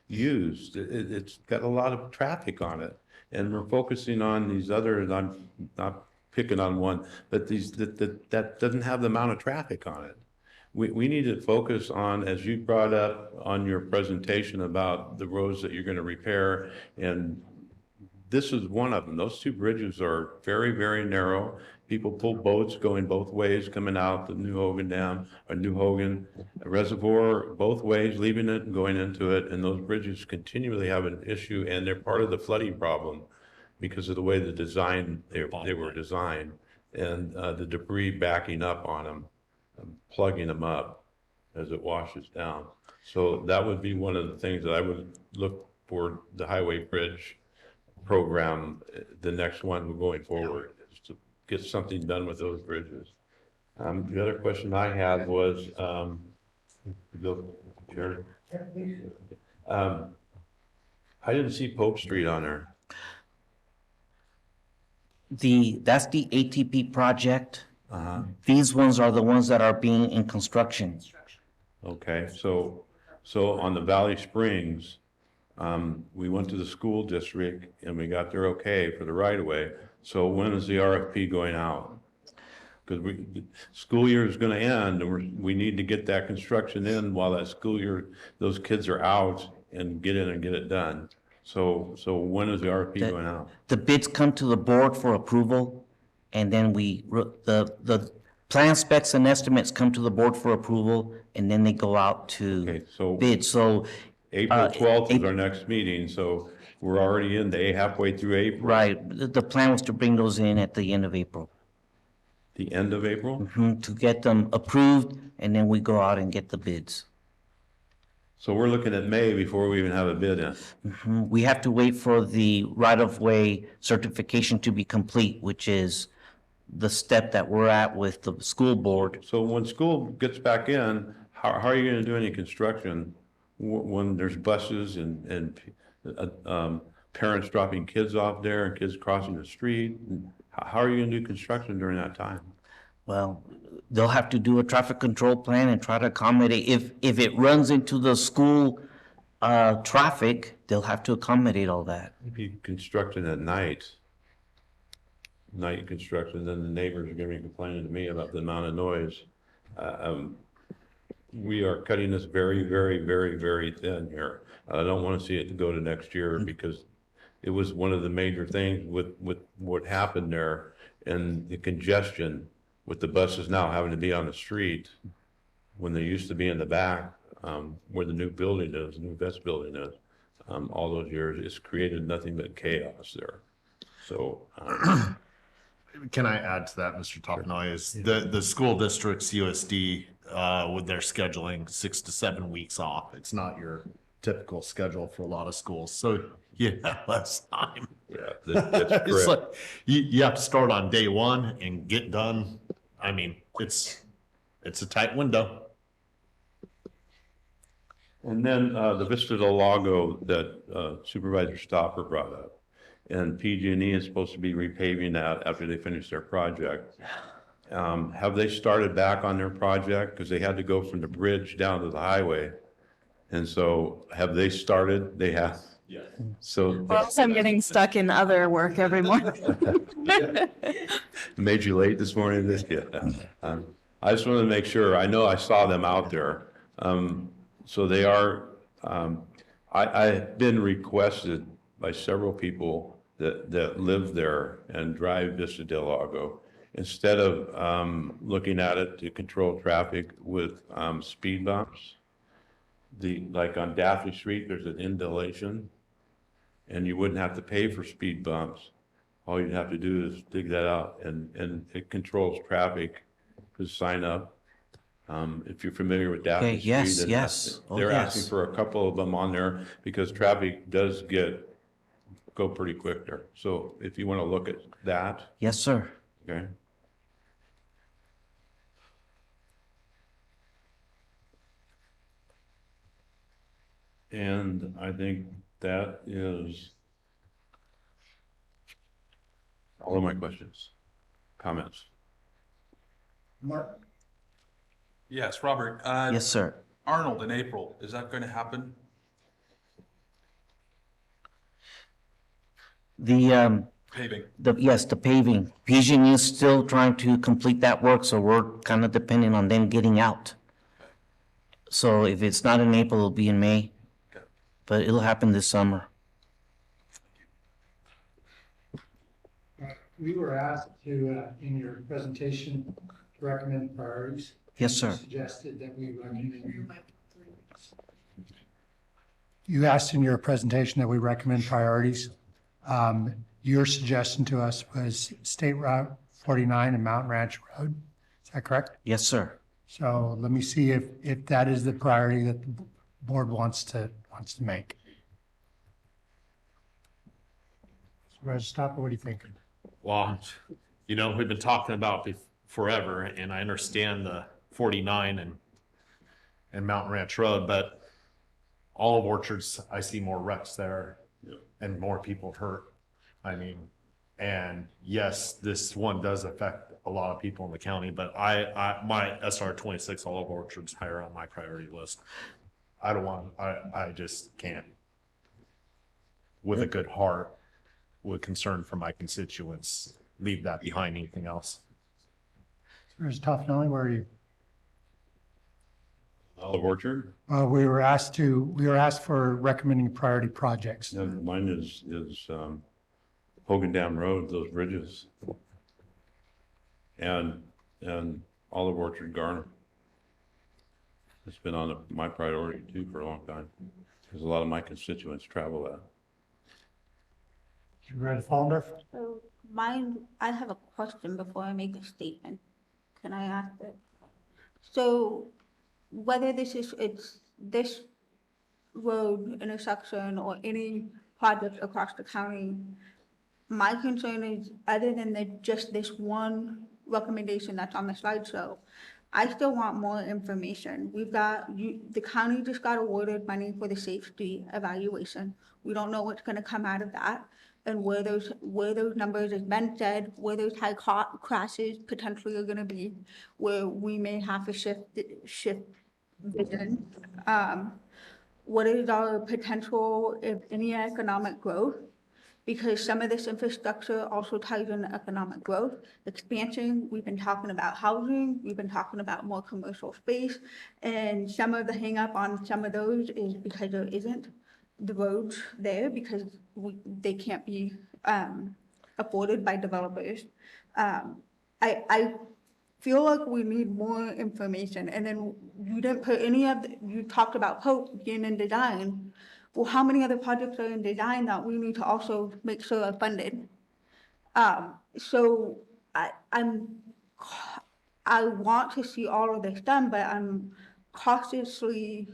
used. It's got a lot of traffic on it. And we're focusing on these other, I'm not picking on one, but that doesn't have the amount of traffic on it. We need to focus on, as you brought up on your presentation about the roads that you're going to repair, and this is one of them. Those two bridges are very, very narrow. People pull boats going both ways, coming out the New Hogan Dam, or New Hogan Reservoir, both ways, leaving it and going into it. And those bridges continually have an issue, and they're part of the flooding problem because of the way the design, they were designed, and the debris backing up on them, plugging them up as it washes down. So that would be one of the things that I would look for the highway bridge program, the next one going forward, is to get something done with those bridges. The other question I had was, Jared, I didn't see Pope Street on there. That's the ATP project. These ones are the ones that are being in construction. Okay, so on the Valley Springs, we went to the school district and we got their okay for the right of way. So when is the RFP going out? Because the school year is going to end, and we need to get that construction in while that school year, those kids are out, and get in and get it done. So when is the RFP going out? The bids come to the board for approval, and then the plan specs and estimates come to the board for approval, and then they go out to bid. So April 12th is our next meeting, so we're already in halfway through April. Right. The plan was to bring those in at the end of April. The end of April? To get them approved, and then we go out and get the bids. So we're looking at May before we even have a bid in. We have to wait for the right-of-way certification to be complete, which is the step that we're at with the school board. So when school gets back in, how are you going to do any construction when there's buses and parents dropping kids off there and kids crossing the street? How are you going to do construction during that time? Well, they'll have to do a traffic control plan and try to accommodate. If it runs into the school traffic, they'll have to accommodate all that. If you construction at night construction, then the neighbors are going to be complaining to me about the amount of noise. We are cutting this very, very, very, very thin here. I don't want to see it go to next year because it was one of the major things with what happened there, and the congestion with the buses now having to be on the street when they used to be in the back, where the new building is, the new vest building is. All those years, it's created nothing but chaos there. So, can I add to that, Mr. Topnoy? Is the school district's USD with their scheduling 6 to 7 weeks off. It's not your typical schedule for a lot of schools, so you have less time. Yeah, that's correct. It's like you have to start on day one and get done. I mean, it's a tight window. And then the Vista del Lago that Supervisor Stopper brought up, and PG&E is supposed to be repaving that after they finish their project. Have they started back on their project? Because they had to go from the bridge down to the highway. And so have they started? They have. Yeah. So. Or else I'm getting stuck in other work every morning. Made you late this morning? I just wanted to make sure. I know I saw them out there. So they are, I've been requested by several people that live there and drive Vista del Lago, instead of looking at it to control traffic with speed bumps. Like on Daphne Street, there's an indellation, and you wouldn't have to pay for speed bumps. All you'd have to do is dig that out, and it controls traffic. Just sign up. If you're familiar with Daphne Street. Yes, yes. They're asking for a couple of them on there because traffic does go pretty quick there. So if you want to look at that. Yes, sir. Okay. And I think that is all of my questions, comments. Mark? Yes, Robert. Yes, sir. Arnold in April, is that going to happen? Paving. Yes, the paving. PG&E is still trying to complete that work, so we're kind of depending on them getting out. So if it's not in April, it'll be in May, but it'll happen this summer. We were asked to, in your presentation, to recommend priorities. Yes, sir. You suggested that we recommend. You asked in your presentation that we recommend priorities. Your suggestion to us was State Route 49 and Mountain Ranch Road. Is that correct? Yes, sir. So let me see if that is the priority that the board wants to make. Supervisor Stopper, what are you thinking? Well, you know, we've been talking about forever, and I understand the 49 and Mountain Ranch Road, but Olive Orchards, I see more wrecks there and more people hurt. I mean, and yes, this one does affect a lot of people in the county, but my SR 26 Olive Orchards higher on my priority list. I just can't, with a good heart, with concern for my constituents, leave that behind anything else. Supervisor Toffenelli, where are you? Olive Orchard? We were asked for recommending priority projects. No, mine is Hogan Dam Road, those bridges. And Olive Orchard Garner. It's been on my priority too for a long time, because a lot of my constituents travel that. Supervisor Fallendorf? So I have a question before I make a statement. Can I ask it? So whether it's this road intersection or any project across the county, my concern is, other than just this one recommendation that's on the slideshow, I still want more information. The county just got awarded money for the Safe Street evaluation. We don't know what's gonna come out of that, and where those numbers, as Ben said, where those high crashes potentially are gonna be, where we may have to shift vision. What is our potential, if any, economic growth? Because some of this infrastructure also ties in economic growth. Expansion, we've been talking about housing, we've been talking about more commercial space, and some of the hang up on some of those is because there isn't the roads there, because they can't be afforded by developers. I feel like we need more information, and then you didn't put you talked about Pope being in design. Well, how many other projects are in design that we need to also make sure are funded? So I want to see all of this done, but I'm cautiously,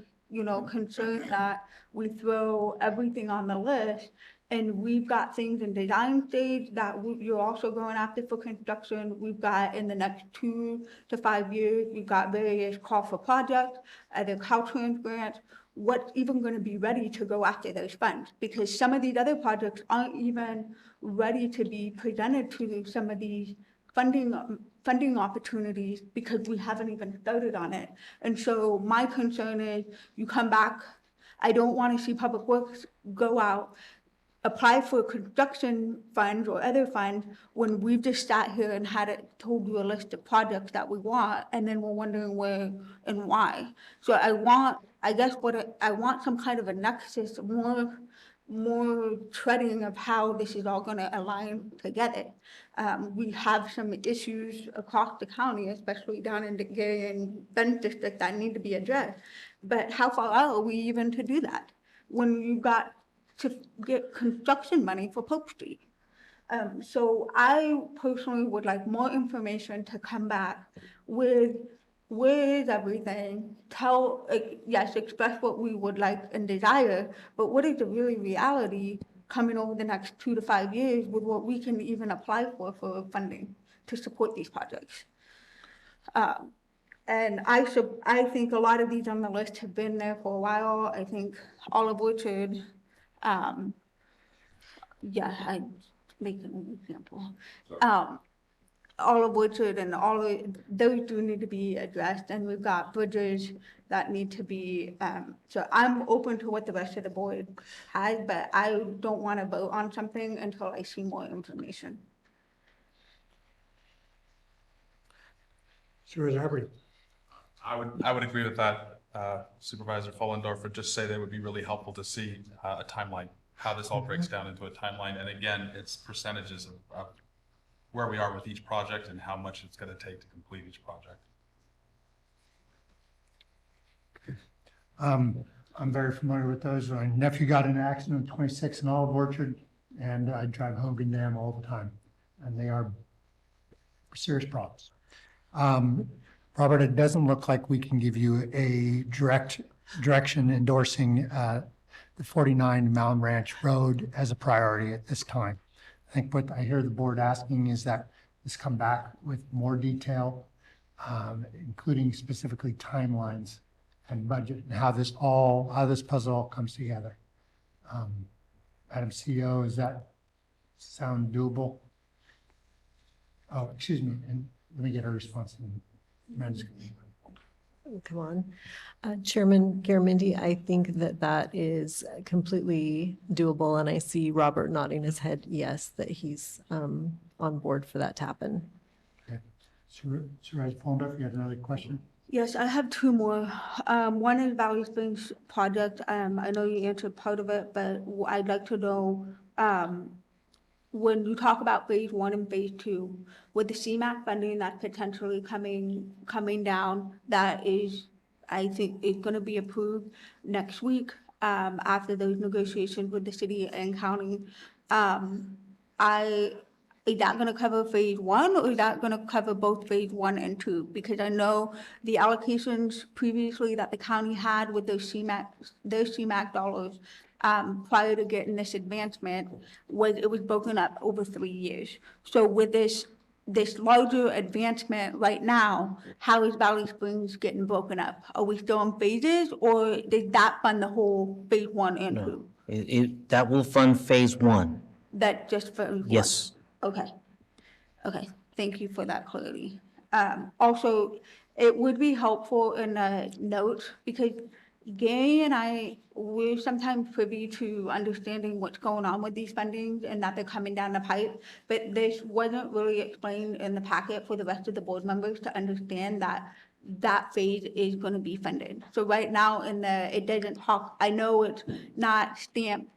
concerned that we throw everything on the list, and we've got things in design stage that you're also going after for construction. We've got, in the next 2 to 5 years, we've got various call for projects, other Caltrans grants. What's even going to be ready to go after those funds? Because some of these other projects aren't even ready to be presented to some of these funding opportunities, because we haven't even started on it. And so my concern is, you come back, I don't want to see Public Works go out, apply for construction funds or other funds when we've just sat here and told you a list of projects that we want, and then we're wondering where and why. So I want some kind of a nexus, more treading of how this is all going to align together. We have some issues across the county, especially down in the Gary and Bend district, that need to be addressed. But how far out are we even to do that when you've got to get construction money for Pope Street? So I personally would like more information to come back with where is everything, express what we would like and desire, but what is the really reality coming over the next 2 to 5 years with what we can even apply for funding to support these projects. And I think a lot of these on the list have been there for a while. I think Olive Orchard, I make an example. all of Woodford and all of, those do need to be addressed, and we've got bridges that need to be, so I'm open to what the rest of the board has, but I don't want to vote on something until I see more information. Supervisor Hubbard. I would agree with that. Supervisor Fullendorf would just say that it would be really helpful to see a timeline, how this all breaks down into a timeline. And again, it's percentages of where we are with each project and how much it's going to take to complete each project. I'm very familiar with those. My nephew got in an accident in 26 in Olive Orchard, and I drive Hogan Dam all the time, and they are serious problems. Robert, it doesn't look like we can give you a direction endorsing the 49 Mountain Ranch Road as a priority at this time. I think what I hear the board asking is that this come back with more detail, including specifically timelines and budget and how this puzzle all comes together. Madam CEO, does that sound doable? Oh, excuse me, and let me get a response. Come on. Chairman Garamendi, I think that that is completely doable, and I see Robert nodding his head yes, that he's on board for that to happen. Okay. Supervisor Fullendorf, you had another question? Yes, I have two more. One is Valley Springs project. I know you answered part of it, but I'd like to know, when you talk about phase 1 and phase 2, with the CMAQ funding that's potentially coming down, that is, I think, is going to be approved next week after those negotiations with the city and county. Is that going to cover phase 1, or is that going to cover both phase 1 and 2? Because I know the allocations previously that the county had with those CMAQ dollars prior to getting this advancement it was broken up over 3 years. So with this larger advancement right now, how is Valley Springs getting broken up? Are we still in phases, or does that fund the whole phase 1 and 2? That will fund phase 1. That just for Yes. Okay. Okay. Thank you for that clarity. Also, it would be helpful in a note, because Gary and we're sometimes privy to understanding what's going on with these fundings and that they're coming down the pipe, but this wasn't really explained in the packet for the rest of the board members to understand that phase is going to be funded. So right now it doesn't talk, I know it's not stamped,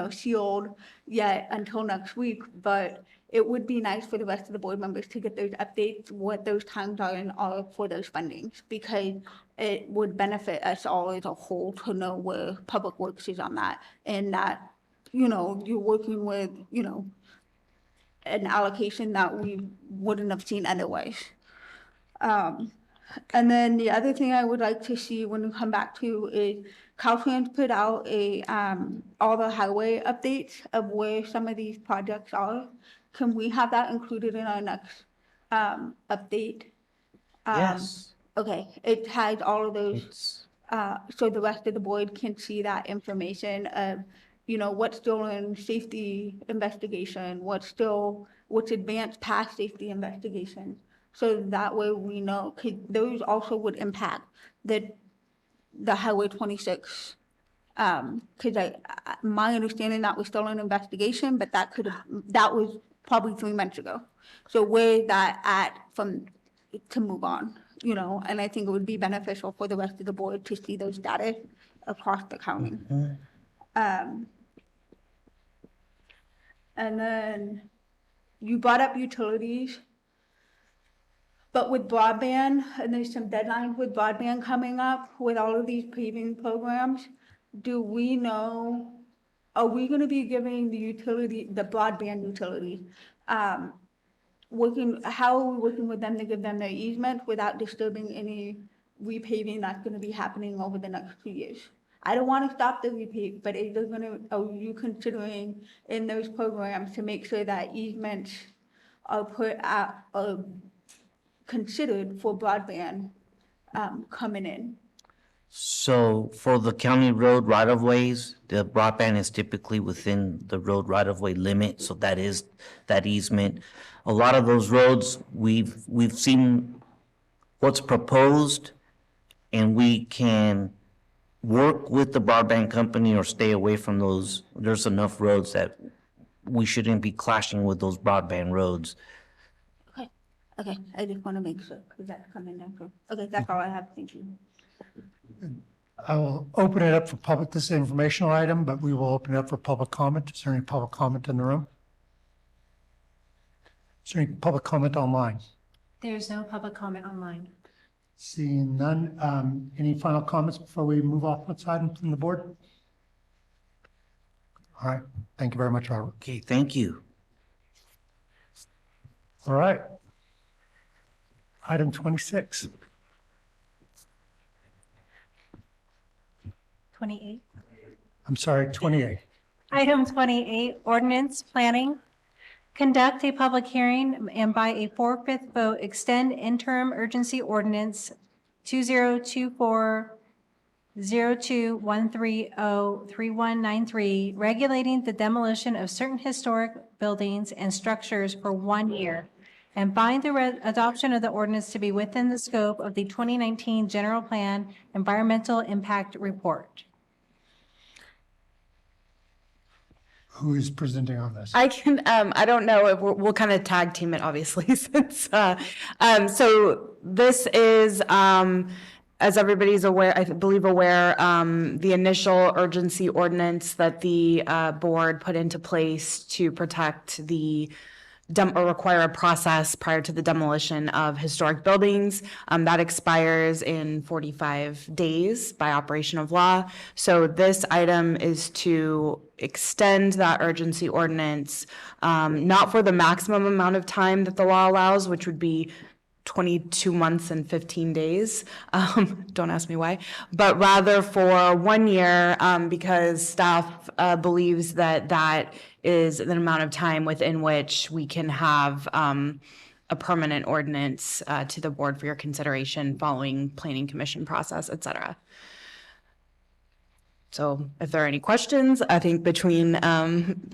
sealed yet until next week, but it would be nice for the rest of the board members to get those updates, what those times are for those fundings, because it would benefit us all as a whole to know where Public Works is on that, and that, you're working with, an allocation that we wouldn't have seen otherwise. And then the other thing I would like to see when we come back to is Caltrans put out all the highway updates of where some of these projects are. Can we have that included in our next update? Yes. Okay, it has all of those, so the rest of the board can see that information of, what's still in safety investigation, what's advanced past safety investigation. So that way we know, because those also would impact the Highway 26. Because my understanding that was still an investigation, but that was probably 3 months ago. So where is that at to move on, and I think it would be beneficial for the rest of the board to see those data across the county. Mm-hmm. And then you brought up utilities, but with broadband, and there's some deadlines with broadband coming up with all of these paving programs, do we know, are we going to be giving the broadband utility, how are we working with them to give them their easement without disturbing any repaving that's going to be happening over the next 2 years? I don't want to stop the repave, but are you considering in those programs to make sure that easements are considered for broadband coming in? So for the county road right-of-ways, the broadband is typically within the road right-of-way limit, so that is that easement. A lot of those roads, we've seen what's proposed, and we can work with the broadband company or stay away from those. There's enough roads that we shouldn't be clashing with those broadband roads. Okay, I just want to make sure, because that's coming down from, okay, that's all I have, thank you. I will open it up for public, this is an informational item, but we will open it up for public comment. Is there any public comment in the room? Is there any public comment online? There's no public comment online. Seeing none, any final comments before we move off this item from the board? All right, thank you very much, Robert. Okay, thank you. All right. Item 26. 28. I'm sorry, 28. Item 28, ordinance planning. Conduct a public hearing and by a 4/5 vote, extend interim urgency ordinance 2024-02-130-3193, regulating the demolition of certain historic buildings and structures for 1 year, and find the adoption of the ordinance to be within the scope of the 2019 General Plan Environmental Impact Report. Who is presenting on this? I can, I don't know if we'll kind of tag team it, obviously, since, so this is, as everybody's aware, I believe aware, the initial urgency ordinance that the board put into place to protect the or require a process prior to the demolition of historic buildings. That expires in 45 days by operation of law. So this item is to extend that urgency ordinance, not for the maximum amount of time that the law allows, which would be 22 months and 15 days. Don't ask me why, but rather for 1 year, because staff believes that that is an amount of time within which we can have a permanent ordinance to the board for your consideration following planning commission process, et cetera. So if there are any questions, I think between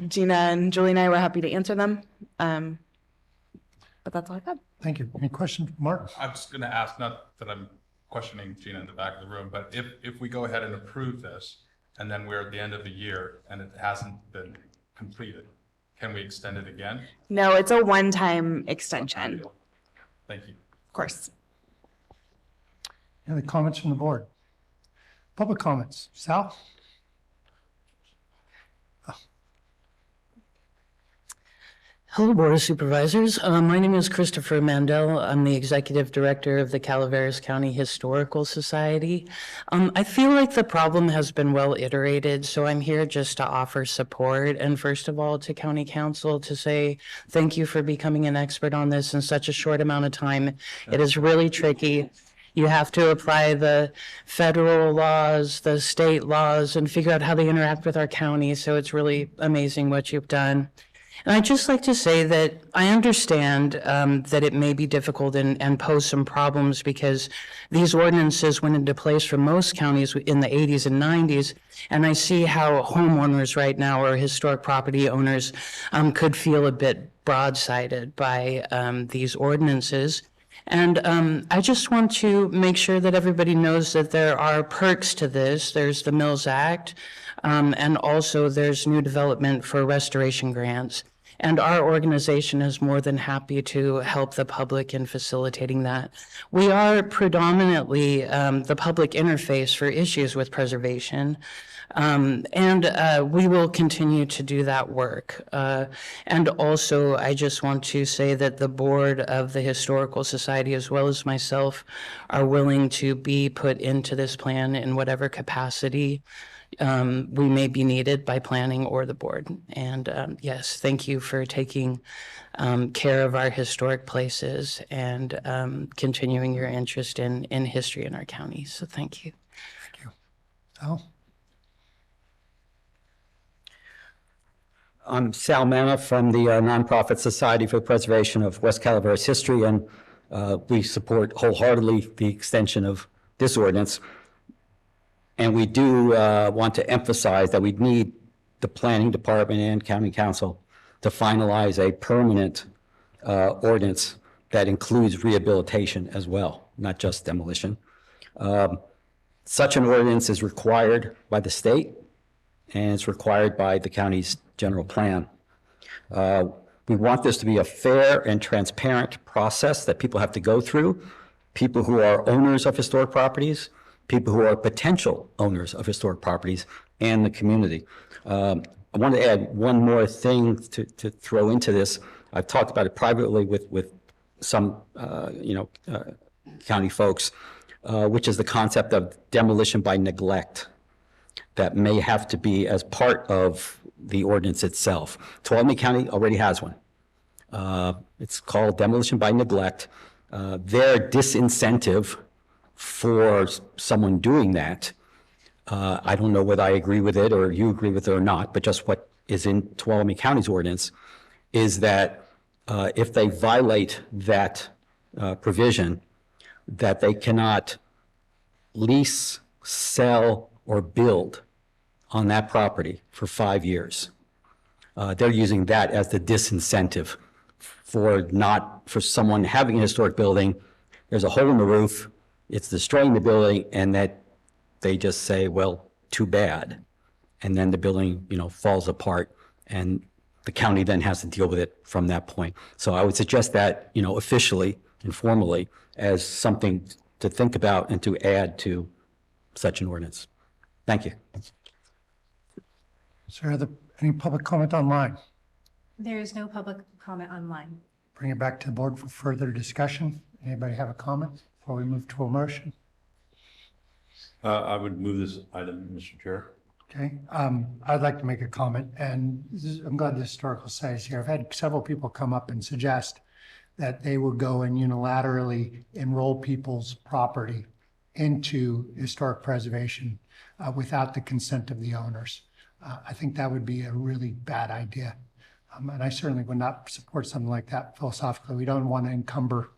Gina and Julie and I, we're happy to answer them. But that's all I've got. Thank you. Any questions, Mark? I'm just going to ask, not that I'm questioning Gina in the back of the room, but if we go ahead and approve this, and then we're at the end of the year and it hasn't been completed, can we extend it again? No, it's a one-time extension. Thank you. Of course. Any comments from the board? Public comments. Sal? Hello, Board of Supervisors. My name is Christopher Mandel. I'm the Executive Director of the Calaveras County Historical Society. I feel like the problem has been well iterated, so I'm here just to offer support. And first of all, to County Council to say thank you for becoming an expert on this in such a short amount of time. It is really tricky. You have to apply the federal laws, the state laws, and figure out how they interact with our county. So it's really amazing what you've done. And I'd just like to say that I understand that it may be difficult and pose some problems because these ordinances went into place for most counties in the 80s and 90s. And I see how homeowners right now or historic property owners could feel a bit broadsided by these ordinances. And I just want to make sure that everybody knows that there are perks to this. There's the Mills Act, and also there's new development for restoration grants. And our organization is more than happy to help the public in facilitating that. We are predominantly the public interface for issues with preservation. And we will continue to do that work. And also, I just want to say that the board of the Historical Society, as well as myself, are willing to be put into this plan in whatever capacity we may be needed by planning or the board. And yes, thank you for taking care of our historic places and continuing your interest in history in our county. So thank you. Thank you. Sal? I'm Sal Manna from the Nonprofit Society for the Preservation of West Calaveras History, and we support wholeheartedly the extension of this ordinance. And we do want to emphasize that we need the planning department and county council to finalize a permanent ordinance that includes rehabilitation as well, not just demolition. Such an ordinance is required by the state, and it's required by the county's general plan. We want this to be a fair and transparent process that people have to go through, people who are owners of historic properties, people who are potential owners of historic properties, and the community. I want to add one more thing to throw into this. I've talked about it privately with some county folks, which is the concept of demolition by neglect that may have to be as part of the ordinance itself. Tuolumne County already has one. It's called demolition by neglect. Their disincentive for someone doing that, I don't know whether I agree with it or you agree with it or not, but just what is in Tuolumne County's ordinance is that if they violate that provision, that they cannot lease, sell, or build on that property for 5 years. They're using that as the disincentive for someone having a historic building. There's a hole in the roof, it's destroying the building, and that they just say, well, too bad. And then the building, falls apart, and the county then has to deal with it from that point. So I would suggest that, officially and formally as something to think about and to add to such an ordinance. Thank you. Is there any public comment online? There is no public comment online. Bring it back to the board for further discussion. Anybody have a comment before we move to a motion? I would move this item, Mr. Chair. Okay, I'd like to make a comment, and I'm glad the Historical Society is here. I've had several people come up and suggest that they would go and unilaterally enroll people's property into historic preservation without the consent of the owners. I think that would be a really bad idea. And I certainly would not support something like that philosophically. We don't want to encumber,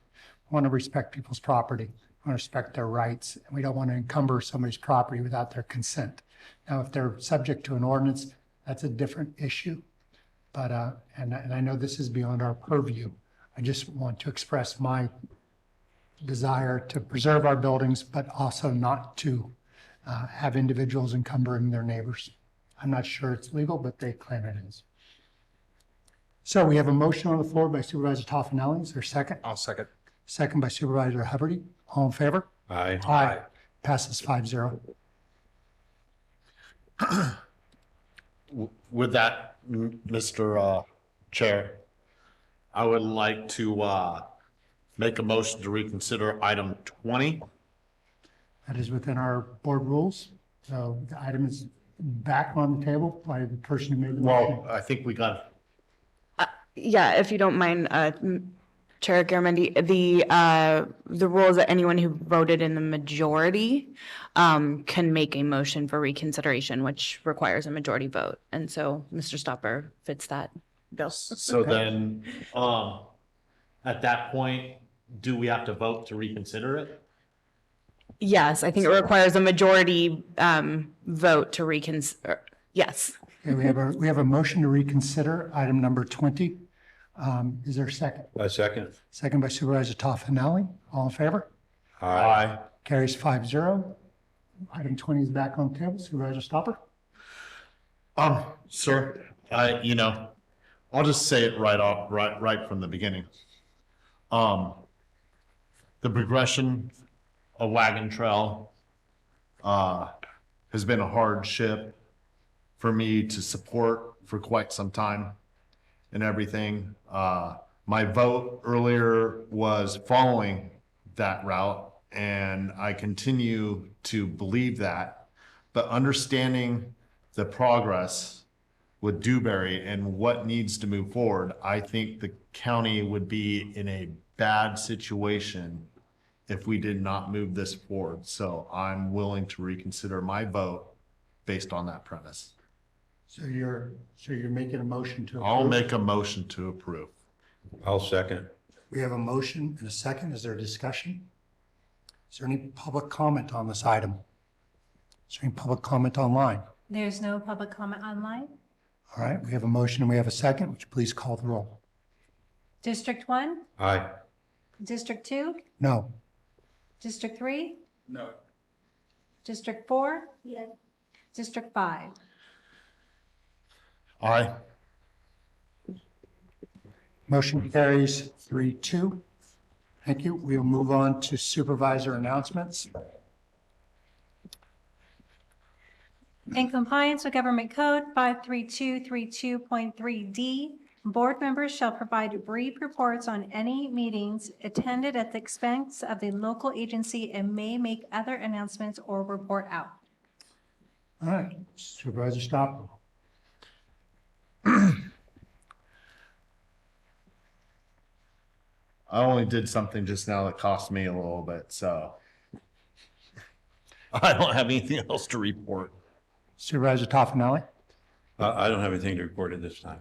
we want to respect people's property, we want to respect their rights, and we don't want to encumber somebody's property without their consent. Now, if they're subject to an ordinance, that's a different issue. But, and I know this is beyond our purview. I just want to express my desire to preserve our buildings, but also not to have individuals encumbering their neighbors. I'm not sure it's legal, but they claim it is. So we have a motion on the floor by Supervisor Toffenelli. Is there a second? I'll second. Second by Supervisor Hubbard. All in favor? Aye. Aye. Passes 5-0. With that, Mr. Chair, I would like to make a motion to reconsider item 20. That is within our board rules. So the item is back on the table by the person who made the motion. Well, I think we got. Yeah, if you don't mind, Chair Garamendi, the rule is that anyone who voted in the majority can make a motion for reconsideration, which requires a majority vote. And so Mr. Stopper fits that bill. So then, at that point, do we have to vote to reconsider it? Yes, I think it requires a majority vote to reconsider. Yes. Okay, we have a motion to reconsider item number 20. Is there a second? A second. Second by Supervisor Toffenelli. All in favor? Aye. Carries 5-0. Item 20 is back on the table. Supervisor Stopper? Sir, I'll just say it right from the beginning. The progression of Wagon Trail has been a hardship for me to support for quite some time and everything. My vote earlier was following that route, and I continue to believe that. But understanding the progress with Dewberry and what needs to move forward, I think the county would be in a bad situation if we did not move this forward. So I'm willing to reconsider my vote based on that premise. So you're making a motion to approve? I'll make a motion to approve. I'll second. We have a motion and a second. Is there a discussion? Is there any public comment on this item? Is there any public comment online? There's no public comment online. All right, we have a motion and we have a second. Would you please call the roll? District 1, Aye. District 2, No. District 3, No. District 4? Yes. District 5? Aye. Motion carries 3-2. Thank you. We'll move on to supervisor announcements. In compliance with Government Code 53232.3D, board members shall provide brief reports on any meetings attended at the expense of the local agency and may make other announcements or report out. All right, Supervisor Stopper. I only did something just now that cost me a little bit, so I don't have anything else to report. Supervisor Toffenelli. I don't have anything to report at this time.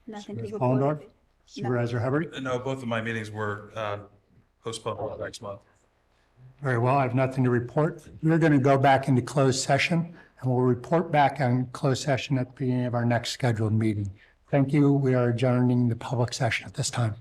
Nothing to Supervisor Hollendorf. report. Supervisor Hubbard. No, both of my meetings were postponed until next month. Very well, I have nothing to report. We're going to go back into closed session, and we'll report back on closed session at the beginning of our next scheduled meeting. Thank you. We are adjourning the public session at this time.